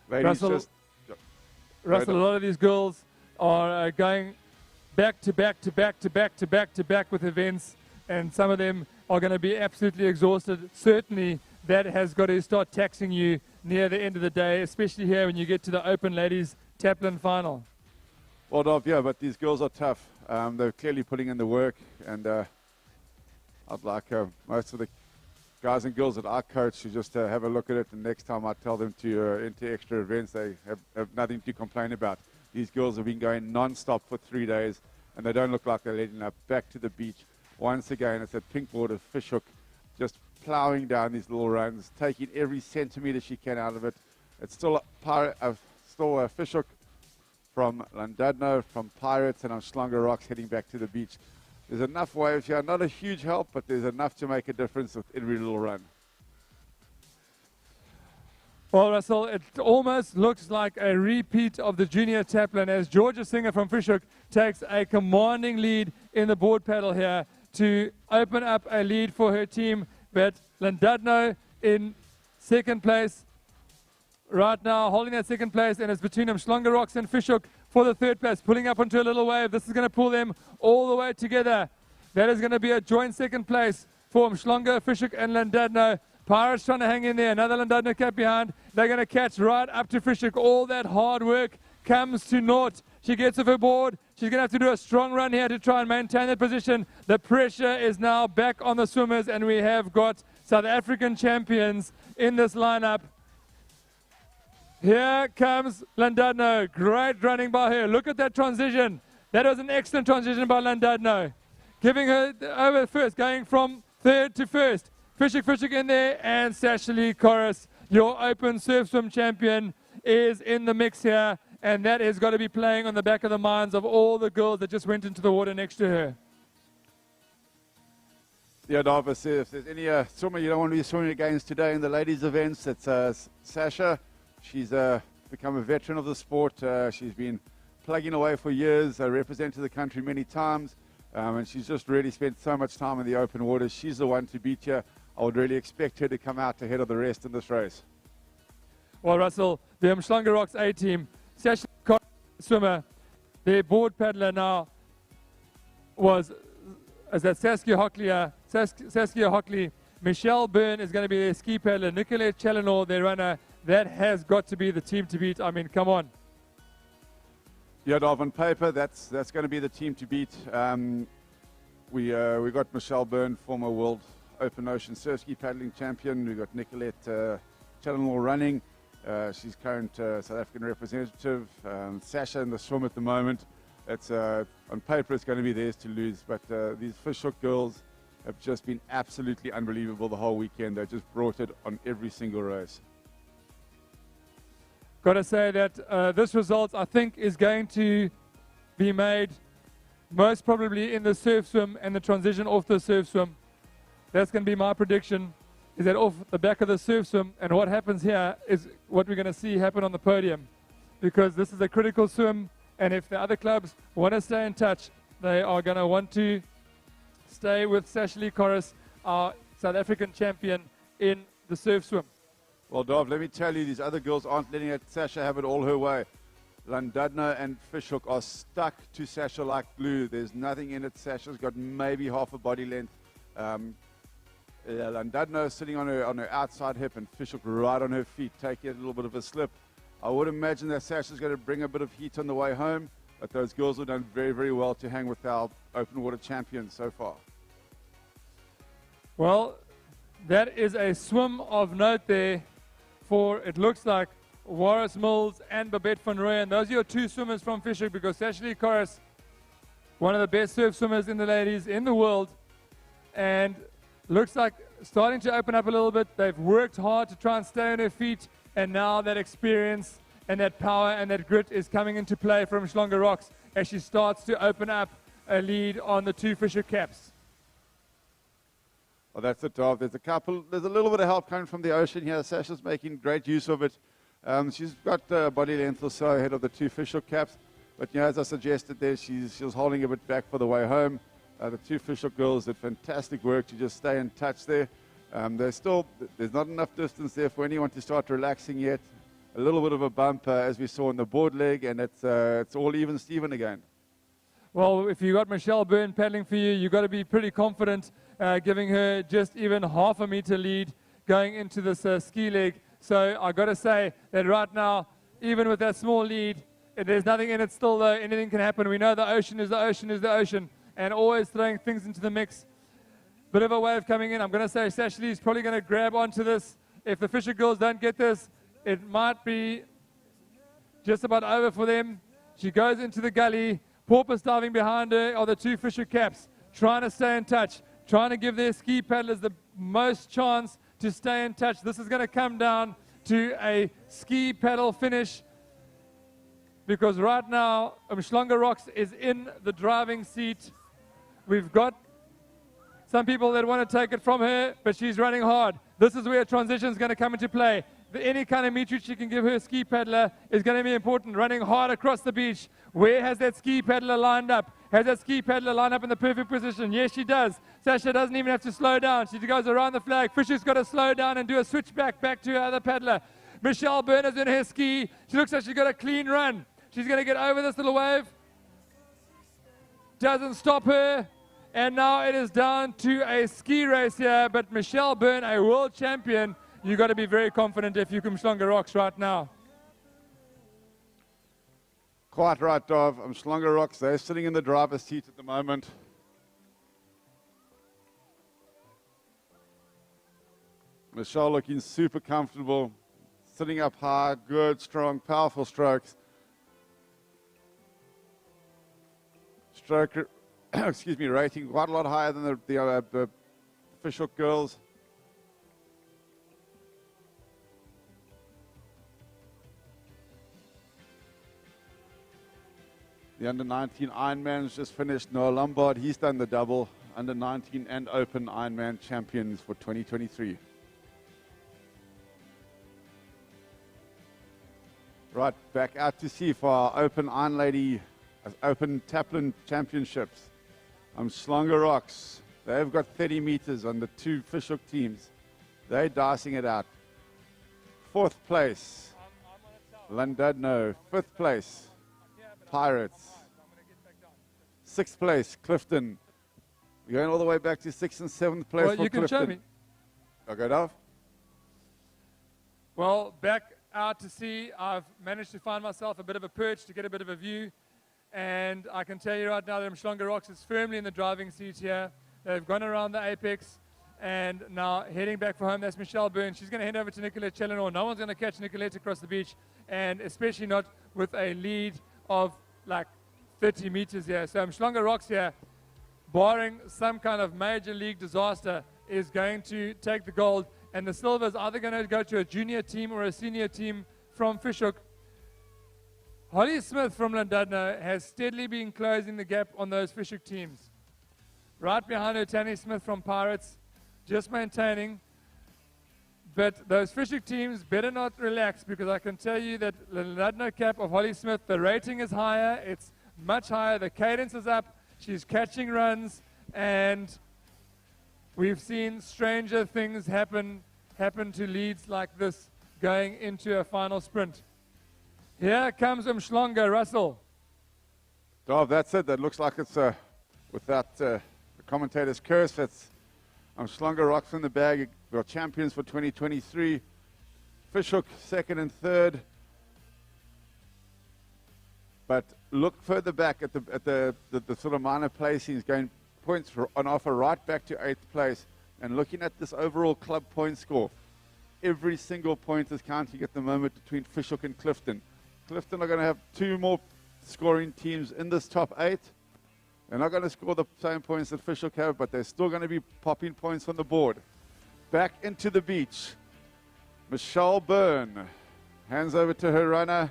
Ladies, Russell, a lot of these girls are going back to back to back to back to back to back with events, and some of them are going to be absolutely exhausted. Certainly that has got to start taxing you near the end of the day, especially here when you get to the Open Ladies Taplin final. Well, Dov, yeah, but these girls are tough. They're clearly putting in the work, and I'd like most of the guys and girls that I coach to just have a look at it, and next time I tell them to enter extra events, they have nothing to complain about. These girls have been going non-stop for 3 days, and they don't look like they're letting up. Back to the beach. Once again, it's a pink board of Fishhook, just plowing down these little runs, taking every centimeter she can out of it. It's still a Fishhook from Landadno, from Pirates, and on Slonga Rocks heading back to the beach. There's enough waves here, not a huge help, but there's enough to make a difference with every little run. Well, Russell, it almost looks like a repeat of the junior Taplin as Georgia Singer from Fishhook takes a commanding lead in the board paddle here. to open up a lead for her team. But Llandudno in second place right now, holding that second place, and it's between them Schlonga Rocks and Fishhook for the third place, pulling up onto a little wave. This is going to pull them all the way together. That is going to be a joint second place for Schlonga, Fishhook and Llandudno. Pirates trying to hang in there. Another Llandudno cap behind. They're going to catch right up to Fishhook. All that hard work comes to naught. She gets off her board. She's going to have to do a strong run here to try and maintain that position. The pressure is now back on the swimmers, and we have got South African champions in this lineup. Here comes Llandudno. Great running by her. Look at that transition. That was an excellent transition by Llandudno. Giving her over first, going from third to first. Fishhook in there, and Sashali Corris, your open surf swim champion, is in the mix here, and that has got to be playing on the back of the minds of all the girls that just went into the water next to her. Yeah, Darvis, if there's any swimmer you don't want to be swimming against today in the ladies' events, it's Sasha. She's become a veteran of the sport. She's been plugging away for years, represented the country many times, and she's just really spent so much time in the open water. She's the one to beat here. I would really expect her to come out ahead of the rest in this race. Well, Russell, the Umhlanga Rocks A team, Sasha swimmer, their board paddler now is that Saskia Hockley. Michelle Byrne is going to be their ski paddler. Nicolette Challenor, their runner. That has got to be the team to beat. I mean, come on. Yeah, Dov, on paper, that's going to be the team to beat. We got Michelle Byrne, former World Open Ocean Surf Ski Paddling Champion. We've got Nicolette Challenor running. She's current South African representative. Sasha in the swim at the moment. It's on paper it's going to be theirs to lose, but these Fishhook girls have just been absolutely unbelievable the whole weekend. They just brought it on every single race. Got to say that this result, I think, is going to be made most probably in the surf swim and the transition off the surf swim. That's going to be my prediction, is that off the back of the surf swim, and what happens here is what we're going to see happen on the podium, because this is a critical swim, and if the other clubs want to stay in touch, they are going to want to stay with Sashali Corris, our South African champion in the surf swim. Well, Dov, let me tell you, these other girls aren't letting Sasha have it all her way. Llandudno and Fishhook are stuck to Sasha like glue. There's nothing in it. Sasha's got maybe half a body length. Llandudno sitting on her outside hip, and Fishhook right on her feet, taking a little bit of a slip. I would imagine that Sasha's going to bring a bit of heat on the way home, but those girls have done very, very well to hang with our open water champions so far. Well, that is a swim of note there for, it looks like, Warris Mills and Babette van Rooyen. Those are your two swimmers from Fishhook, because Sashali Corris, one of the best surf swimmers in the ladies in the world, and looks like starting to open up a little bit. They've worked hard to try and stay on their feet, and now that experience and that power and that grit is coming into play from Schlonga Rocks as she starts to open up a lead on the two Fishhook caps. Well, that's it, Dov. There's a little bit of help coming from the ocean here. Sasha's making great use of it. She's got body length or so ahead of the two Fishhook caps, but as I suggested there, she was holding a bit back for the way home. The two Fishhook girls did fantastic work to just stay in touch there. There's not enough distance there for anyone to start relaxing yet. A little bit of a bump as we saw on the board leg, and it's all even Steven again. Well, if you got Michelle Byrne paddling for you, you've got to be pretty confident, giving her just even half a meter lead going into this ski leg. So I got to say that right now, even with that small lead, there's nothing in it still, though. Anything can happen. We know the ocean is the ocean is the ocean, and always throwing things into the mix. Bit of a wave coming in. I'm going to say Sashali is probably going to grab onto this. If the Fishhook girls don't get this, it might be just about over for them. She goes into the gully. Porpoise diving behind her are the two Fishhook caps, trying to stay in touch, trying to give their ski paddlers the most chance to stay in touch. This is going to come down to a ski paddle finish, because right now Schlonga Rocks is in the driving seat. We've got some people that want to take it from her, but she's running hard. This is where transition is going to come into play. any kind of meat she can give her ski paddler is going to be important. Running hard across the beach. Where has that ski paddler lined up? Has that ski paddler lined up in the perfect position? Yes, she does. Sasha doesn't even have to slow down. She goes around the flag. Fisher's got to slow down and do a switchback back to her other paddler. Michelle Burner's in her ski. She looks like she's got a clean run. She's going to get over this little wave. Doesn't stop her. And now it is down to a ski race here. But Michelle Byrne, a world champion, you've got to be very confident if you come Umhlanga Rocks right now. Quite right, Dov. Umhlanga Rocks, they're sitting in the driver's seat at the moment. Michelle looking super comfortable, sitting up high, good, strong, powerful strokes. Stroke, excuse me, rating quite a lot higher than the fishhook girls. The under-19 Ironman's just finished. Noah Lombard, he's done the double. Under-19 and Open Ironman champions for 2023. Right, back out to sea for our Open Iron Lady, Open Taplin Championships. Umhlanga Rocks, they've got 30 meters on the two fishhook teams. They're dicing it out. 4th place, Llandudno. 5th place, Pirates. 6th place, Clifton. We're going all the way back to 6th and 7th place Well, for you can Clifton. show me. Okay, Dov? Well, back out to sea, I've managed to find myself a bit of a perch to get a bit of a view. And I can tell you right now that Umhlanga Rocks is firmly in the driving seat here. They've gone around the apex and now heading back for home. That's Michelle Byrne. She's going to head over to Nicolette Chellenor. No one's going to catch Nicolette across the beach, and especially not with a lead of like 30 meters here. So Umhlanga Rocks here, barring some kind of major league disaster, is going to take the gold. And the silver is either going to go to a junior team or a senior team from fishhook. Holly Smith from Llandudno has steadily been closing the gap on those fishhook teams. Right behind her, Tanny Smith from Pirates, just maintaining. But those fishhook teams better not relax, because I can tell you that the Llandudno cap of Holly Smith, the rating is higher, it's much higher, the cadence is up, she's catching runs, and we've seen stranger things happen to leads like this going into a final sprint. Here comes Umhlanga, Russell. Dov, that's it. That looks like it's, without the commentator's curse, that's Umhlanga Rocks in the bag. We're champions for 2023. Fishhook 2nd and 3rd. But look further back at the sort of minor placings, going points on offer right back to 8th place. And looking at this overall club point score, every single point is counting at the moment between Fishhook and Clifton. Clifton are going to have 2 more scoring teams in this top 8. They're not going to score the same points that Fishhook have, but they're still going to be popping points on the board. Back into the beach. Michelle Byrne hands over to her runner.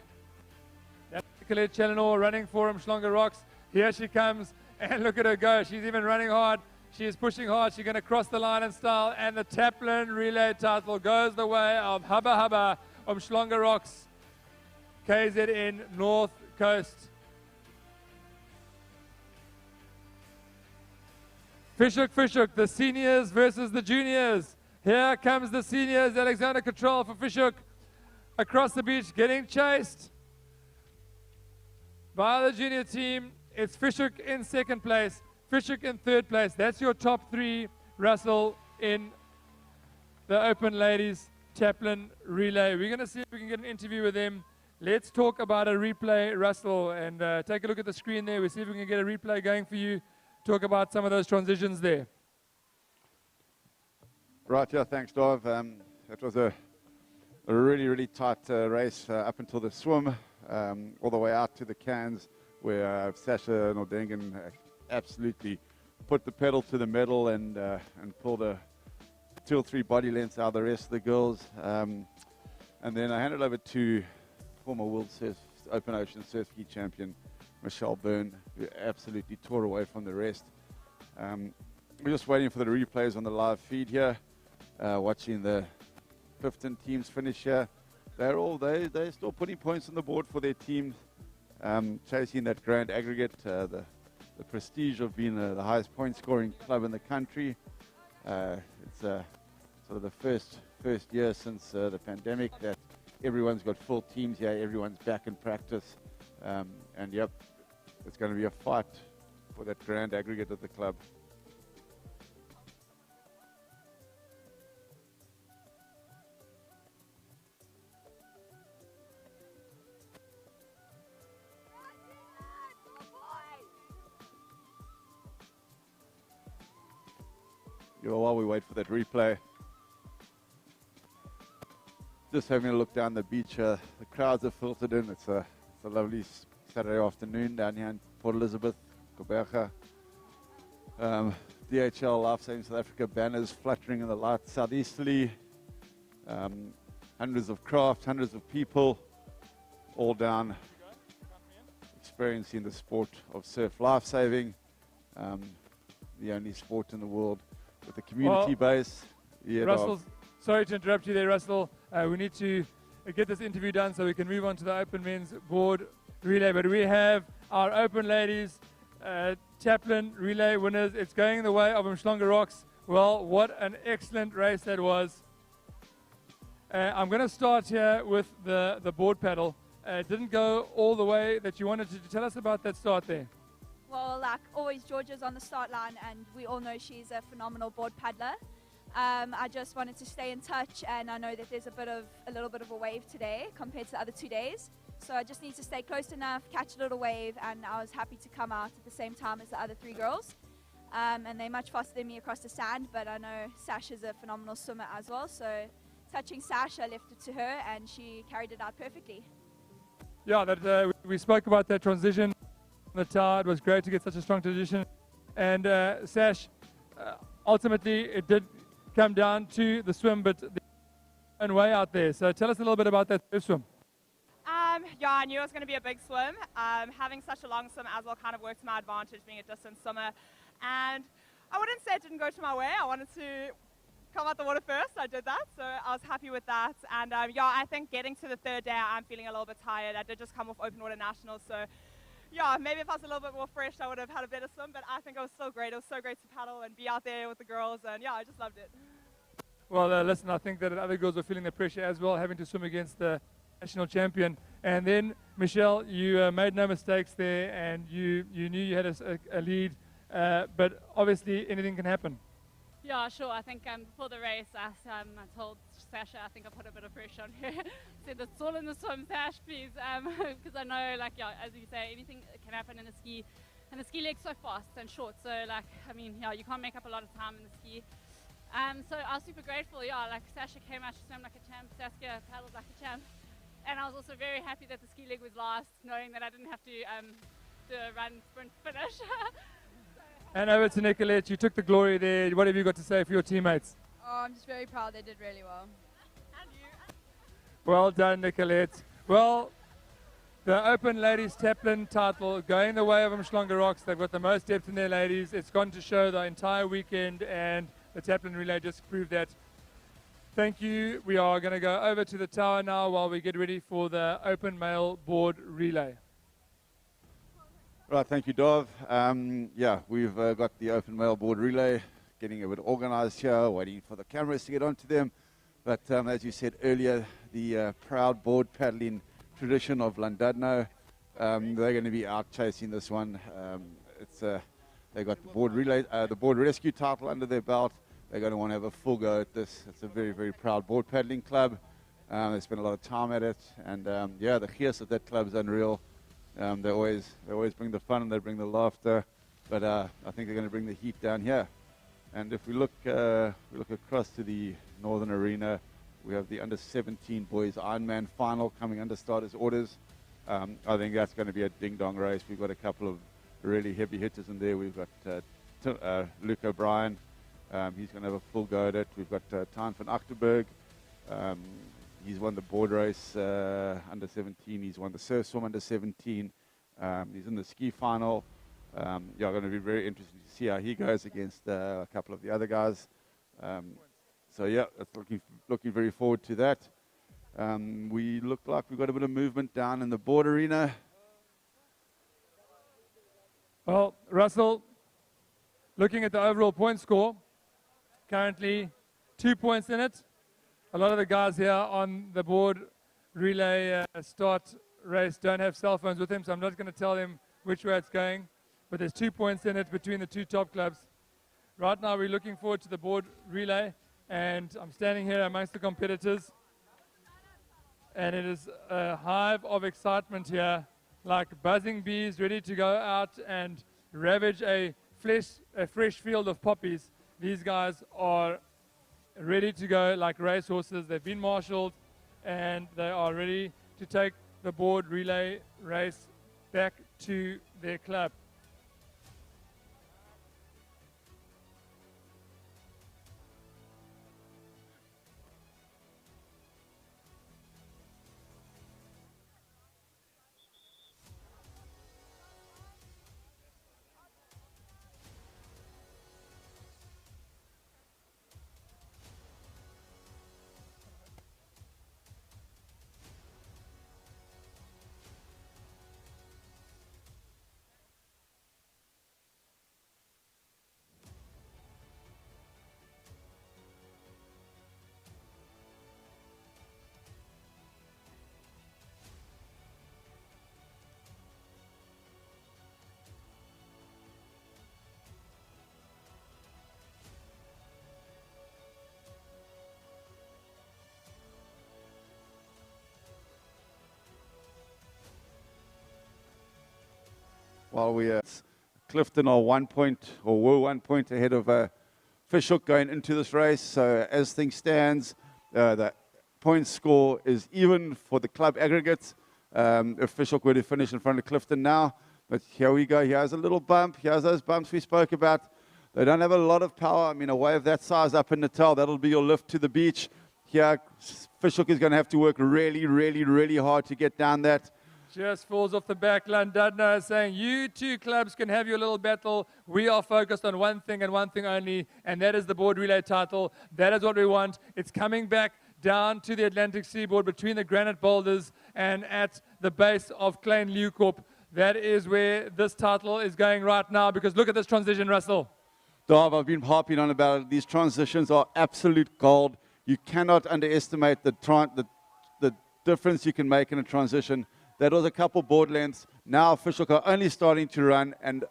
That's Nicolette Chellenor running for Umhlanga Rocks. Here she comes, and look at her go. She's even running hard. She is pushing hard. She's going to cross the line in style, and the Taplin relay title goes the way of Hubba Hubba Umhlanga Rocks, KZN North Coast. Fishhook, the seniors versus the juniors. Here comes the seniors, Alexander Cottrell for Fishhook. Across the beach, getting chased by the junior team. It's Fishhook in 2nd place, Fishhook in 3rd place. That's your top 3, Russell, in the Open Ladies Taplin Relay. We're going to see if we can get an interview with them. Let's talk about a replay, Russell, and take a look at the screen there. We'll see if we can get a replay going for you. Talk about some of those transitions there. Right, yeah, thanks, Dov. That was a really, really tight race up until the swim, all the way out to the cans, where Sasha Nordengen absolutely put the pedal to the metal and pulled 2 or 3 body lengths out of the rest of the girls. And then I handed over to former World Open Ocean Surf Ski champion Michelle Byrne, who absolutely tore away from the rest. We're just waiting for the replays on the live feed here, watching the Clifton teams finish here, they're still putting points on the board for their teams, chasing that grand aggregate, the prestige of being the highest point scoring club in the country. It's sort of the first year since the pandemic that everyone's got full teams here, everyone's back in practice, and yep, it's going to be a fight for that grand aggregate of the club. While we wait for that replay, just having a look down the beach. The crowds are filtered in. It's a lovely Saturday afternoon down here in Port Elizabeth, Gqeberha. DHL Lifesaving South Africa banners fluttering in the light southeasterly. Hundreds of craft, hundreds of people, all down experiencing the sport of surf lifesaving, the only sport in the world with a community base. Yeah, Russell, sorry to interrupt you there, Russell. We need to get this interview done so we can move on to the open men's board relay. But we have our open ladies taplin relay winners. It's going the way of Mshlonga Rocks. Well, what an excellent race that was. I'm going to start here with the board paddle. It didn't go all the way that you wanted to. Tell us about that start there. Well, like always, Georgia's on the start line, and we all know she's a phenomenal board paddler. I just wanted to stay in touch, and I know that there's a little bit of a wave today compared to the other 2 days. So I just need to stay close enough, catch a little wave, and I was happy to come out at the same time as the other 3 girls. And they're much faster than me across the sand, but I know Sash is a phenomenal swimmer as well. So touching Sash, I left it to her, and she carried it out perfectly. Yeah, that we spoke about that transition. The tower, it was great to get such a strong transition. And Sash, ultimately it did come down to the swim, but the own way out there. So tell us a little bit about that swim. Yeah, I knew it was going to be a big swim. Having such a long swim as well kind of worked to my advantage, being a distance swimmer. And I wouldn't say it didn't go to my way. I wanted to come out the water first. I did that, so I was happy with that. And yeah, I think getting to the 3rd day, I'm feeling a little bit tired. I did just come off open water nationals, so yeah, maybe if I was a little bit more fresh, I would have had a better swim, but I think it was still great. It was so great to paddle and be out there with the girls, and yeah, I just loved it. Well, listen, I think that other girls were feeling the pressure as well, having to swim against the national champion. And then, Michelle, you made no mistakes there, and you knew you had a lead, but obviously anything can happen. Yeah, sure. I think before the race, I told Sasha, I think I put a bit of pressure on her. Said, it's all in the swim, Sash, please. Because I know, like, yeah, as you say, anything can happen in a ski. And the ski leg's so fast and short. So, like, I mean, yeah, you can't make up a lot of time in the ski. So I was super grateful. Yeah, like, Sasha came out, she swam like a champ. Saskia paddled like a champ. And I was also very happy that the ski leg was last, knowing that I didn't have to do a run, sprint, finish. And over to Nicolette, you took the glory there. What have you got to say for your teammates? Oh, I'm just very proud. They did really well. And you? Well done, Nicolette. Well, the Open Ladies Taplin title going the way of Mshlonga Rocks. They've got the most depth in their ladies. It's gone to show the entire weekend, and the Taplin relay just proved that. Thank you. We are going to go over to the tower now while we get ready for the Open Male Board Relay. Right, thank you, Dov. Yeah, we've got the Open Male Board Relay, getting a bit organized here, waiting for the cameras to get onto them. But as you said earlier, the proud board paddling tradition of Llandudno, they're going to be out chasing this one. They got the board relay, the board rescue title under their belt. They're going to want to have a full go at this. It's a very, very proud board paddling club. They spend a lot of time at it, and yeah, the gears of that club is unreal. They always bring the fun and they bring the laughter, but I think they're going to bring the heat down here. And if we look across to the northern arena, we have the under-17 boys Ironman final coming under starters orders. I think that's going to be a ding-dong race. We've got a couple of really heavy hitters in there. We've got Luke O'Brien. He's going to have a full go at it. We've got Tyne van Achterberg. He's won the board race under 17. He's won the surf swim under 17. He's in the ski final. Yeah, going to be very interesting to see how he goes against a couple of the other guys. So yeah, that's looking very forward to that. We look like we've got a bit of movement down in the board arena. Well, Russell, looking at the overall point score, currently 2 points in it. A lot of the guys here on the board relay start race don't have cell phones with them, so I'm not going to tell them which way it's going. But there's 2 points in it between the two top clubs. Right now we're looking forward to the board relay, and I'm standing here amongst the competitors. And it is a hive of excitement here, like buzzing bees ready to go out and ravage a fresh field of poppies. These guys are ready to go like racehorses. They've been marshaled, and they are ready to take the board relay race back to their club. While we Clifton are 1 point, or were 1 point ahead of Fishhook going into this race. So as things stands, the point score is even for the club aggregates. If Fishhook were to finish in front of Clifton now, but here we go. Here's a little bump. Here's those bumps we spoke about. They don't have a lot of power. I mean, a wave that size up in Natal, that'll be your lift to the beach. Here, Fishhook is going to have to work really, really, really hard to get down that. Just falls off the back. Llandudno is saying, you two clubs can have your little battle. We are focused on one thing and one thing only, and that is the board relay title. That is what we want. It's coming back down to the Atlantic seaboard between the granite boulders and at the base of Klein Leeuwkop. That is where this title is going right now, because look at this transition, Russell. Dave, I've been harping on about it. These transitions are absolute gold. You cannot underestimate the difference you can make in a transition. That was a couple board lengths. Now Fishhook are only starting to run, and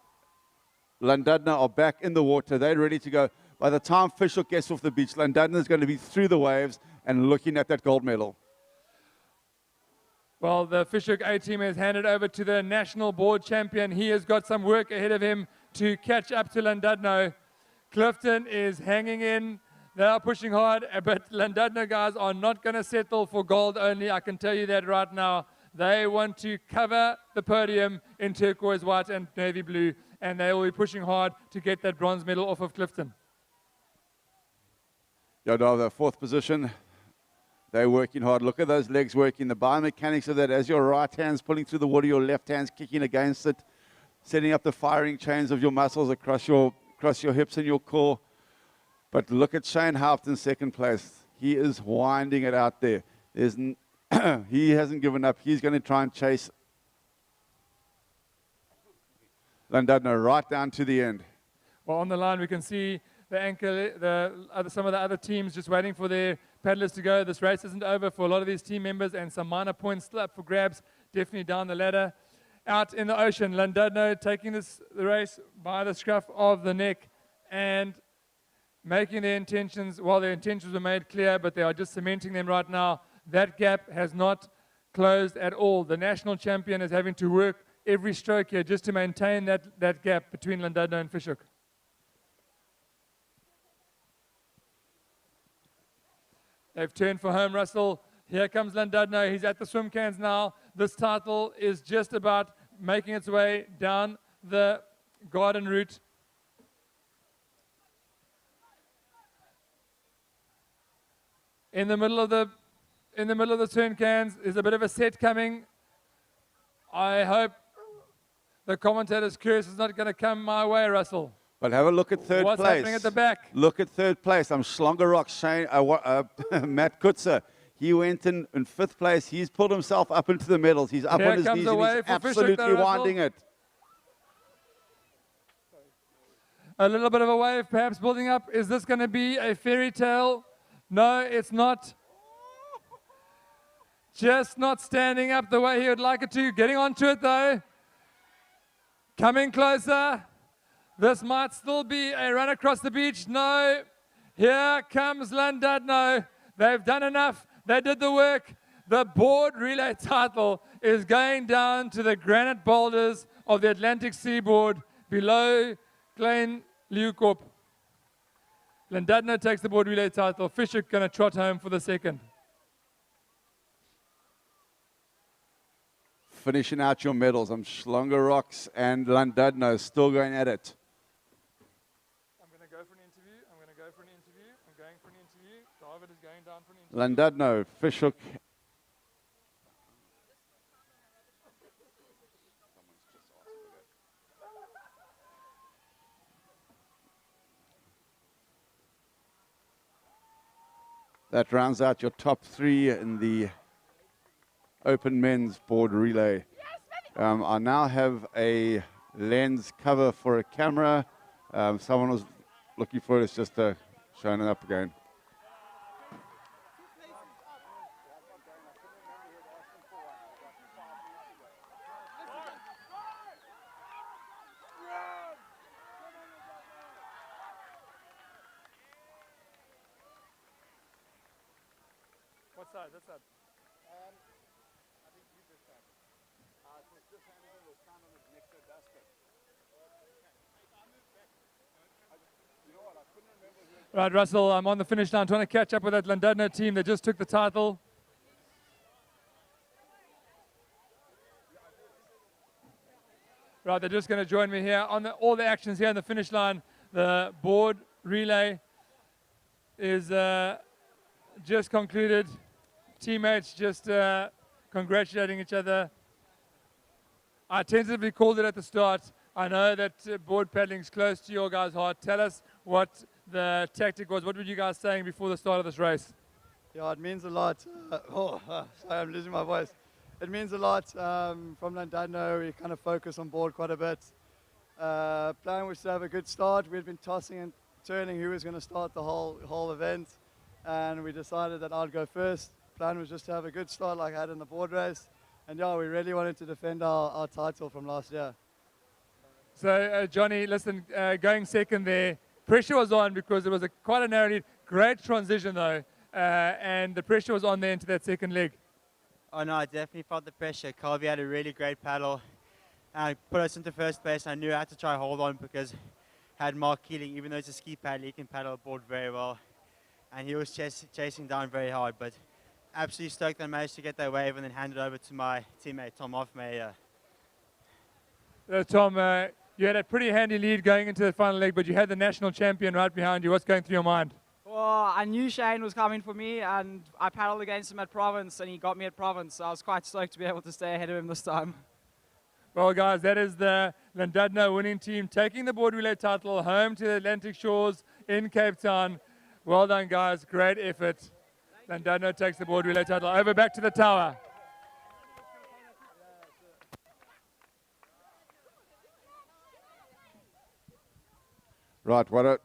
Llandudno are back in the water. They're ready to go. By the time Fishhook gets off the beach, Llandudno is going to be through the waves and looking at that gold medal. Well, the Fishhook A team has handed over to the national board champion. He has got some work ahead of him to catch up to Llandudno. Clifton is hanging in. They are pushing hard, but Llandudno guys are not going to settle for gold only. I can tell you that right now. They want to cover the podium in turquoise white and navy blue, and they will be pushing hard to get that bronze medal off of Clifton. Yeah, the fourth position. They're working hard. Look at those legs working. The biomechanics of that, as your right hand's pulling through the water, your left hand's kicking against it, setting up the firing chains of your muscles across your hips and your core. But look at Shane Haupt in second place. He is winding it out there. He hasn't given up. He's going to try and chase Llandudno right down to the end. Well, on the line we can see the anchor, some of the other teams just waiting for their paddlers to go. This race isn't over for a lot of these team members, and some minor points still up for grabs, definitely down the ladder. Out in the ocean, Llandudno taking the race by the scruff of the neck and making their intentions, well, their intentions were made clear, but they are just cementing them right now. That gap has not closed at all. The national champion is having to work every stroke here just to maintain that gap between Llandudno and Fishhook. They've turned for home, Russell. Here comes Llandudno. He's at the swim cans now. This title is just about making its way down the garden route. In the middle of the turn cans is a bit of a set coming. I hope the commentator's curse is not going to come my way, Russell. But have a look at third What's place. happening at the back? Look at third place. I'm Schlongerrock, Shane, Matt Kutzer. He went in fifth place. He's pulled himself up into the medals. He's up Here on his comes knees the and he's wave for Fisher, absolutely though, Russell. winding it. A little bit of a wave perhaps building up. Is this going to be a fairy tale? No, it's not. Just not standing up the way he would like it to. Getting onto it though. Coming closer. This might still be a run across the beach. No. Here comes Llandudno. They've done enough. They did the work. The board relay title is going down to the granite boulders of the Atlantic seaboard below Klein Leeuwkop. Llandudno takes the board relay title. Fisher going to trot home for the second. Finishing out your medals. I'm Schlongerrocks and Llandudno still going at it. I'm going to go for an interview. I'm going to go for an interview. I'm going for an interview. David is going down for an interview. Llandudno, Fishhook. That rounds out your top three in the open men's board relay. I now have a lens cover for a camera. Someone was looking for it. It's just showing it up again. What side? That side? Right, Russell, I'm on the finish line trying to catch up with that Llandudno team that just took the title. Right, they're just going to join me here on all the actions here on the finish line. The board relay is just concluded. Teammates just congratulating each other. I tentatively called it at the start. I know that board paddling is close to your guys' heart. Tell us what the tactic was. What were you guys saying before the start of this race? Yeah, it means a lot. Sorry, I'm losing my voice. It means a lot. From Llandudno, we kind of focus on board quite a bit. Plan was to have a good start. We'd been tossing and turning who was going to start the whole event, and we decided that I'd go first. Plan was just to have a good start like I had in the board race, and yeah, we really wanted to defend our title from last year. So, Johnny, listen, going second there, pressure was on because it was quite a narrow lead. Great transition, though, and the pressure was on there into that second leg. Oh, no, I definitely felt the pressure. Colby had a really great paddle. Put us into first place. I knew I had to try hold on because I had Mark Keeling, even though it's a ski paddle, he can paddle aboard very well. And he was chasing down very hard, but absolutely stoked I managed to get that wave and then hand it over to my teammate, Tom Hoffmeyer. Tom, you had a pretty handy lead going into the final leg, but you had the national champion right behind you. What's going through your mind? Well, I knew Shane was coming for me, and I paddled against him at Province, and he got me at Province, so I was quite stoked to be able to stay ahead of him this time. Well, guys, that is the Llandudno winning team taking the board relay title home to the Atlantic shores in Cape Town. Well done, guys. Great effort. Llandudno takes the board relay title. Over back to the tower. Right, what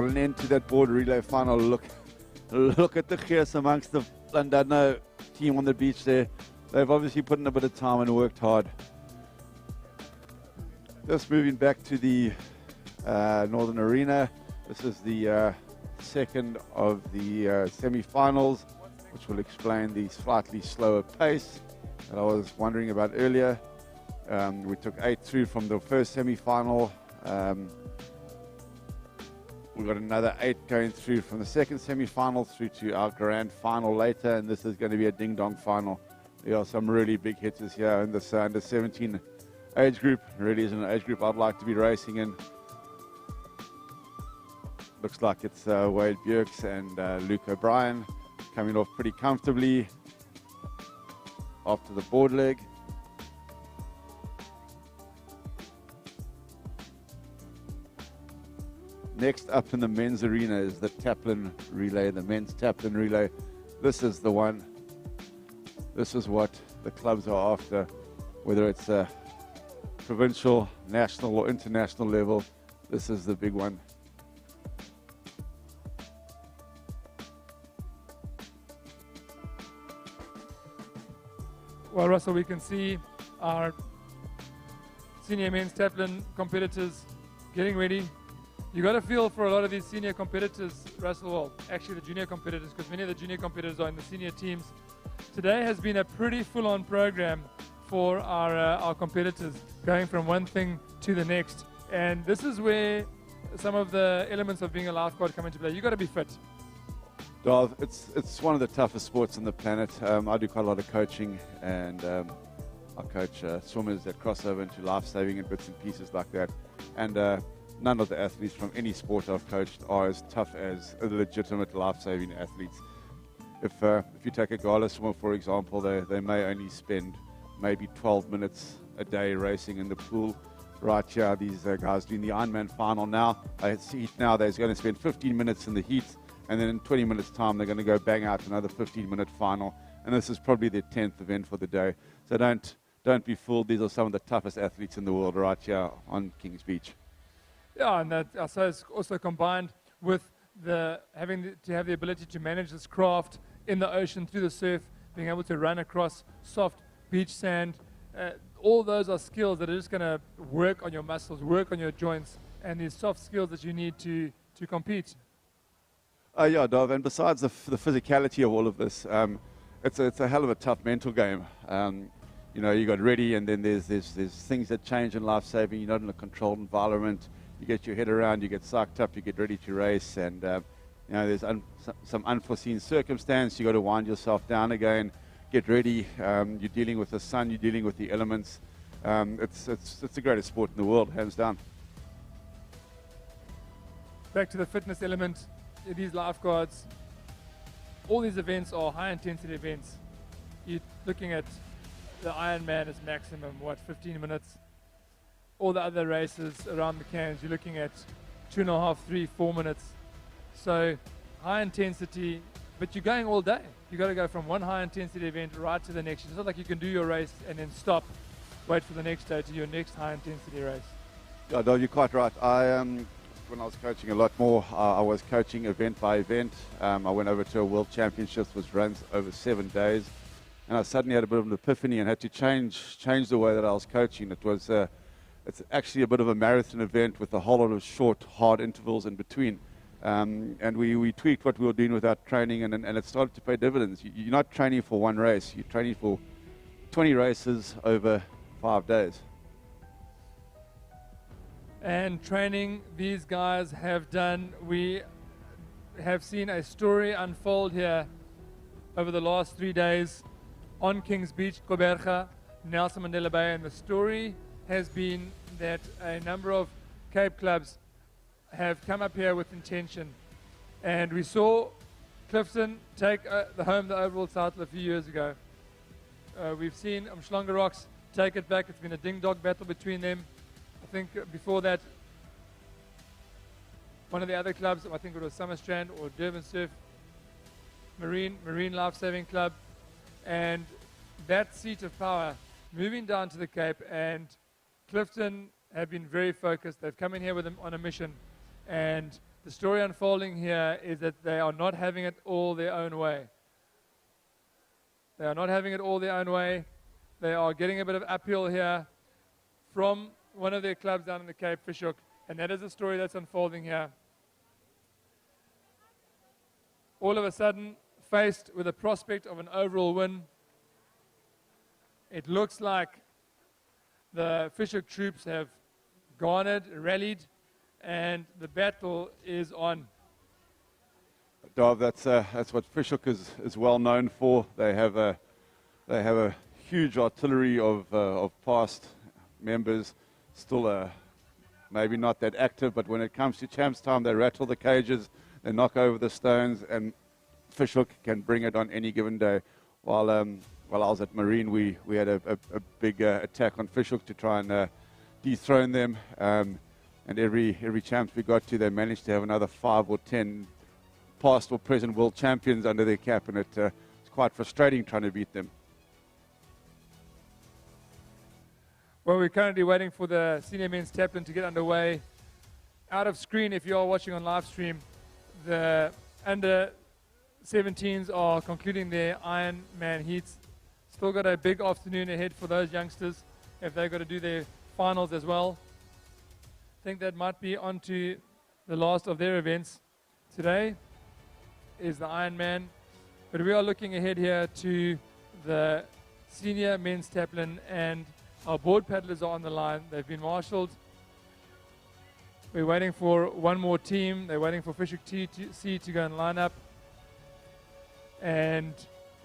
an end to that board relay final. Look at the chaos amongst the Llandudno team on the beach there. They've obviously put in a bit of time and worked hard. Just moving back to the Northern Arena. This is the second of the semi-finals, which will explain the slightly slower pace that I was wondering about earlier. We took 8 through from the first semi-final. We've got another 8 going through from the second semi-final through to our grand final later, and this is going to be a ding-dong final. There are some really big hitters here in this under 17 age group. Really is an age group I'd like to be racing in. Looks like it's Wade Bjerks and Luke O'Brien coming off pretty comfortably after the board leg. Next up in the men's arena is the taplin relay, the men's taplin relay. This is the one. This is what the clubs are after, whether it's a provincial, national or international level. This is the big one. Well, Russell, we can see our senior men's taplin competitors getting ready. You got to feel for a lot of these senior competitors, Russell, well, actually the junior competitors, because many of the junior competitors are in the senior teams. Today has been a pretty full-on program for our competitors, going from one thing to the next. And this is where some of the elements of being a lifeguard come into play. You got to be fit. Dov, it's one of the toughest sports on the planet. I do quite a lot of coaching, and I coach swimmers that cross over into lifesaving and bits and pieces like that. And none of the athletes from any sport I've coached are as tough as legitimate lifesaving athletes. If you take a gala swimmer, for example, they may only spend maybe 12 minutes a day racing in the pool. Right here, these guys doing the Ironman final now. I see now they're going to spend 15 minutes in the heat, and then in 20 minutes' time, they're going to go bang out another 15-minute final. And this is probably their 10th event for the day. So don't be fooled. These are some of the toughest athletes in the world right here on Kings Beach. Yeah, and that so it's also combined with having to have the ability to manage this craft in the ocean through the surf, being able to run across soft beach sand. All those are skills that are just going to work on your muscles, work on your joints, and these soft skills that you need to compete. Yeah, Dov, and besides the physicality of all of this, it's a hell of a tough mental game. You know, you got ready, and then there's things that change in life-saving. You're not in a controlled environment. You get your head around, you get psyched up, you get ready to race, and you know, there's some unforeseen circumstance. You got to wind yourself down again, get ready. You're dealing with the sun, you're dealing with the elements. It's the greatest sport in the world, hands down. Back to the fitness element, these lifeguards, all these events are high-intensity events. You're looking at the Ironman as maximum, 15 minutes? All the other races around the cans, you're looking at 2.5, 3, 4 minutes. So high intensity, but you're going all day. You got to go from one high intensity event right to the next. It's not like you can do your race and then stop, wait for the next day to your next high intensity race. Yeah, no, you're quite right. When I was coaching a lot more, I was coaching event by event. I went over to a World Championships, which runs over 7 days, and I suddenly had a bit of an epiphany and had to change the way that I was coaching. It's actually a bit of a marathon event with a whole lot of short, hard intervals in between. And we tweaked what we were doing with our training, and it started to pay dividends. You're not training for one race. You're training for 20 races over 5 days. And training these guys have done, we have seen a story unfold here over the last 3 days on Kings Beach, Gqeberha, Nelson Mandela Bay, and the story has been that a number of Cape clubs have come up here with intention. And we saw Clifton take the overall title a few years ago. We've seen Umhlanga Rocks take it back. It's been a ding-dong battle between them. I think before that, one of the other clubs, I think it was Summerstrand or Durban Surf, Marine Lifesaving Club, and that seat of power moving down to the Cape, and Clifton have been very focused. They've come in here with them on a mission, and the story unfolding here is that they are not having it all their own way. They are not having it all their own way. They are getting a bit of uphill here from one of their clubs down in the Cape, Fishhook, and that is the story that's unfolding here. All of a sudden, faced with a prospect of an overall win, it looks like the Fishhook troops have garnered, rallied, and the battle is on. Dov, that's what Fishhook is well known for. They have a huge artillery of past members, still maybe not that active, but when it comes to champs time, they rattle the cages, they knock over the stones, and Fishhook can bring it on any given day. While I was at Marine, we had a big attack on Fishhook to try and dethrone them. And every champ we got to, they managed to have another 5 or 10 past or present world champions under their cap, and it's quite frustrating trying to beat them. Well, we're currently waiting for the senior men's taplin to get underway. Out of screen, if you are watching on live stream, the under 17s are concluding their Ironman heats. Still got a big afternoon ahead for those youngsters if they've got to do their finals as well. I think that might be on to the last of their events. Today is the Ironman, but we are looking ahead here to the senior men's taplin, and our board paddlers are on the line. They've been marshaled. We're waiting for one more team. They're waiting for Fishhook C to go and line up. And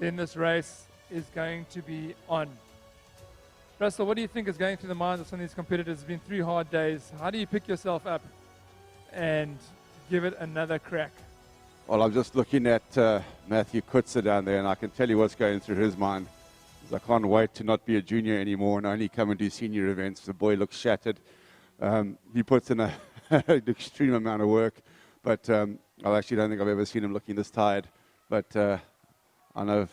then this race is going to be on. Russell, what do you think is going through the minds of some of these competitors? It's been 3 hard days. How do you pick yourself up and give it another crack? Well, I'm just looking at Matthew Kutzer down there, and I can tell you what's going through his mind. I can't wait to not be a junior anymore and only come and do senior events. The boy looks shattered. He puts in an extreme amount of work, but I actually don't think I've ever seen him looking this tired. But I know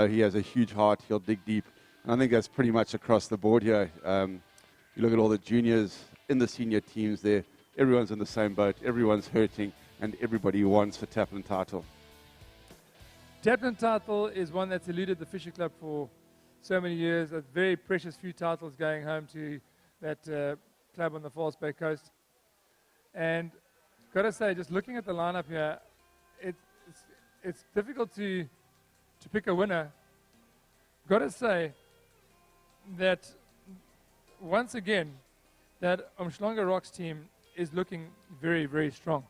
he has a huge heart. He'll dig deep. And I think that's pretty much across the board here. You look at all the juniors in the senior teams there. Everyone's in the same boat. Everyone's hurting, and everybody wants the taplin title. Taplin title is one that's eluded the Fisher Club for so many years. A very precious few titles going home to that club on the False Bay coast. And got to say, just looking at the lineup here, it's difficult to pick a winner. Got to say that once again, that Umhlanga Rocks team is looking very, very strong.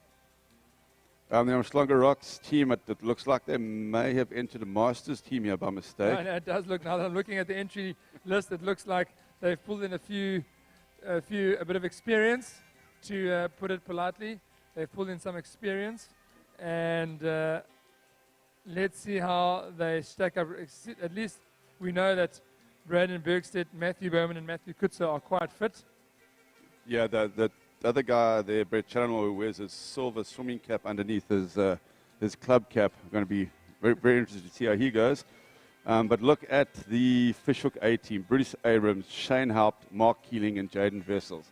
The Umhlanga Rocks team, it looks like they may have entered a Masters team here by mistake. No, it does look, now that I'm looking at the entry list, it looks like they've pulled in a bit of experience, to put it politely. They've pulled in some experience, and let's see how they stack up. At least we know that Braden Bergstedt, Matthew Bowman, and Matthew Kutzer are quite fit. Yeah, the other guy there, Brett Challenor, who wears his silver swimming cap underneath his club cap. I'm going to be very, very interested to see how he goes. But look at the Fishhook A team: Bruce Abrams, Shane Haupt, Mark Keeling, and Jaden Vessels.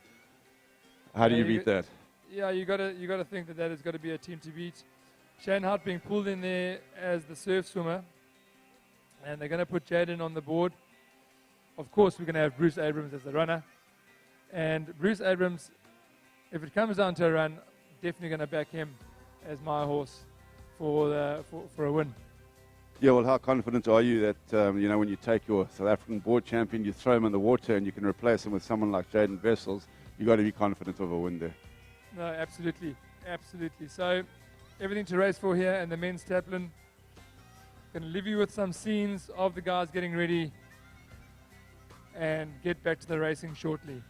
How do you beat that? Yeah, you got to think that has got to be a team to beat. Shane Haupt being pulled in there as the surf swimmer, and they're going to put Jaden on the board. Of course, we're going to have Bruce Abrams as the runner, and Bruce Abrams, if it comes down to a run, definitely going to back him as my horse for a win. Yeah, well, how confident are you that, when you take your South African board champion, you throw him in the water and you can replace him with someone like Jaden Vessels, you've got to be confident of a win there. No, absolutely. Absolutely. So, everything to race for here, and the men's taplin. Going to leave you with some scenes of the guys getting ready and get back to the racing shortly.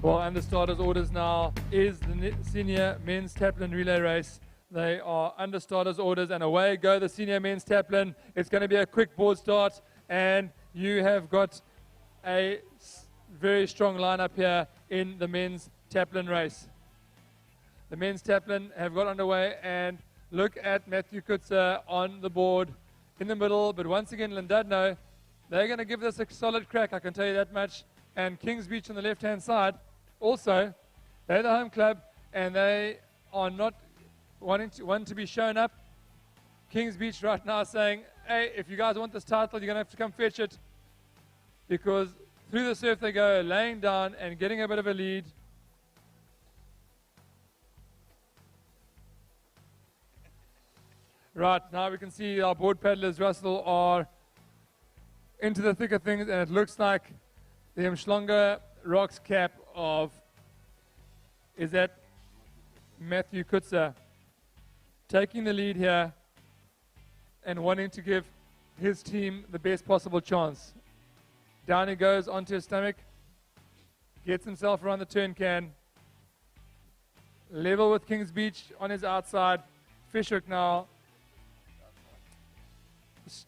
Well, and the starters' orders now is the senior men's taplin relay race. They are under starters' orders, and away go the senior men's taplin. It's going to be a quick board start, and you have got a very strong lineup here in the men's taplin race. The men's taplin have got underway, and look at Matthew Kutzer on the board in the middle. But once again, Llandudno, they're going to give this a solid crack, I can tell you that much. And Kings Beach on the left-hand side, also, they're the home club, and they are not wanting to be shown up. Kings Beach right now saying, hey, if you guys want this title, you're going to have to come fetch it. Because through the surf they go, laying down and getting a bit of a lead. Right, now we can see our board paddlers, Russell, are into the thick of things, and it looks like the Umhlanga Rocks cap is that Matthew Kutzer taking the lead here and wanting to give his team the best possible chance. Down he goes onto his stomach, gets himself around the turn can, level with Kings Beach on his outside. Fishhook now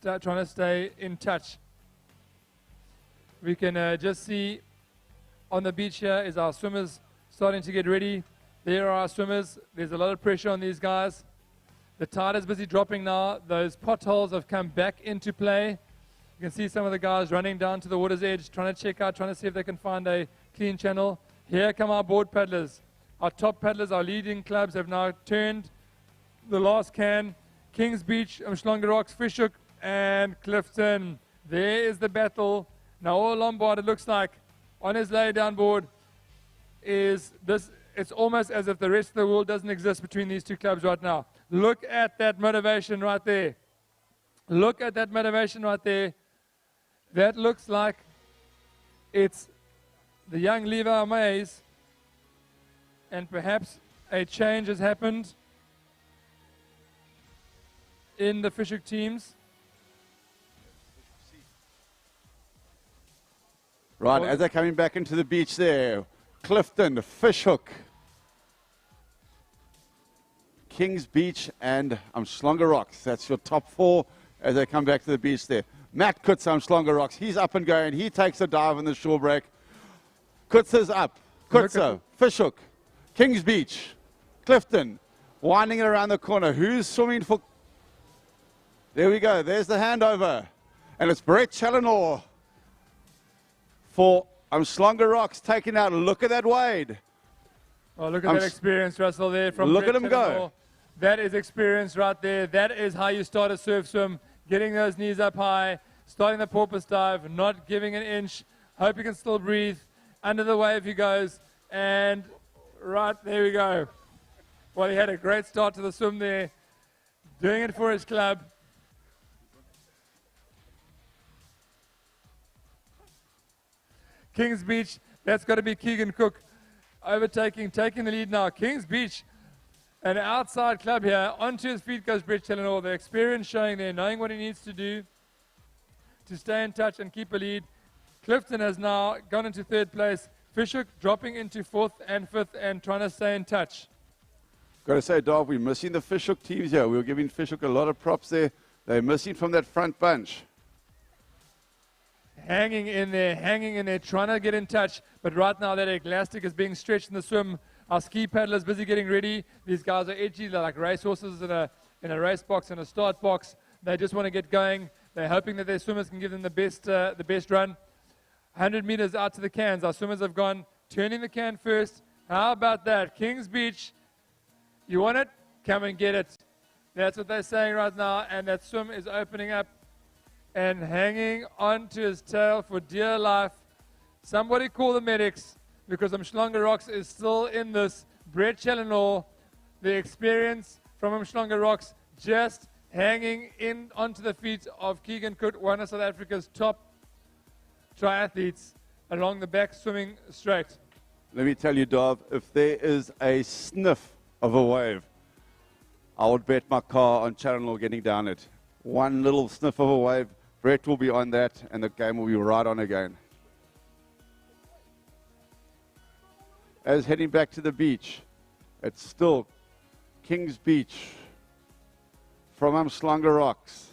trying to stay in touch. We can just see on the beach here is our swimmers starting to get ready. There are our swimmers. There's a lot of pressure on these guys. The tide is busy dropping now. Those potholes have come back into play. You can see some of the guys running down to the water's edge, trying to check out, trying to see if they can find a clean channel. Here come our board paddlers. Our top paddlers, our leading clubs have now turned the last can. Kings Beach, Umhlanga Rocks, Fishhook, and Clifton. There is the battle. Now all Lombard, it looks like, on his lay-down board is this. It's almost as if the rest of the world doesn't exist between these two clubs right now. Look at that motivation right there. Look at that motivation right there. That looks like it's the young Levi Mays, and perhaps a change has happened in the Fishhook teams. Right, as they're coming back into the beach there, Clifton, Fishhook, Kings Beach, and Umhlanga Rocks. That's your top four as they come back to the beach there. Matt Kutzer, Umhlanga Rocks, he's up and going. He takes a dive on the shore break. Kutzer's up. Kutzer, Fishhook, Kings Beach, Clifton, winding it around the corner. Who's swimming for? There we go. There's the handover. And it's Brett Challenor for Umhlanga Rocks taking out. Look at that wade. Oh, look at that experience, Russell, there from Look Brett at him go. That is experience right there. That is how you start a surf swim. Getting those knees up high, starting the porpoise dive, not giving an inch. Hope he can still breathe. Under the wave he goes. And right, there we go. Well, he had a great start to the swim there. Doing it for his club. Kings Beach, that's got to be Keegan Cook overtaking, taking the lead now. Kings Beach, an outside club here. Onto his feet goes Brett Challenor. The experience showing there, knowing what he needs to do to stay in touch and keep a lead. Clifton has now gone into third place. Fishhook dropping into fourth and fifth and trying to stay in touch. Got to say, Dov, we're missing the Fishhook teams here. We were giving Fishhook a lot of props there. They're missing from that front bunch. Hanging in there, trying to get in touch. But right now that elastic is being stretched in the swim. Our ski paddlers busy getting ready. These guys are edgy. They're like racehorses in a race box, in a start box. They just want to get going. They're hoping that their swimmers can give them the best run. 100 meters out to the cans. Our swimmers have gone, turning the can first. How about that? Kings Beach, you want it? Come and get it. That's what they're saying right now. And that swim is opening up and hanging onto his tail for dear life. Somebody call the medics, because Umhlanga Rocks is still in this. Brett Challenor, the experience from Umhlanga Rocks, just hanging in onto the feet of Keegan Cook, one of South Africa's top triathletes, along the back swimming straight. Let me tell you, Dov, if there is a sniff of a wave, I would bet my car on Challenor getting down it. One little sniff of a wave, Brett will be on that, and the game will be right on again. as heading back to the beach. It's still Kings Beach from Umhlanga Rocks.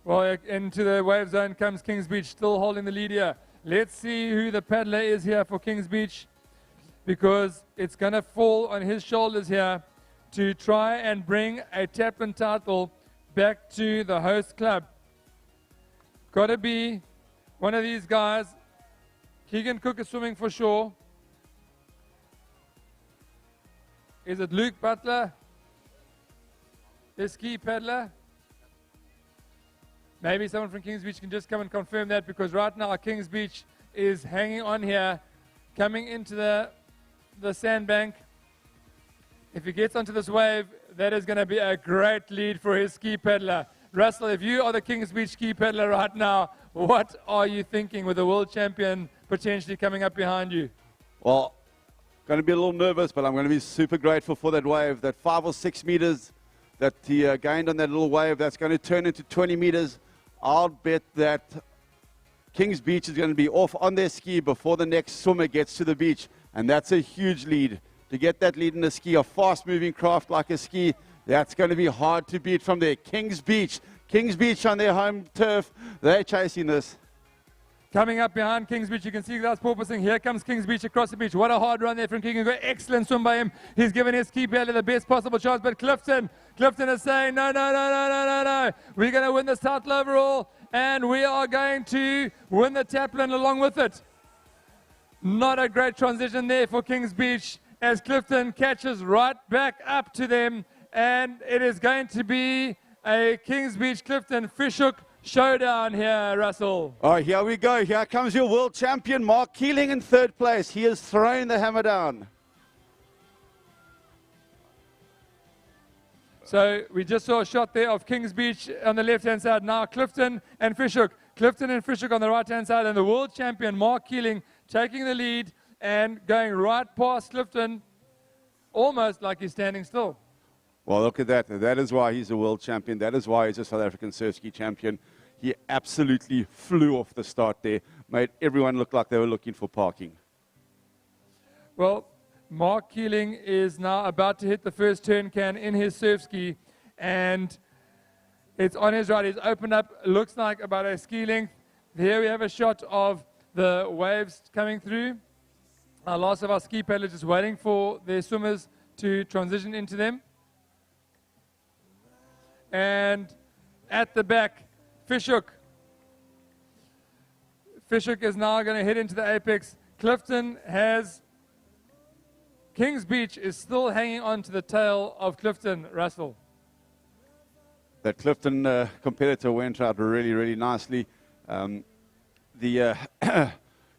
Well, into the wave zone comes Kings Beach, still holding the lead here. Let's see who the paddler is here for Kings Beach, because it's going to fall on his shoulders here to try and bring a taplin title back to the host club. Got to be one of these guys. Keegan Cook is swimming for sure. Is it Luke Butler? The ski paddler? Maybe someone from Kings Beach can just come and confirm that, because right now Kings Beach is hanging on here, coming into the sandbank. If he gets onto this wave, that is going to be a great lead for his ski paddler. Russell, if you are the Kings Beach ski paddler right now, what are you thinking with the world champion potentially coming up behind you? Well, going to be a little nervous, but I'm going to be super grateful for that wave. That 5 or 6 meters that he gained on that little wave, that's going to turn into 20 meters. I'll bet that Kings Beach is going to be off on their ski before the next swimmer gets to the beach. And that's a huge lead. To get that lead in a ski, a fast-moving craft like a ski, that's going to be hard to beat from there. Kings Beach on their home turf, they're chasing this. Coming up behind Kings Beach, you can see guys porpoising. Here comes Kings Beach across the beach. What a hard run there from Keegan. Excellent swim by him. He's given his ski paddler the best possible chance, but Clifton is saying, no. We're going to win this title overall, and we are going to win the taplin along with it. Not a great transition there for Kings Beach, as Clifton catches right back up to them, and it is going to be a Kings Beach Clifton fishhook showdown here, Russell. All right, here we go. Here comes your world champion, Mark Keeling, in third place. He is throwing the hammer down. So we just saw a shot there of Kings Beach on the left-hand side. Now Clifton and Fishhook. Clifton and Fishhook on the right-hand side, and the world champion, Mark Keeling, taking the lead and going right past Clifton, almost like he's standing still. Well, look at that. That is why he's a world champion. That is why he's a South African surf ski champion. He absolutely flew off the start there, made everyone look like they were looking for parking. Well, Mark Keeling is now about to hit the first turn can in his surf ski, and it's on his right. He's opened up, looks like about a ski length. Here we have a shot of the waves coming through. Our last of our ski paddlers just waiting for their swimmers to transition into them. And at the back, Fishhook. Fishhook is now going to head into the apex. Clifton has... Kings Beach is still hanging on to the tail of Clifton, Russell. That Clifton competitor went out really, really nicely. The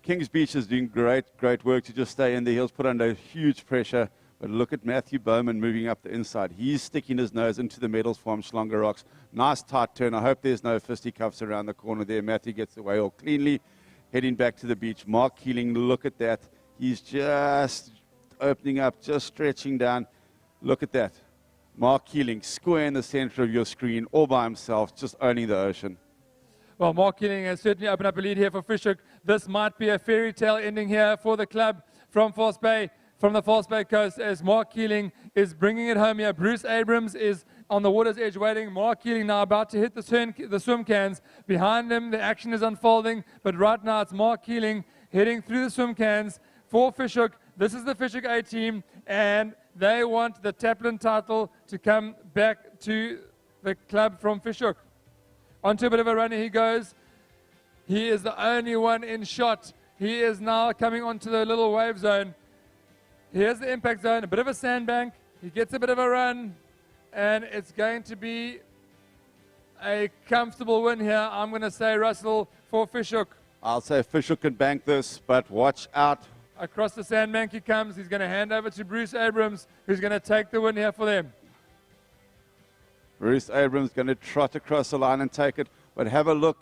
Kings Beach is doing great work to just stay in the heels, put under huge pressure. But look at Matthew Bowman moving up the inside. He's sticking his nose into the medals for Umhlanga Rocks. Nice tight turn. I hope there's no fisticuffs around the corner there. Matthew gets away all cleanly. Heading back to the beach. Mark Keeling, look at that. He's just opening up, just stretching down. Look at that. Mark Keeling, square in the center of your screen, all by himself, just owning the ocean. Well, Mark Keeling has certainly opened up a lead here for Fishhook. This might be a fairy tale ending here for the club from False Bay. From the False Bay coast, as Mark Keeling is bringing it home here. Bruce Abrams is on the water's edge waiting. Mark Keeling now about to hit the swim cans. Behind him, the action is unfolding, but right now it's Mark Keeling heading through the swim cans for Fishhook. This is the Fishhook A team, and they want the taplin title to come back to the club from Fishhook. Onto a bit of a runner he goes. He is the only one in shot. He is now coming onto the little wave zone. Here's the impact zone, a bit of a sandbank. He gets a bit of a run, and it's going to be a comfortable win here. I'm going to say, Russell, for Fishhook. I'll say Fishhook can bank this, but watch out. Across the sandbank he comes. He's going to hand over to Bruce Abrams, who's going to take the win here for them. Bruce Abrams going to trot across the line and take it, but have a look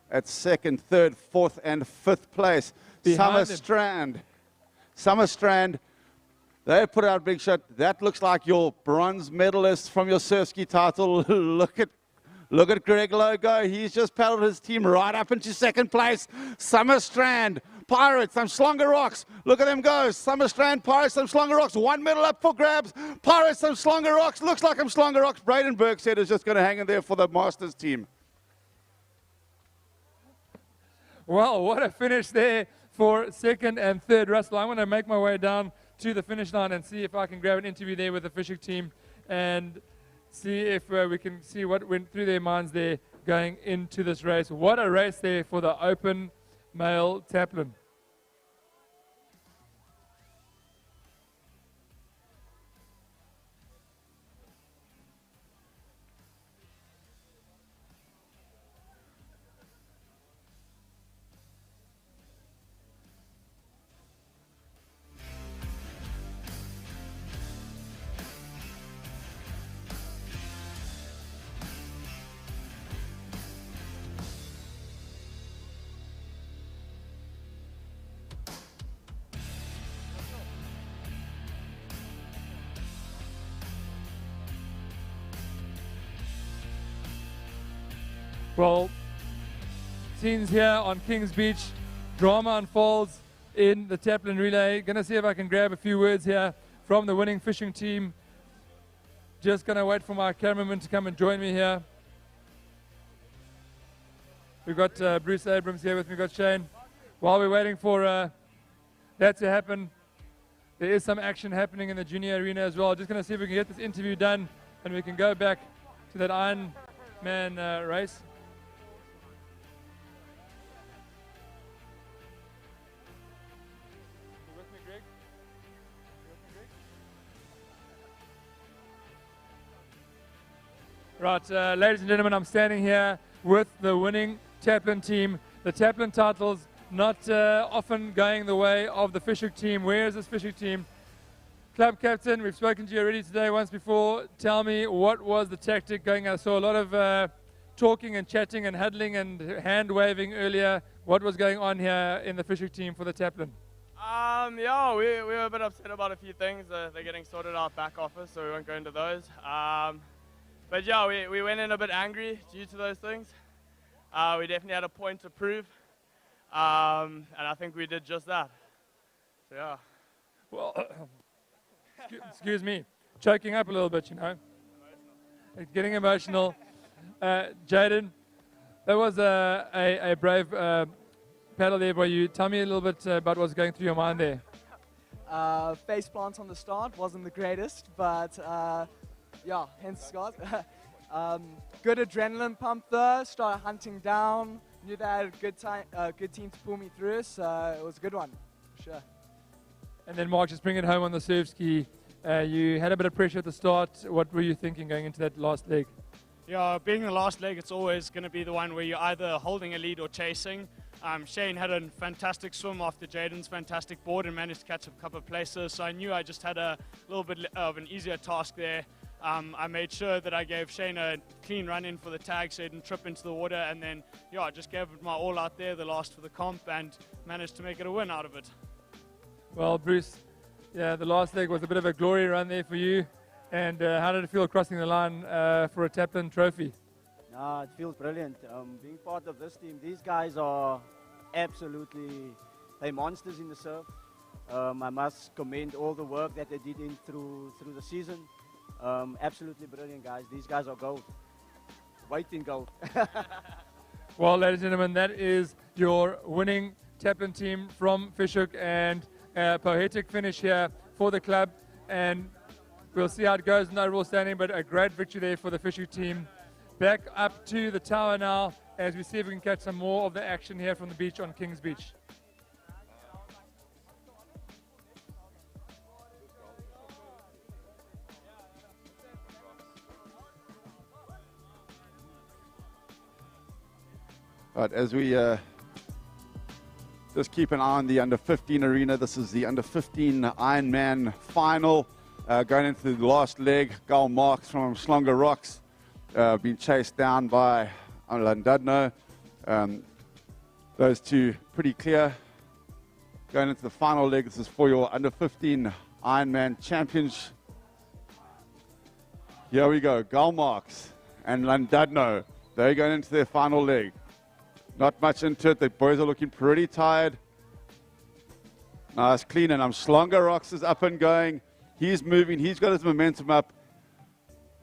at second, third, fourth, and fifth place. Summer Strand. They put out a big shot. That looks like your bronze medalist from your surf ski title. Look Look at Greg Lowe go. He's just paddled his team right up into second place. Summerstrand, Pirates, Umhlanga Rocks. Look at them go. Summerstrand, Pirates, Umhlanga Rocks. One medal up for grabs. Pirates, Umhlanga Rocks. Looks like Umhlanga Rocks. Braden Bergstead is just going to hang in there for the Masters team. Well, what a finish there for second and third. Russell, I'm going to make my way down to the finish line and see if I can grab an interview there with the fishing team and see if we can see what went through their minds there going into this race. What a race there for the open male taplin. Well, scenes here on Kings Beach. Drama unfolds in the taplin relay. Gonna see if I can grab a few words here from the winning fishing team. Just gonna wait for my cameraman to come and join me here. We've got Bruce Abrams here with me, we've got Shane. While we're waiting for that to happen, there is some action happening in the junior arena as well. Just gonna see if we can get this interview done and we can go back to that Iron Man race. Right, ladies and gentlemen, I'm standing here with the winning taplin team. The taplin title's not often going the way of the fishing team. Where is this fishing team? Club captain, we've spoken to you already today once before. Tell me, what was the tactic going? I saw a lot of talking and chatting and huddling and hand waving earlier. What was going on here in the fishing team for the taplin? Yeah, we were a bit upset about a few things. They're getting sorted out back office, so we won't go into those. But yeah, we went in a bit angry due to those things. We definitely had a point to prove, and I think we did just that. So yeah. Well, excuse me, choking up a little bit, you know. It's getting emotional. Jaden, that was a brave paddle there by you. Tell me a little bit about what's going through your mind there. Face plant on the start wasn't the greatest, but yeah, hence scars. Good adrenaline pump though. Started hunting down. Knew they had a good team to pull me through, so it was a good one, for sure. And then Mark, just bring it home on the surf ski. You had a bit of pressure at the start. What were you thinking going into that last leg? Yeah, being the last leg, it's always going to be the one where you're either holding a lead or chasing. Shane had a fantastic swim after Jaden's fantastic board and managed to catch a couple of places, so I knew I just had a little bit of an easier task there. I made sure that I gave Shane a clean run in for the tag so he didn't trip into the water, and then yeah, I just gave it my all out there, the last for the comp, and managed to make it a win out of it. Well, Bruce, yeah, the last leg was a bit of a glory run there for you. And how did it feel crossing the line for a taplin trophy? It feels brilliant. Being part of this team, these guys are absolutely, they're monsters in the surf. I must commend all the work that they did through the season. Absolutely brilliant, guys. These guys are gold. Weight in gold. Well, ladies and gentlemen, that is your winning taplin team from Fishhook, and a poetic finish here for the club. And we'll see how it goes in the overall standing, but a great victory there for the fishing team. Back up to the tower now as we see if we can catch some more of the action here from the beach on Kings Beach. Right, as we just keep an eye on the under-15 arena, this is the under-15 Ironman final. Going into the last leg, Gull Marks from Umhlanga Rocks, being chased down by Landudno. Those two pretty clear. Going into the final leg, this is for your under-15 Ironman champions. Here we go, Gull Marks and Landudno They're going into their final leg. Not much into it. The boys are looking pretty tired. Nice, clean, and Slongerox is up and going. He's moving. He's got his momentum up.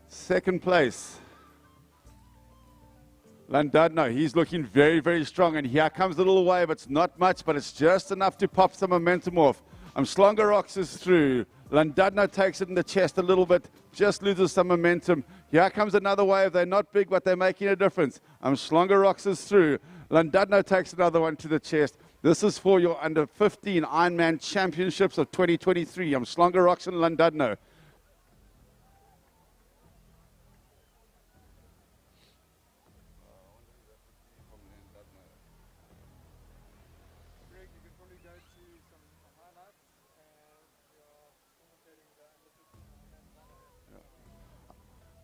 Second place. Landadno, he's looking very, very strong. And here comes the little wave. It's not much, but it's just enough to pop some momentum off. Slongerox is through. Landadno takes it in the chest a little bit, just loses some momentum. Here comes another wave. They're not big, but they're making a difference. Slongerox is through. Landadno takes another one to the chest. This is for your under 15 Ironman Championships of 2023. Slongerox and Landadno.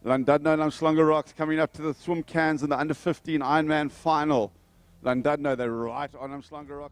Landadno and Slongerox coming up to the swim cans in the under 15 Ironman final. Landadno, they're right on Slongerox.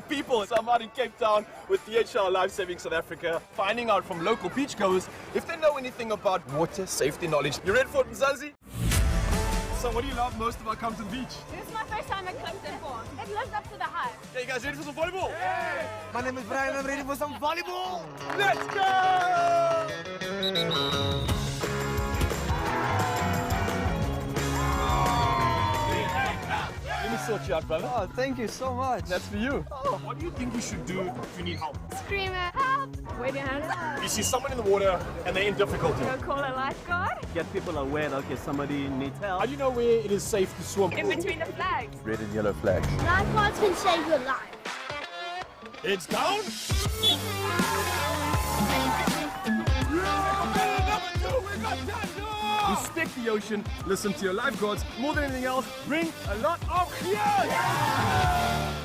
People. So I'm out in Cape Town with DHL Lifesaving South Africa, finding out from local beachgoers if they know anything about water safety knowledge. You ready for it, Mzansi? So what do you love most about Compton Beach? This is my first time at Compton. It lives up to the hype. Okay, you guys ready for some volleyball? Yeah. My name is Brian, I'm ready for some volleyball. Let's go! Let me sort you out, brother. Oh, thank you so much. That's for you. Oh, what do you think you should do if you need help? Scream it, help! Wave your hands up. You see someone in the water and they're in difficulty. Go call a lifeguard. Get people aware that, okay, somebody needs help. How do you know where it is safe to swim? In between the flags. Red and yellow flags. Lifeguards can save your life. It's down. Respect the ocean, listen to your lifeguards. More than anything else, bring a lot of cheers! Yeah!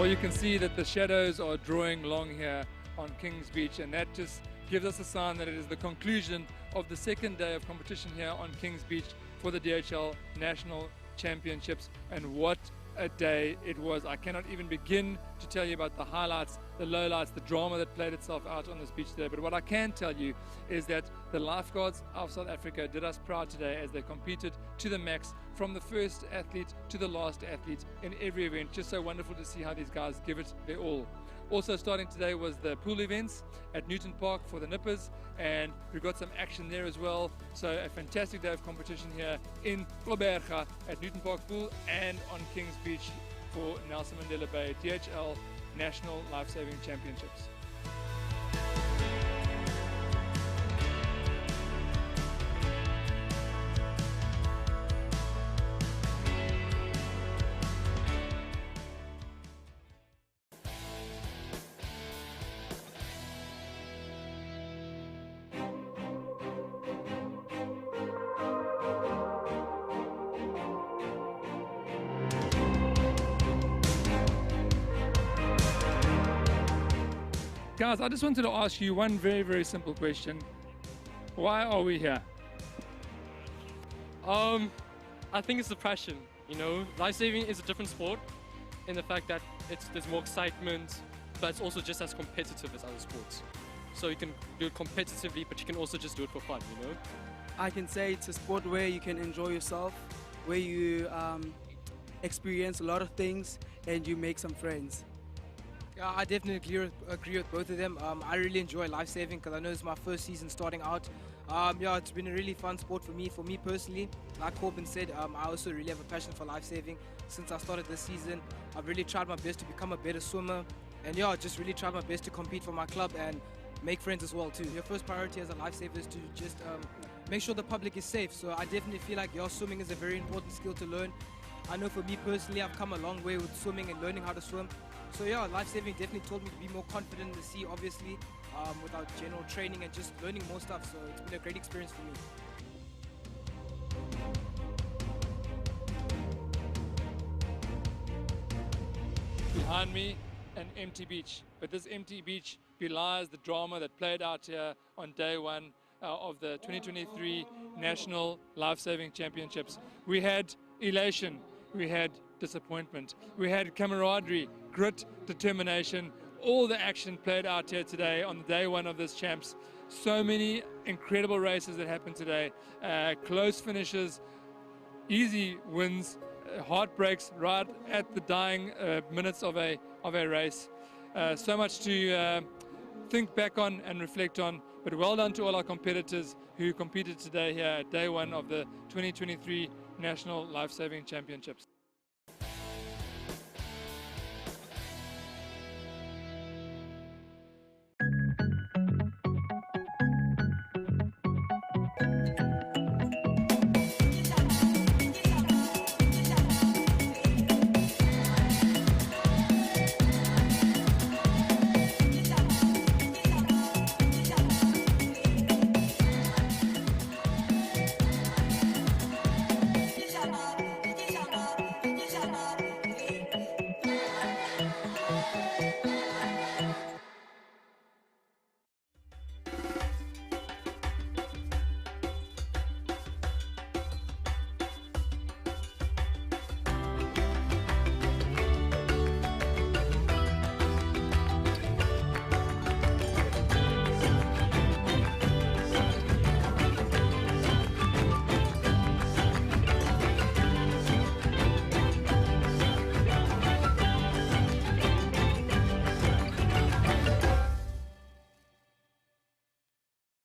Well, you can see that the shadows are drawing long here on Kings Beach, and that just gives us a sign that it is the conclusion of the second day of competition here on Kings Beach for the DHL National Championships. And what a day it was. I cannot even begin to tell you about the highlights, the lowlights, the drama that played itself out on this beach today. But what I can tell you is that the lifeguards of South Africa did us proud today as they competed to the max, from the first athlete to the last athlete in every event. Just so wonderful to see how these guys give it their all. Also starting today was the pool events at Newton Park for the Nippers, and we got some action there as well. So a fantastic day of competition here in Gqeberha at Newton Park Pool and on Kings Beach for Nelson Mandela Bay DHL National Lifesaving Championships. Guys, I just wanted to ask you one very, very simple question. Why are we here? I think it's the passion, you know. Lifesaving is a different sport in the fact that there's more excitement, but it's also just as competitive as other sports. So you can do it competitively, but you can also just do it for fun, you know. I can say it's a sport where you can enjoy yourself, where you experience a lot of things and you make some friends. Yeah, I definitely agree with both of them. I really enjoy lifesaving because I know it's my first season starting out. Yeah, it's been a really fun sport for me. For me personally, like Corbin said, I also really have a passion for lifesaving. Since I started this season, I've really tried my best to become a better swimmer. And yeah, just really tried my best to compete for my club and make friends as well too. Your first priority as a lifesaver is to just make sure the public is safe. So I definitely feel like swimming is a very important skill to learn. I know for me personally, I've come a long way with swimming and learning how to swim. So yeah, lifesaving definitely taught me to be more confident in the sea, obviously, without general training and just learning more stuff. So it's been a great experience for me. Behind me, an empty beach. But this empty beach belies the drama that played out here on day one of the 2023 National Lifesaving Championships. We had elation, we had disappointment, we had camaraderie, grit, determination. All the action played out here today on the day one of this champs. So many incredible races that happened today. Close finishes, easy wins, heartbreaks right at the dying minutes of a race. So much to think back on and reflect on. But well done to all our competitors who competed today here at day one of the 2023 National Lifesaving Championships.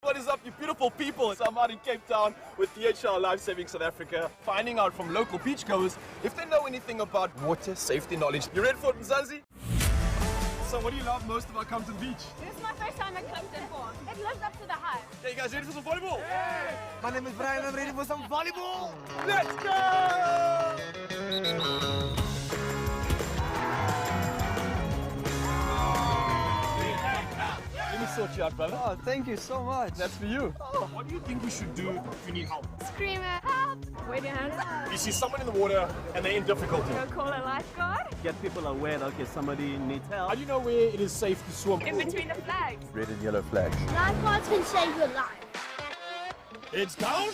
What is up, you beautiful people? So I'm out in Cape Town with DHL Lifesaving South Africa, finding out from local beachgoers if they know anything about water safety knowledge. You ready for it, Mzansi? So what do you love most about Compton Beach? This is my first time at Compton Park. It lives up to the hype. Okay, you guys ready for some volleyball? Yeah. My name is Brian, I'm ready for some volleyball. Let's go! Let me sort you out, brother. Oh, thank you so much. That's for you. Oh. What do you think we should do if you need help? Scream it, help! Wave your hands up. You see someone in the water and they're in difficulty. Go call a lifeguard. Get people aware that, okay, somebody needs help. How do you know where it is safe to swim? In between the flags. Red and yellow flags. Lifeguards can save your life. It's down.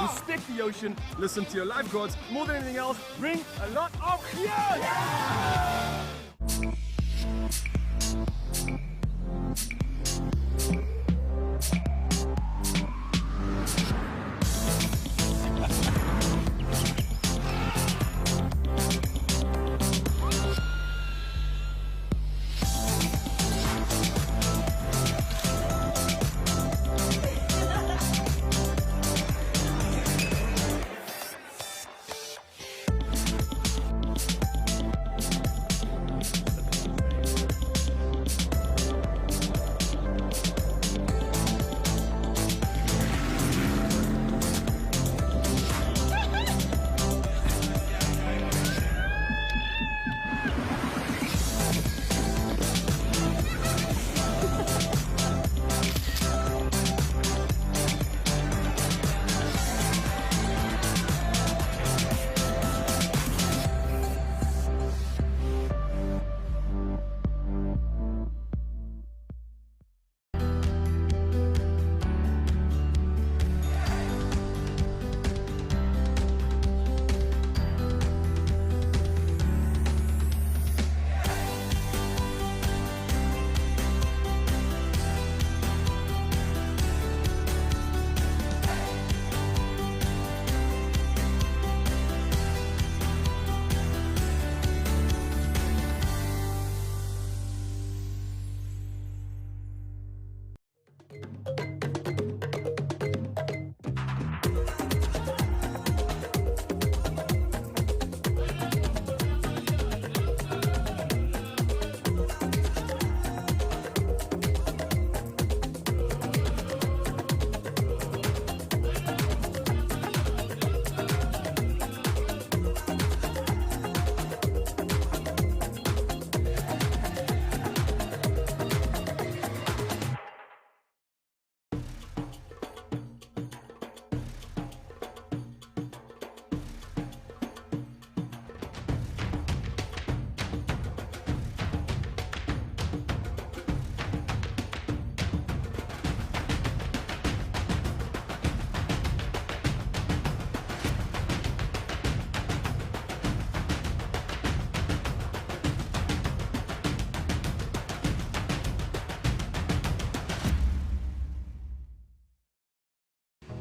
Respect the ocean, listen to your lifeguards. More than anything else, bring a lot of cheers!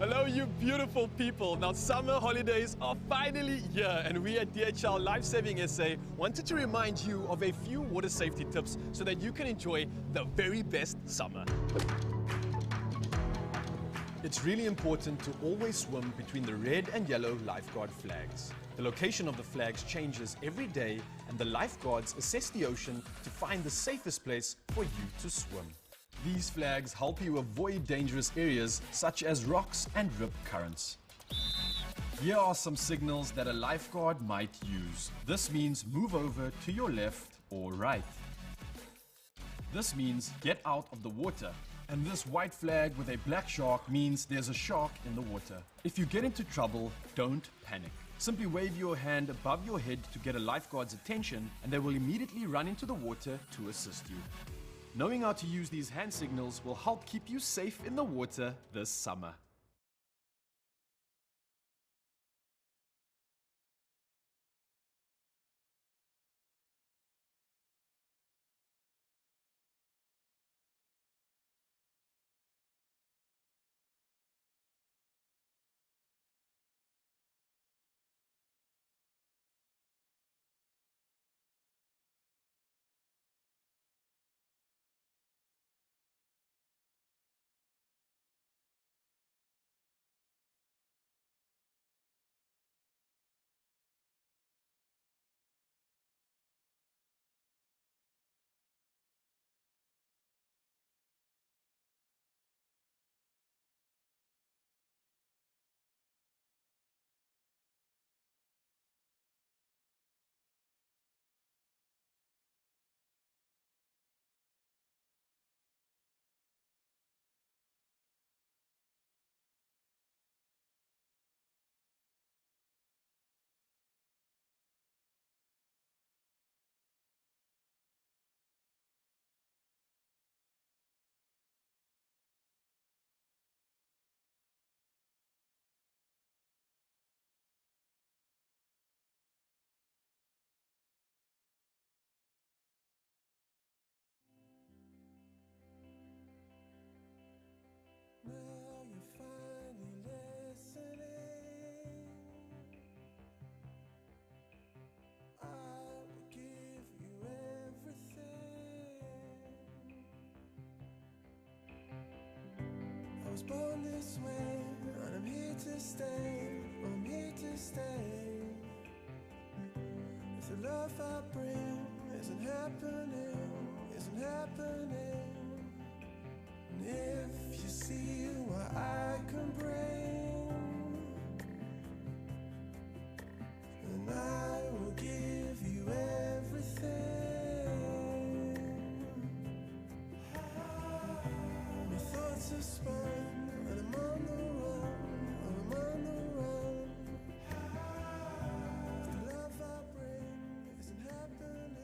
Hello, you beautiful people. Now, summer holidays are finally here, and we at DHL Lifesaving SA wanted to remind you of a few water safety tips so that you can enjoy the very best summer. It's really important to always swim between the red and yellow lifeguard flags. The location of the flags changes every day, and the lifeguards assess the ocean to find the safest place for you to swim. These flags help you avoid dangerous areas such as rocks and rip currents. Here are some signals that a lifeguard might use. This means move over to your left or right. This means get out of the water. And this white flag with a black shark means there's a shark in the water. If you get into trouble, don't panic. Simply wave your hand above your head to get a lifeguard's attention, and they will immediately run into the water to assist you. Knowing how to use these hand signals will help keep you safe in the water this summer. was born this way, and I'm here to stay. I'm here to stay. If the love I bring isn't happening, and if you see what I can bring, then I will give you everything. My thoughts are spun, and I'm on the run, I'm on the run. If the love I bring isn't happening.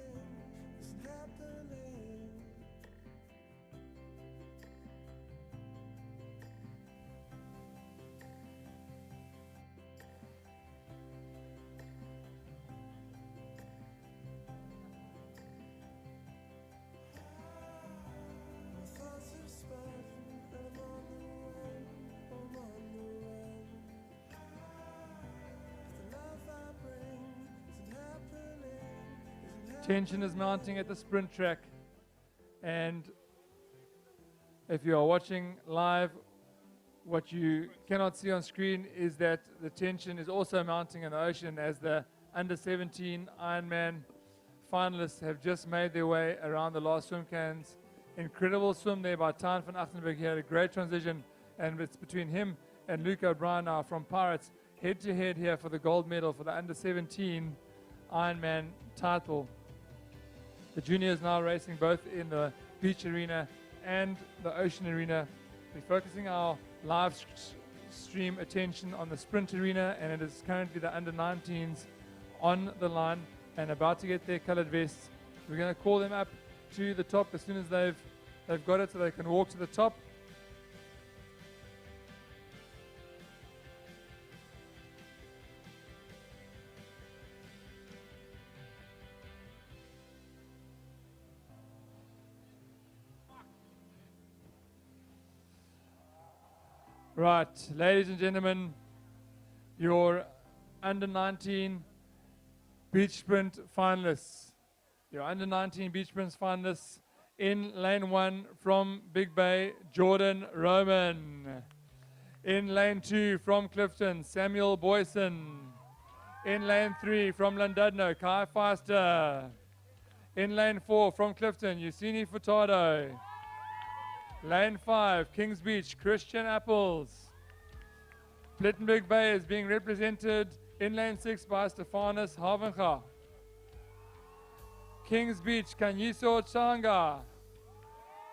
Tension is mounting at the sprint track, and if you are watching live, what you cannot see on screen is that the tension is also mounting in the ocean as the under 17 Ironman finalists have just made their way around the last swim cans. Incredible swim there by Tijn van Achtenberg. He had a great transition, and it's between him and Luke O'Brien now from Pirates, head to head here for the gold medal for the under 17 Ironman title. The juniors now racing both in the beach arena and the ocean arena. We're focusing our live stream attention on the sprint arena, and it is currently the under 19s on the line and about to get their colored vests. We're going to call them up to the top as soon as they've got it, so they can walk to the top. Right, ladies and gentlemen, your under 19 beach sprint finalists. Your under 19 beach sprint finalists in lane 1 from Big Bay, Jordan Roman. In lane 2 from Clifton, Samuel Boyson. In lane 3 from Llandudno, Kai Feister. In lane 4 from Clifton, Yusini Furtado. Lane 5, Kings Beach, Christian Apples. Plettenberg Bay is being represented in lane 6 by Stefanus Havenga. Kings Beach, Kanyiso Changa.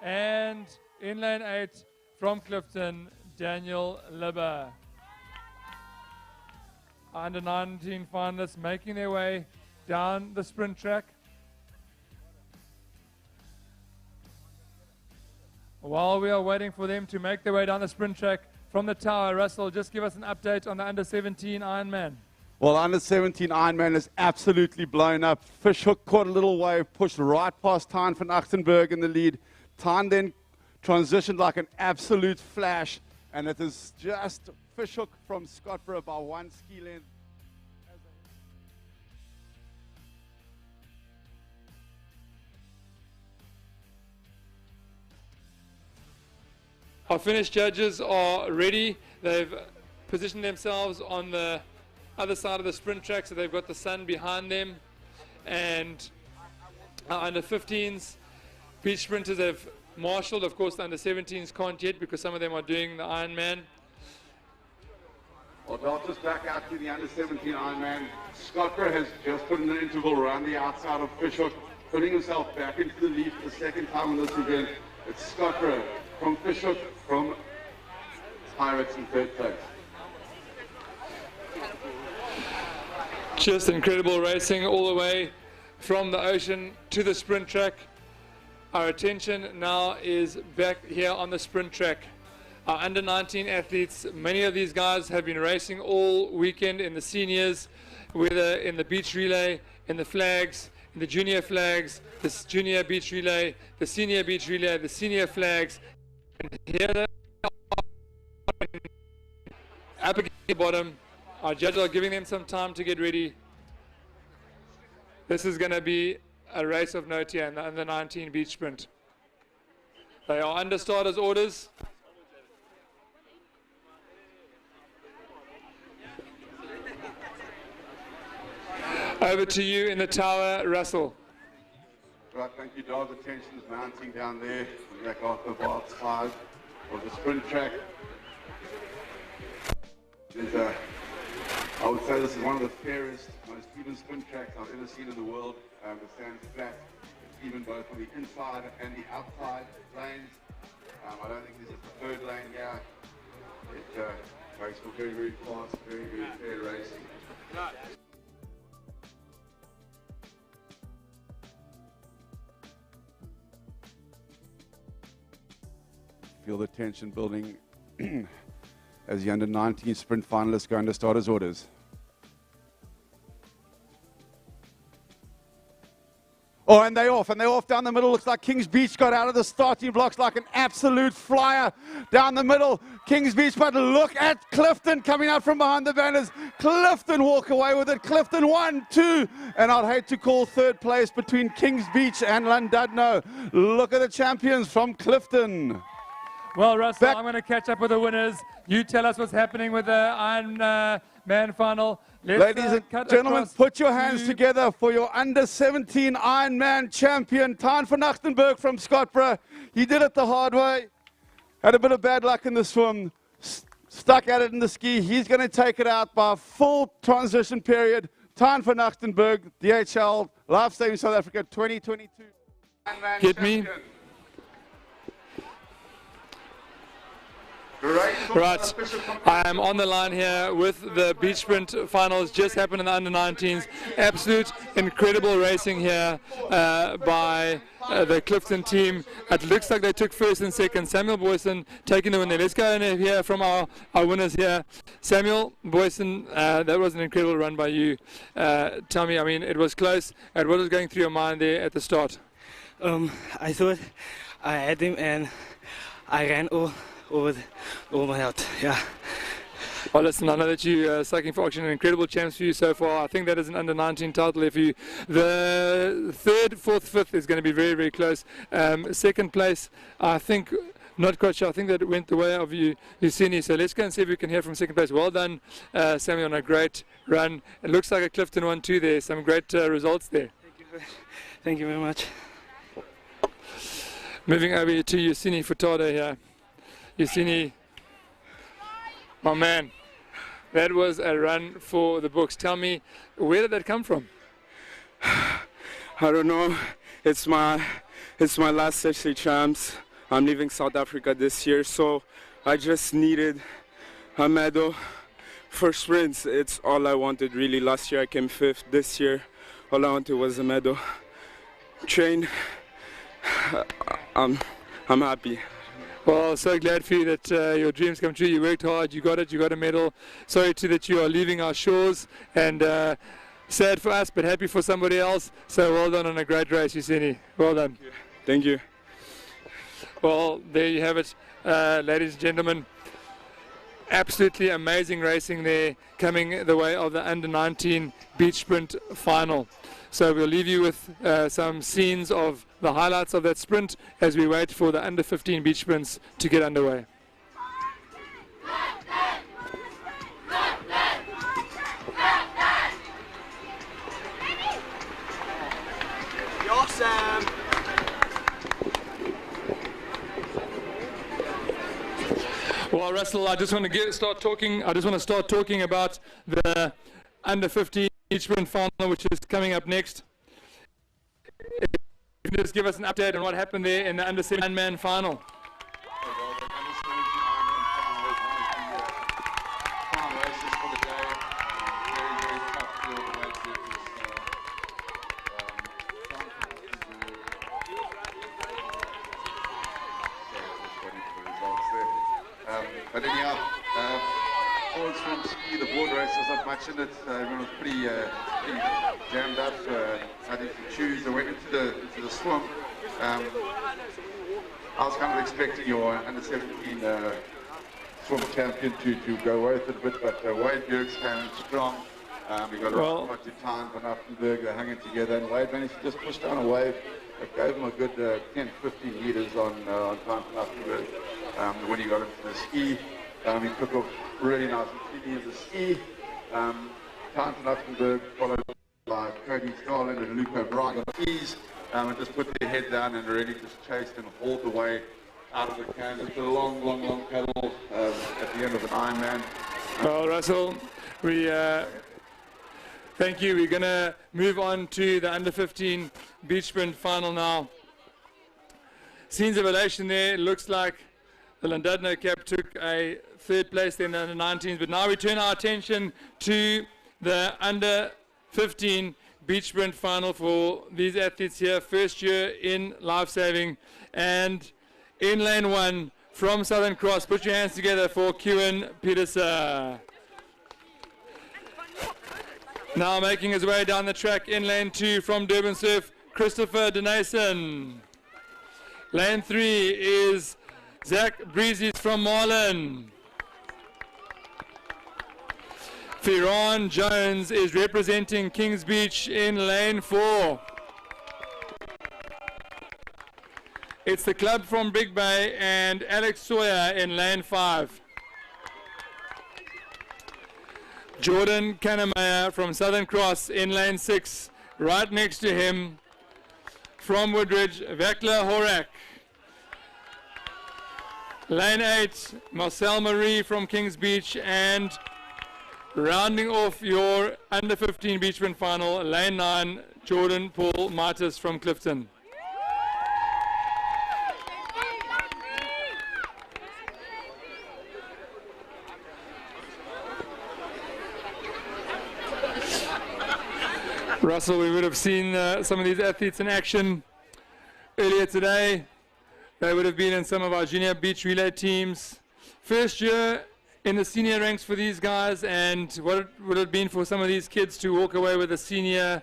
And in lane 8 from Clifton, Daniel Libber. Under 19 finalists making their way down the sprint track. While we are waiting for them to make their way down the sprint track from the tower, Russell, just give us an update on the under 17 Ironman. Well, under 17 Ironman is absolutely blown up. Fishhook caught a little wave, pushed right past Tijn van Achtenberg in the lead. Tijn then transitioned like an absolute flash, and it is just Fishhook from Scottsboro by 1 ski length. Our Finnish judges are ready. They've positioned themselves on the other side of the sprint track, so they've got the sun behind them. And our under 15s beach sprinters have marshaled. Of course, the under 17s can't yet because some of them are doing the Ironman. Well, Delta's back out to the under 17 Ironman. Scottsboro has just put in an interval around the outside of Fishhook, putting himself back into the lead for the second time in this event. It's Scottsboro from Fishhook from Pirates in third place. Just incredible racing all the way from the ocean to the sprint track. Our attention now is back here on the sprint track. Our under 19 athletes, many of these guys have been racing all weekend in the seniors, whether in the beach relay, in the flags, in the junior flags, the junior beach relay, the senior beach relay, the senior flags. And here they are, up against the bottom. Our judges are giving them some time to get ready. This is going to be a race of note here in the under 19 beach sprint. They are under starters orders. Over to you in the tower, Russell. Right, thank you, Dog. The tension is mounting down there on the MacArthur Bar side of the sprint track. I would say this is one of the fairest, most even sprint tracks I've ever seen in the world. The sand's flat, it's even both on the inside and the outside lanes. I don't think there's a preferred lane here. It makes for very, very fast, very, very fair racing. Feel the tension building as the under-19 sprint finalists go under starters' orders. Oh, and they're off down the middle. Looks like Kings Beach got out of the starting blocks like an absolute flyer down the middle. Kings Beach, but look at Clifton coming out from behind the banners. Clifton walk away with it. Clifton 1, 2, and I'd hate to call third place between Kings Beach and Llandudno. Look at the champions from Clifton. Well, Russell, I'm going to catch up with the winners. You tell us what's happening with the Iron Man final. Ladies and gentlemen, put your hands together for your under-17 Ironman champion, Tijn van Achtenberg from Scotborough. He did it the hard way. Had a bit of bad luck in the swim. Stuck at it in the ski. He's going to take it out by a full transition period. Tijn van Achtenberg, DHL Lifesaving South Africa 2022. Hit me. Right, I am on the line here with the beach sprint finals. Just happened in the under-19s. Absolute incredible racing here by the Clifton team. It looks like they took first and second. Samuel Boyson taking the win there. Let's go and hear from our winners here. Samuel Boyson, that was an incredible run by you. Tell me, I mean, it was close. And what was going through your mind there at the start? I thought I had him and I ran over my head, yeah. Well, listen, I know that you're sucking for oxygen. Incredible champs for you so far. I think that is an under-19 title there for you. The third, fourth, fifth is going to be very, very close. Second place, I think, not quite sure. I think that it went the way of Yusini. So let's go and see if we can hear from second place. Well done, Samuel, on a great run. It looks like a Clifton 1-2 there. Some great results there. Thank you very much. Moving over to Yusini Furtado here. Yusini, my man, that was a run for the books. Tell me, where did that come from? I don't know. It's my last SA champs. I'm leaving South Africa this year, so I just needed a medal for sprints. It's all I wanted, really. Last year I came 5th. This year, all I wanted was a medal. Train. I'm happy. Well, so glad for you that your dreams come true. You worked hard, you got it, you got a medal. Sorry too that you are leaving our shores, and sad for us, but happy for somebody else. So well done on a great race, Yusini. Well done. Thank you. Well, there you have it, ladies and gentlemen. Absolutely amazing racing there, coming the way of the under-19 beach sprint final. So we'll leave you with some scenes of the highlights of that sprint as we wait for the under-15 beach sprints to get underway. Awesome. Well, Russell, I just want to start talking about the under-15 beach sprint final, which is coming up next. You can just give us an update on what happened there in the under-17 man final. But anyhow, forwards from ski, the board race was not much in it. Everyone was pretty jammed up, nothing to choose. I went into the swim. I was kind of expecting your under-17 swim champion to go away with it a bit, but Wade Bjergs came in strong. We got a to Tijn van Achtenberg, they hung it together, and Wade managed to just push down a wave. It gave him a good 10-15 meters on Tijn van Achtenberg. When he got into the ski, he took off really nice and cleanly in the ski. Tijn van Achtenberg followed by by Cody Starlin and Luca Braga. And just put their head down and really just chased and hauled the way out of the can. Just a long, long, long pedal at the end of an Ironman. Well, Russell, we thank you. We're going to move on to the under-15 beach sprint final now. Scenes of elation there. It looks like the Llandudno cap took a third place there in the under-19s, but now we turn our attention to the under-15 beach sprint final for these athletes here. First year in Lifesaving, and in lane 1 from Southern Cross, put your hands together for Kieran Peterson. Now making his way down the track in lane 2 from Durban Surf, Christopher Denason. Lane 3 is Zach Breezies from Marlin. Firon Jones is representing Kings Beach in lane 4. It's the club from Big Bay and Alex Sawyer in lane 5. Jordan Kannemeyer from Southern Cross in lane 6. Right next to him from Woodridge, Vekla Horak. Lane 8, Marcel Marie from Kings Beach, and rounding off your under-15 beach sprint final, lane 9, Jordan Paul Martis from Clifton. Russell, we would have seen some of these athletes in action earlier today. They would have been in some of our junior beach relay teams. First year in the senior ranks for these guys, and what would it have been for some of these kids to walk away with a senior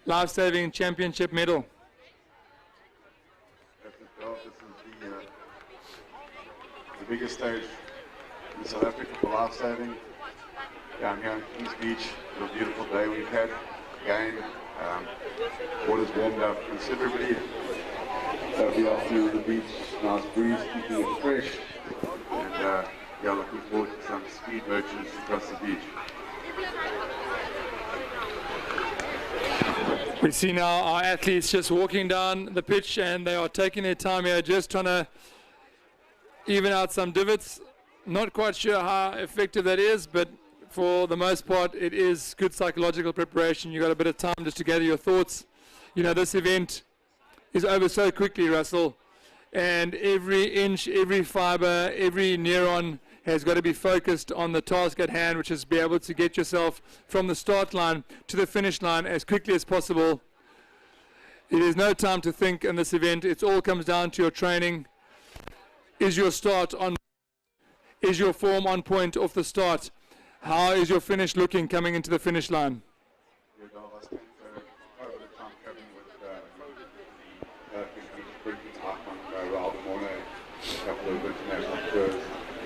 Lifesaving championship medal? This is the biggest stage in South Africa for Lifesaving. Down here in Kings Beach, what a beautiful day we've had. Again, water's warmed up considerably. That'll be off to the beach, nice breeze, keeping it fresh. And yeah, looking forward to some speed merchants across the beach. We see now our athletes just walking down the pitch, and they are taking their time here, just trying to even out some divots. Not quite sure how effective that is, but for the most part, it is good psychological preparation. You've got a bit of time just to gather your thoughts. You know, this event is over so quickly, Russell, and every inch, every fiber, every neuron has got to be focused on the task at hand, which is to be able to get yourself from the start line to the finish line as quickly as possible. It is no time to think in this event. It all comes down to your training. Is your start on? Is your form on point off the start? How is your finish looking coming into the finish line?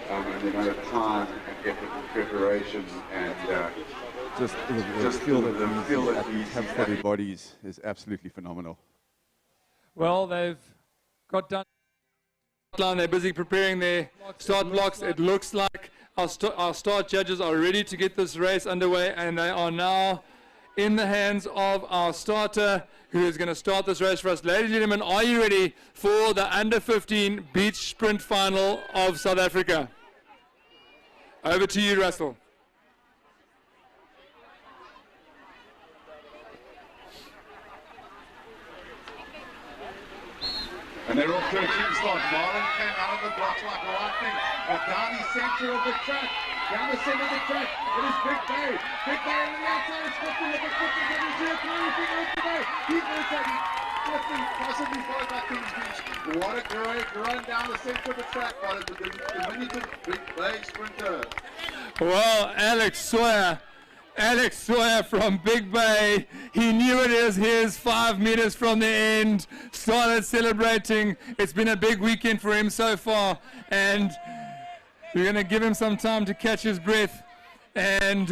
And the amount of time and effort and preparation and just the feel that these have for their bodies is absolutely phenomenal. Well, they've got done. They're busy preparing their start blocks. It looks like our start judges are ready to get this race underway, and they are now in the hands of our starter, who is going to start this race for us. Ladies and gentlemen, are you ready for the under-15 beach sprint final of South Africa? Over to you, Russell. And they're off to a team start. Marlon came out of the blocks like lightning. Down the center of the track. Down the center of the track. It is Big Bay. Big Bay on the outside. It's 50 with the 50. He's rotating. 50, possibly followed by Kings Beach. What a great run down the center of the track by the diminutive Big Bay sprinter. Well, Alex Sawyer from Big Bay, he knew it is his 5 meters from the end, started celebrating. It's been a big weekend for him so far, and we're going to give him some time to catch his breath. And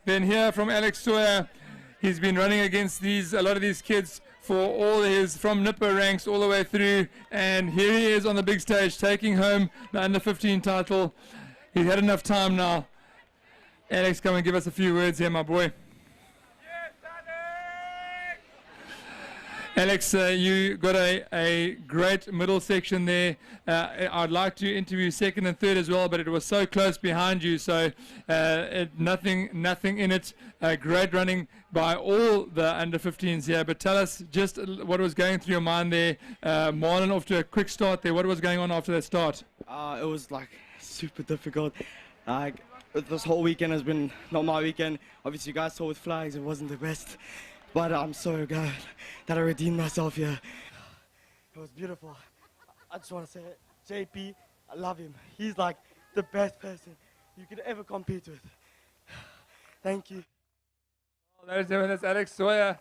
then hear from Alex Sawyer. He's been running against a lot of these kids for all his, from Nipper ranks all the way through, and here he is on the big stage taking home the under-15 title. He's had enough time now. Alex, come and give us a few words here, my boy. Alex, you got a great middle section there. I'd like to interview second and third as well, but it was so close behind you, so nothing in it. Great running by all the under-15s here. But tell us just what was going through your mind there. Marlon off to a quick start there. What was going on after that start? It was like super difficult. Like this whole weekend has been not my weekend. Obviously, you guys saw with flags, it wasn't the best. But I'm so glad that I redeemed myself here. It was beautiful. I just want to say, JP, I love him. He's like the best person you could ever compete with. Thank you. Well, ladies and gentlemen, that's Alex Sawyer.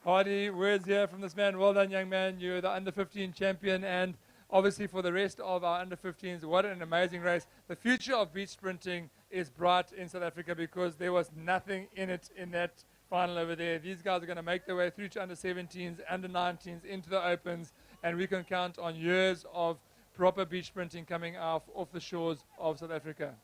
Hardy words here from this man. Well done, young man. You're the under-15 champion, and obviously for the rest of our under-15s, what an amazing race. The future of beach sprinting is bright in South Africa because there was nothing in it in that final over there. These guys are going to make their way through to under-17s, under-19s, into the opens, and we can count on years of proper beach sprinting coming off the shores of South Africa.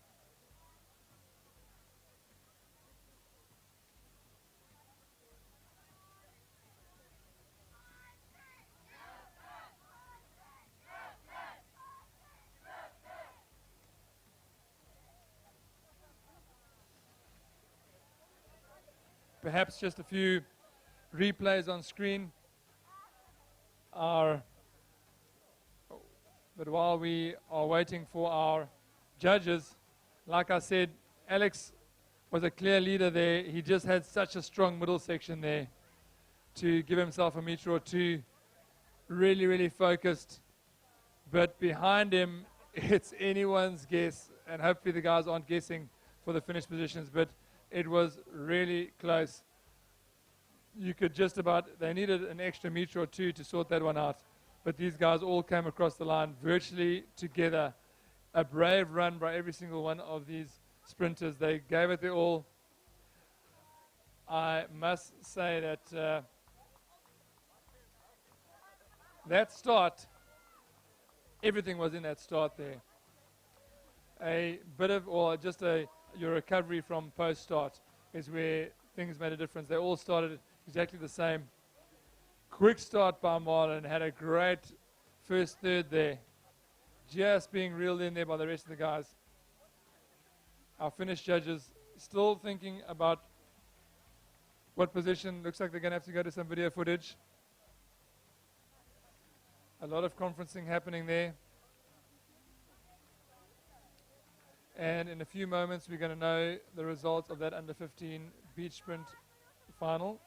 Perhaps just a few replays on screen. But while we are waiting for our judges, like I said, Alex was a clear leader there. He just had such a strong middle section there to give himself a meter or two. Really, really focused. But behind him, it's anyone's guess, and hopefully the guys aren't guessing for the finish positions, but it was really close. You could just about, they needed an extra meter or two to sort that one out. But these guys all came across the line virtually together. A brave run by every single one of these sprinters. They gave it their all. I must say that that start, everything was in that start there. A bit of, or just your recovery from post-start is where things made a difference. They all started exactly the same. Quick start by Marlon, had a great first third there. Just being reeled in there by the rest of the guys. Our finish judges still thinking about what position. Looks like they're going to have to go to some video footage. A lot of conferencing happening there. And in a few moments, we're going to know the results of that under-15 beach sprint final.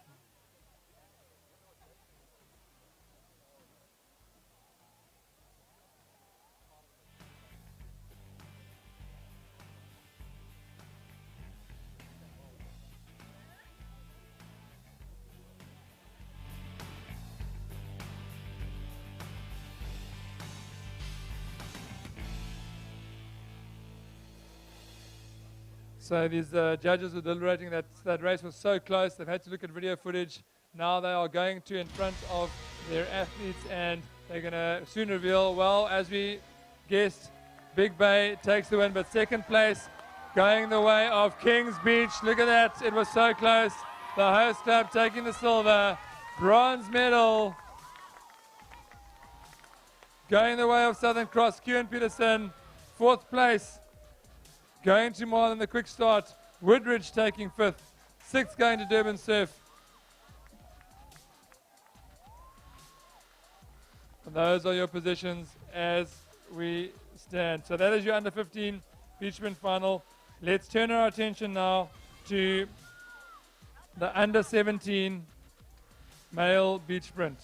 So these judges were deliberating that race was so close, they've had to look at video footage. Now they are going to in front of their athletes, and they're going to soon reveal, well, as we guessed, Big Bay takes the win, but second place going the way of Kings Beach. Look at that, it was so close. The host club taking the silver, bronze medal. Going the way of Southern Cross, Kieran Peterson, fourth place. Going to Marlon, the quick start. Woodridge taking fifth. Sixth going to Durban Surf. And those are your positions as we stand. So that is your under-15 beach sprint final. Let's turn our attention now to the under-17 male beach sprint.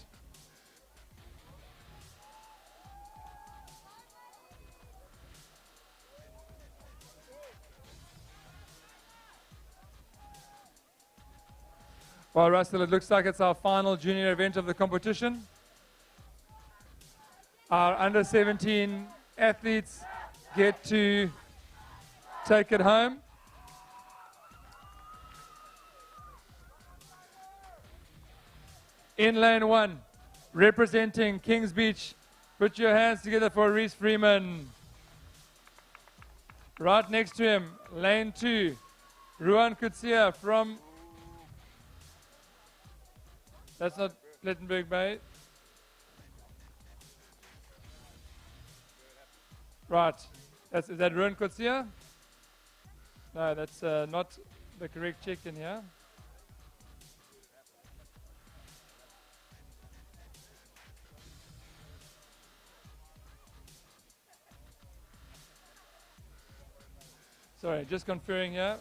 Well, Russell, it looks like it's our final junior event of the competition. Our under-17 athletes get to take it home. In lane one, representing Kings Beach, put your hands together for Reese Freeman. Right next to him, lane two, Ruan Kutsia from... Let's not Plettenberg Bay. Right. Is that Ruin Kotsia? No, that's not the correct check in here. Sorry, just conferring here.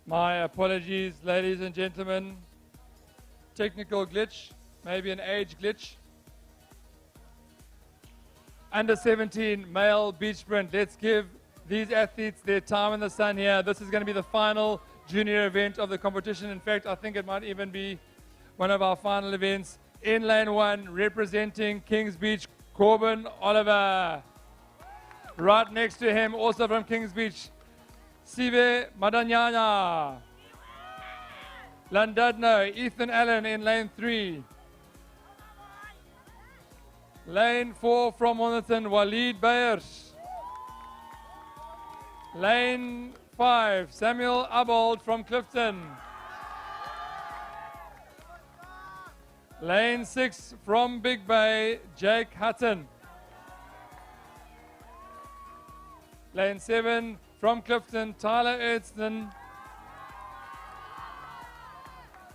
My apologies, ladies and gentlemen. Technical glitch, maybe an age glitch. Under 17 male beach sprint. Let's give these athletes their time in the sun here. This is going to be the final junior event of the competition. In fact, I think it might even be one of our final events. In lane 1, representing Kings Beach, Corbin Oliver. Right next to him, also from Kings Beach, Sive Madanyana. Landudno, Ethan Allen in lane 3. Lane 4 from Wonderton, Waleed Bayers. Lane 5, Samuel Abold from Clifton. Lane 6 from Big Bay, Jake Hutton. Lane 7 from Clifton, Tyler Erdston.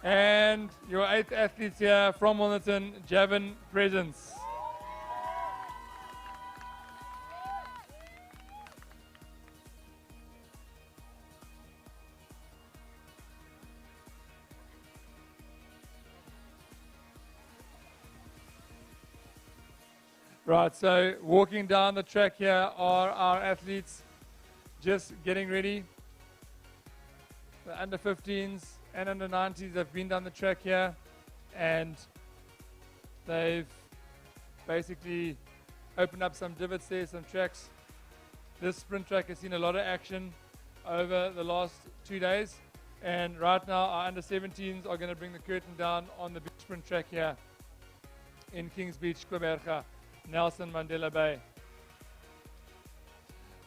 And your 8th athlete here from Wonderton, Javin Presence. Right, so walking down the track here are our athletes just getting ready. The under 15s and under 90s have been down the track here, and they've basically opened up some divots there, some tracks. This sprint track has seen a lot of action over the last 2 days, and right now our under 17s are going to bring the curtain down on the beach sprint track here in Kings Beach, Queberga, Nelson Mandela Bay.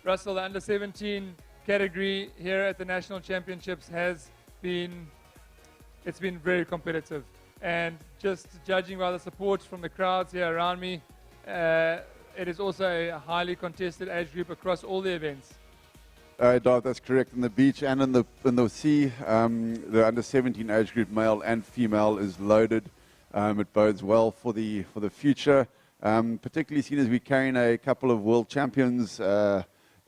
Russell, the under 17 category here at the National Championships it's been very competitive, and just judging by the support from the crowds here around me, it is also a highly contested age group across all the events. Dave, that's correct. In the beach and in the sea, the under 17 age group, male and female, is loaded. It bodes well for the future, particularly seeing as we're carrying a couple of world champions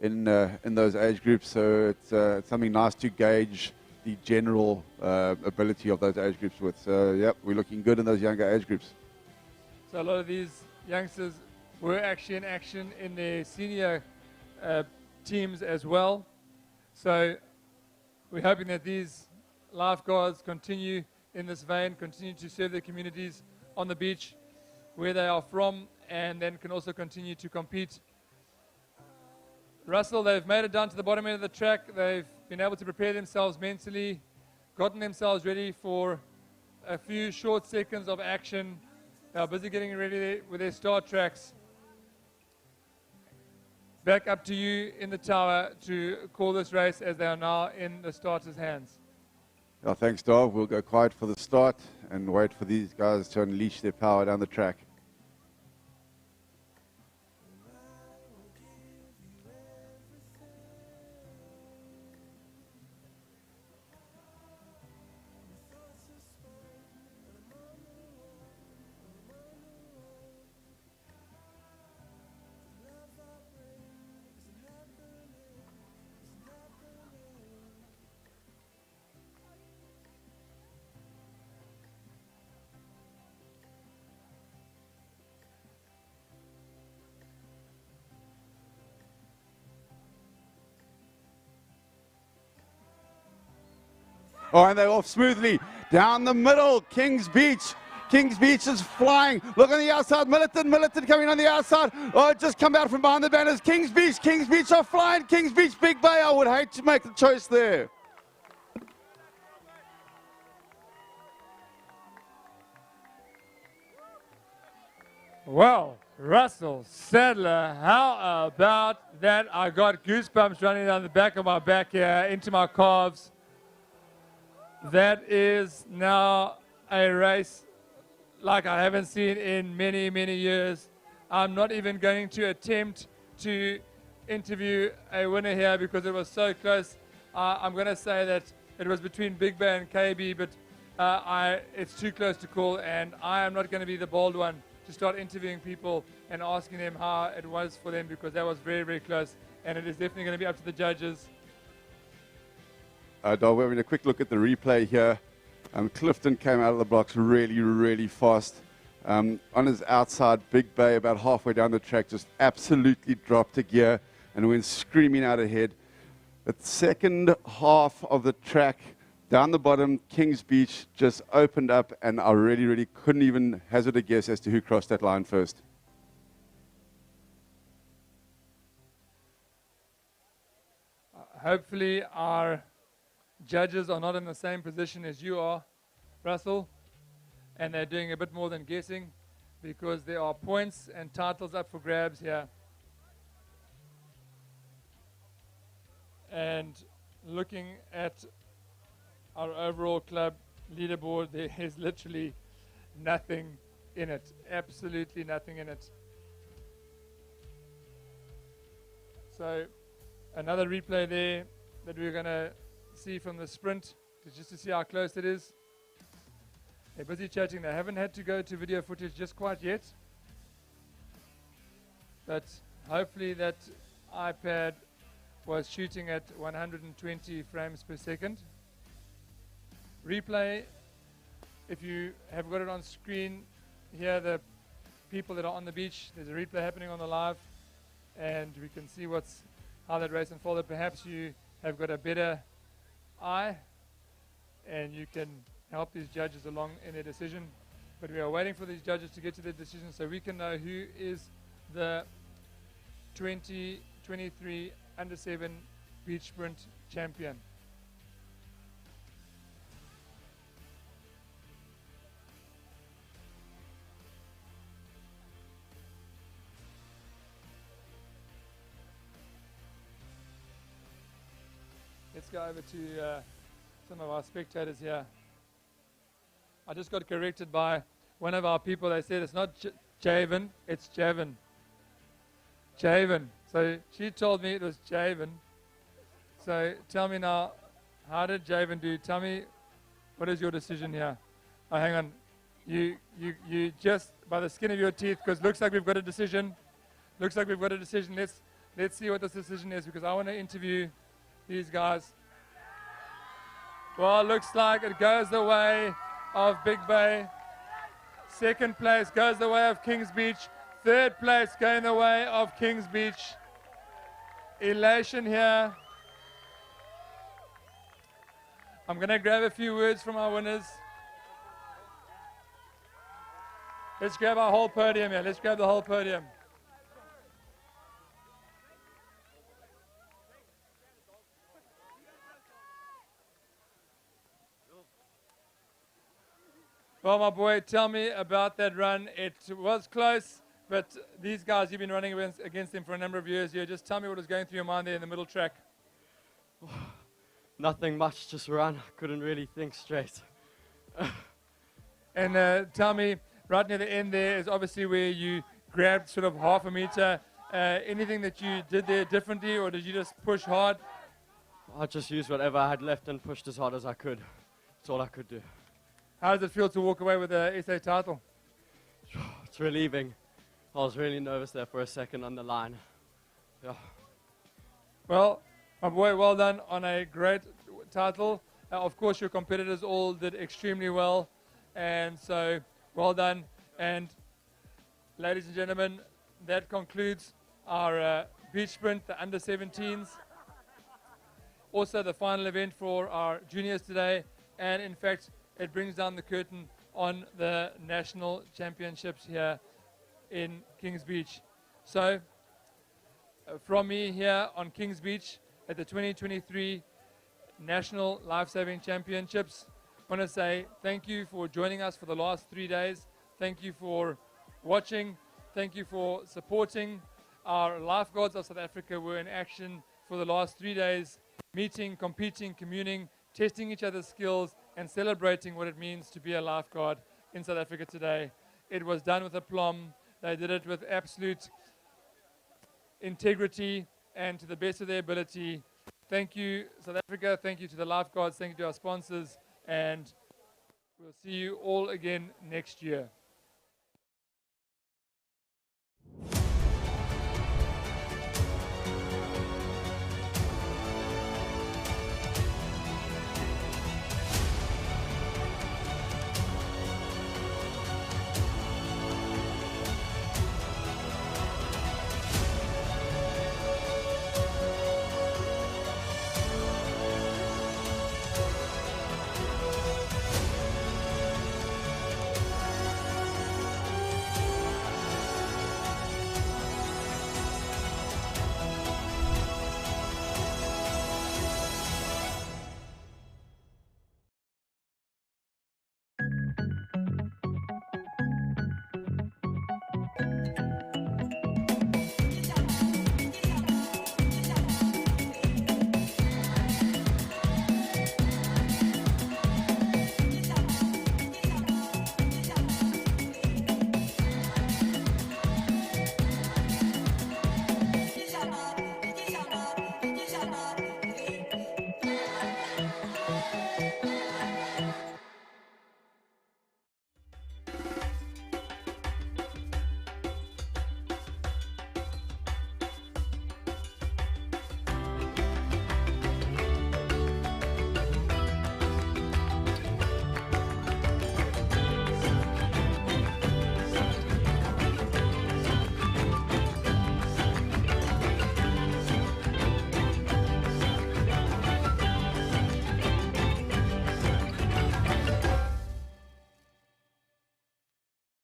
in those age groups. So it's something nice to gauge the general ability of those age groups with. So, yep, we're looking good in those younger age groups. So a lot of these youngsters were actually in action in their senior teams as well. So we're hoping that these lifeguards continue in this vein, continue to serve their communities on the beach where they are from, and then can also continue to compete. Russell, they've made it down to the bottom end of the track. They've been able to prepare themselves mentally, gotten themselves ready for a few short seconds of action. They are busy getting ready with their start tracks. Back up to you in the tower to call this race, as they are now in the starters' hands. Well, thanks, Dave. We'll go quiet for the start and wait for these guys to unleash their power down the track. Oh, and they're off smoothly down the middle. Kings Beach Kings Beach is flying. Look on the outside. Militant coming on the outside. Oh, just come out from behind the banners. Kings Beach are flying. Kings Beach, Big Bay. I would hate to make the choice there. Well, Russell Sadler, how about that? I got goosebumps running down the back of my back here into my calves. That is now a race like I haven't seen in many, many years. I'm not even going to attempt to interview a winner here because it was so close. I'm going to say that it was between Big Bay and KB, but it's too close to call, and I am not going to be the bold one to start interviewing people and asking them how it was for them, because that was very, very close, and it is definitely going to be up to the judges. We're having a quick look at the replay here. Clifton came out of the blocks really, really fast. On his outside, Big Bay, about halfway down the track, just absolutely dropped a gear and went screaming out ahead. The second half of the track, down the bottom, Kings Beach just opened up, and I really, really couldn't even hazard a guess as to who crossed that line first. Hopefully our judges are not in the same position as you are, Russell, and they're doing a bit more than guessing, because there are points and titles up for grabs here. And looking at our overall club leaderboard, there is literally nothing in it, absolutely nothing in it. So another replay there that we're going to see from the sprint, just to see how close it is. They're busy chatting. They haven't had to go to video footage just quite yet, but hopefully that iPad was shooting at 120 frames per second. Replay, if you have got it on screen here, the people that are on the beach, there's a replay happening on the live, and we can see how that race unfolded. Perhaps you have got a better eye and you can help these judges along in their decision, but we are waiting for these judges to get to their decision so we can know who is the 2023 Under-7 Beach Sprint champion. Let's go over to some of our spectators here. I just got corrected by one of our people. They said it's not Javen, it's Javin. Javen. So she told me it was Javen. So tell me now, how did Javen do? Tell me, what is your decision here? Oh, hang on. You just, by the skin of your teeth, because looks like we've got a decision. Looks like we've got a decision. Let's see what this decision is, because I want to interview these guys. Well, looks like it goes the way of Big Bay. Second place goes the way of Kings Beach. Third place going the way of Kings Beach. Elation here. I'm going to grab a few words from our winners. Let's grab our whole podium here. Let's grab the whole podium. Well, my boy, tell me about that run. It was close, but these guys, you've been running against them for a number of years here. Just tell me what was going through your mind there in the middle track. Nothing much, just run. Couldn't really think straight. And tell me, right near the end there is obviously where you grabbed sort of half a meter. Anything that you did there differently, or did you just push hard? I just used whatever I had left and pushed as hard as I could. That's all I could do. How does it feel to walk away with the SA title? It's relieving. I was really nervous there for a second on the line. Yeah. Well, my boy, well done on a great title. Of course, your competitors all did extremely well, and so well done. And ladies and gentlemen, that concludes our beach sprint, the under-17s. Also the final event for our juniors today, and in fact, it brings down the curtain on the national championships here in Kings Beach. So, from me here on Kings Beach at the 2023 National Lifesaving Championships, I want to say thank you for joining us for the last 3 days. Thank you for watching. Thank you for supporting. Our lifeguards of South Africa were in action for the last 3 days, meeting, competing, communing, testing each other's skills, and celebrating what it means to be a lifeguard in South Africa today. It was done with aplomb. They did it with absolute integrity and to the best of their ability. Thank you, South Africa. Thank you to the lifeguards. Thank you to our sponsors. And we'll see you all again next year.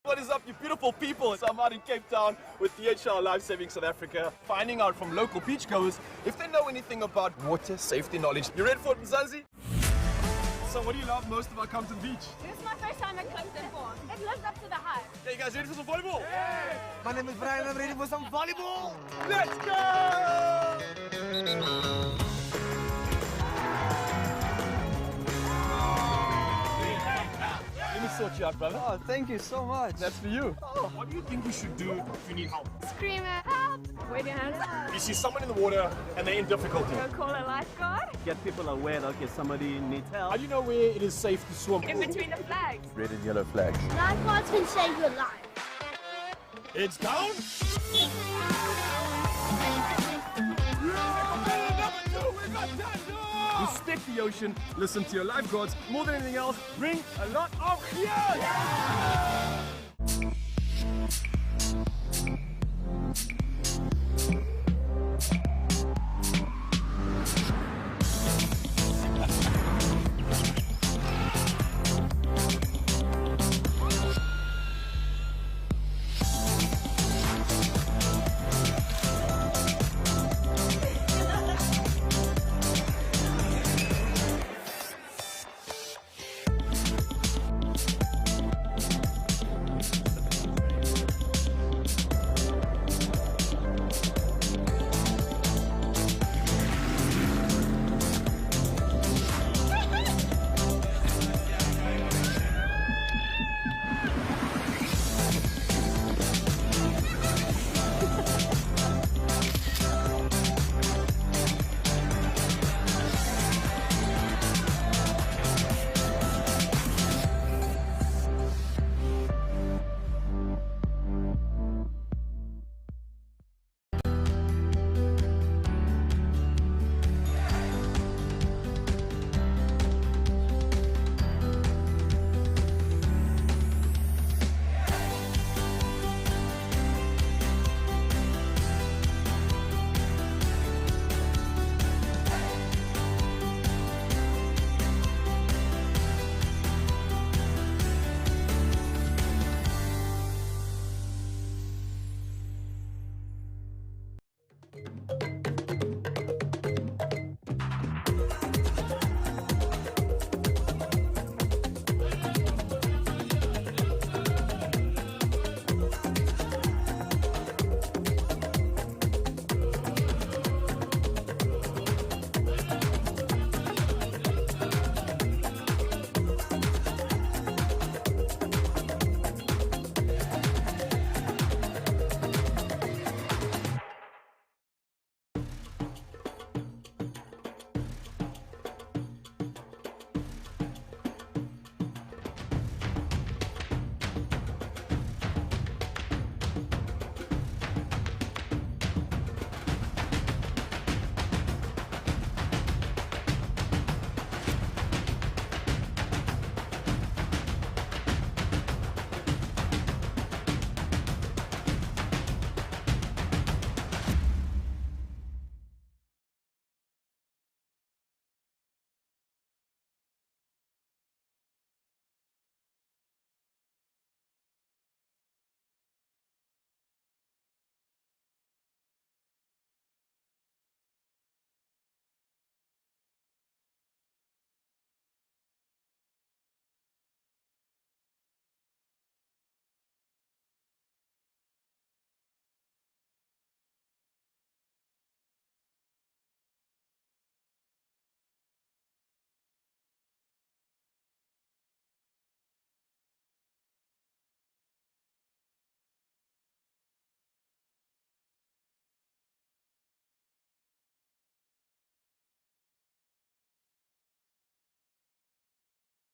What is up, you beautiful people? So I'm out in Cape Town with DHL Lifesaving South Africa, finding out from local beachgoers if they know anything about water safety knowledge. You ready for it, Mzansi? So what do you love most about Compton Beach? This is my first time at Compton. It lives up to the hype. Yeah, you guys ready for some volleyball? Yeah. My name is Brian, I'm ready for some volleyball. Let's go! Let me sort you out, brother. Oh, thank you so much. That's for you. Oh, what do you think we should do if you need help? Scream at help. Wave your hands up. You see someone in the water and they're in difficulty. Go call a lifeguard. Get people aware that okay, somebody needs help. How do you know where it is safe to swim? In between the flags. Red and yellow flags. Lifeguards can save your life. It's down. Respect the ocean, listen to your lifeguards. More than anything else, bring a lot of cheers!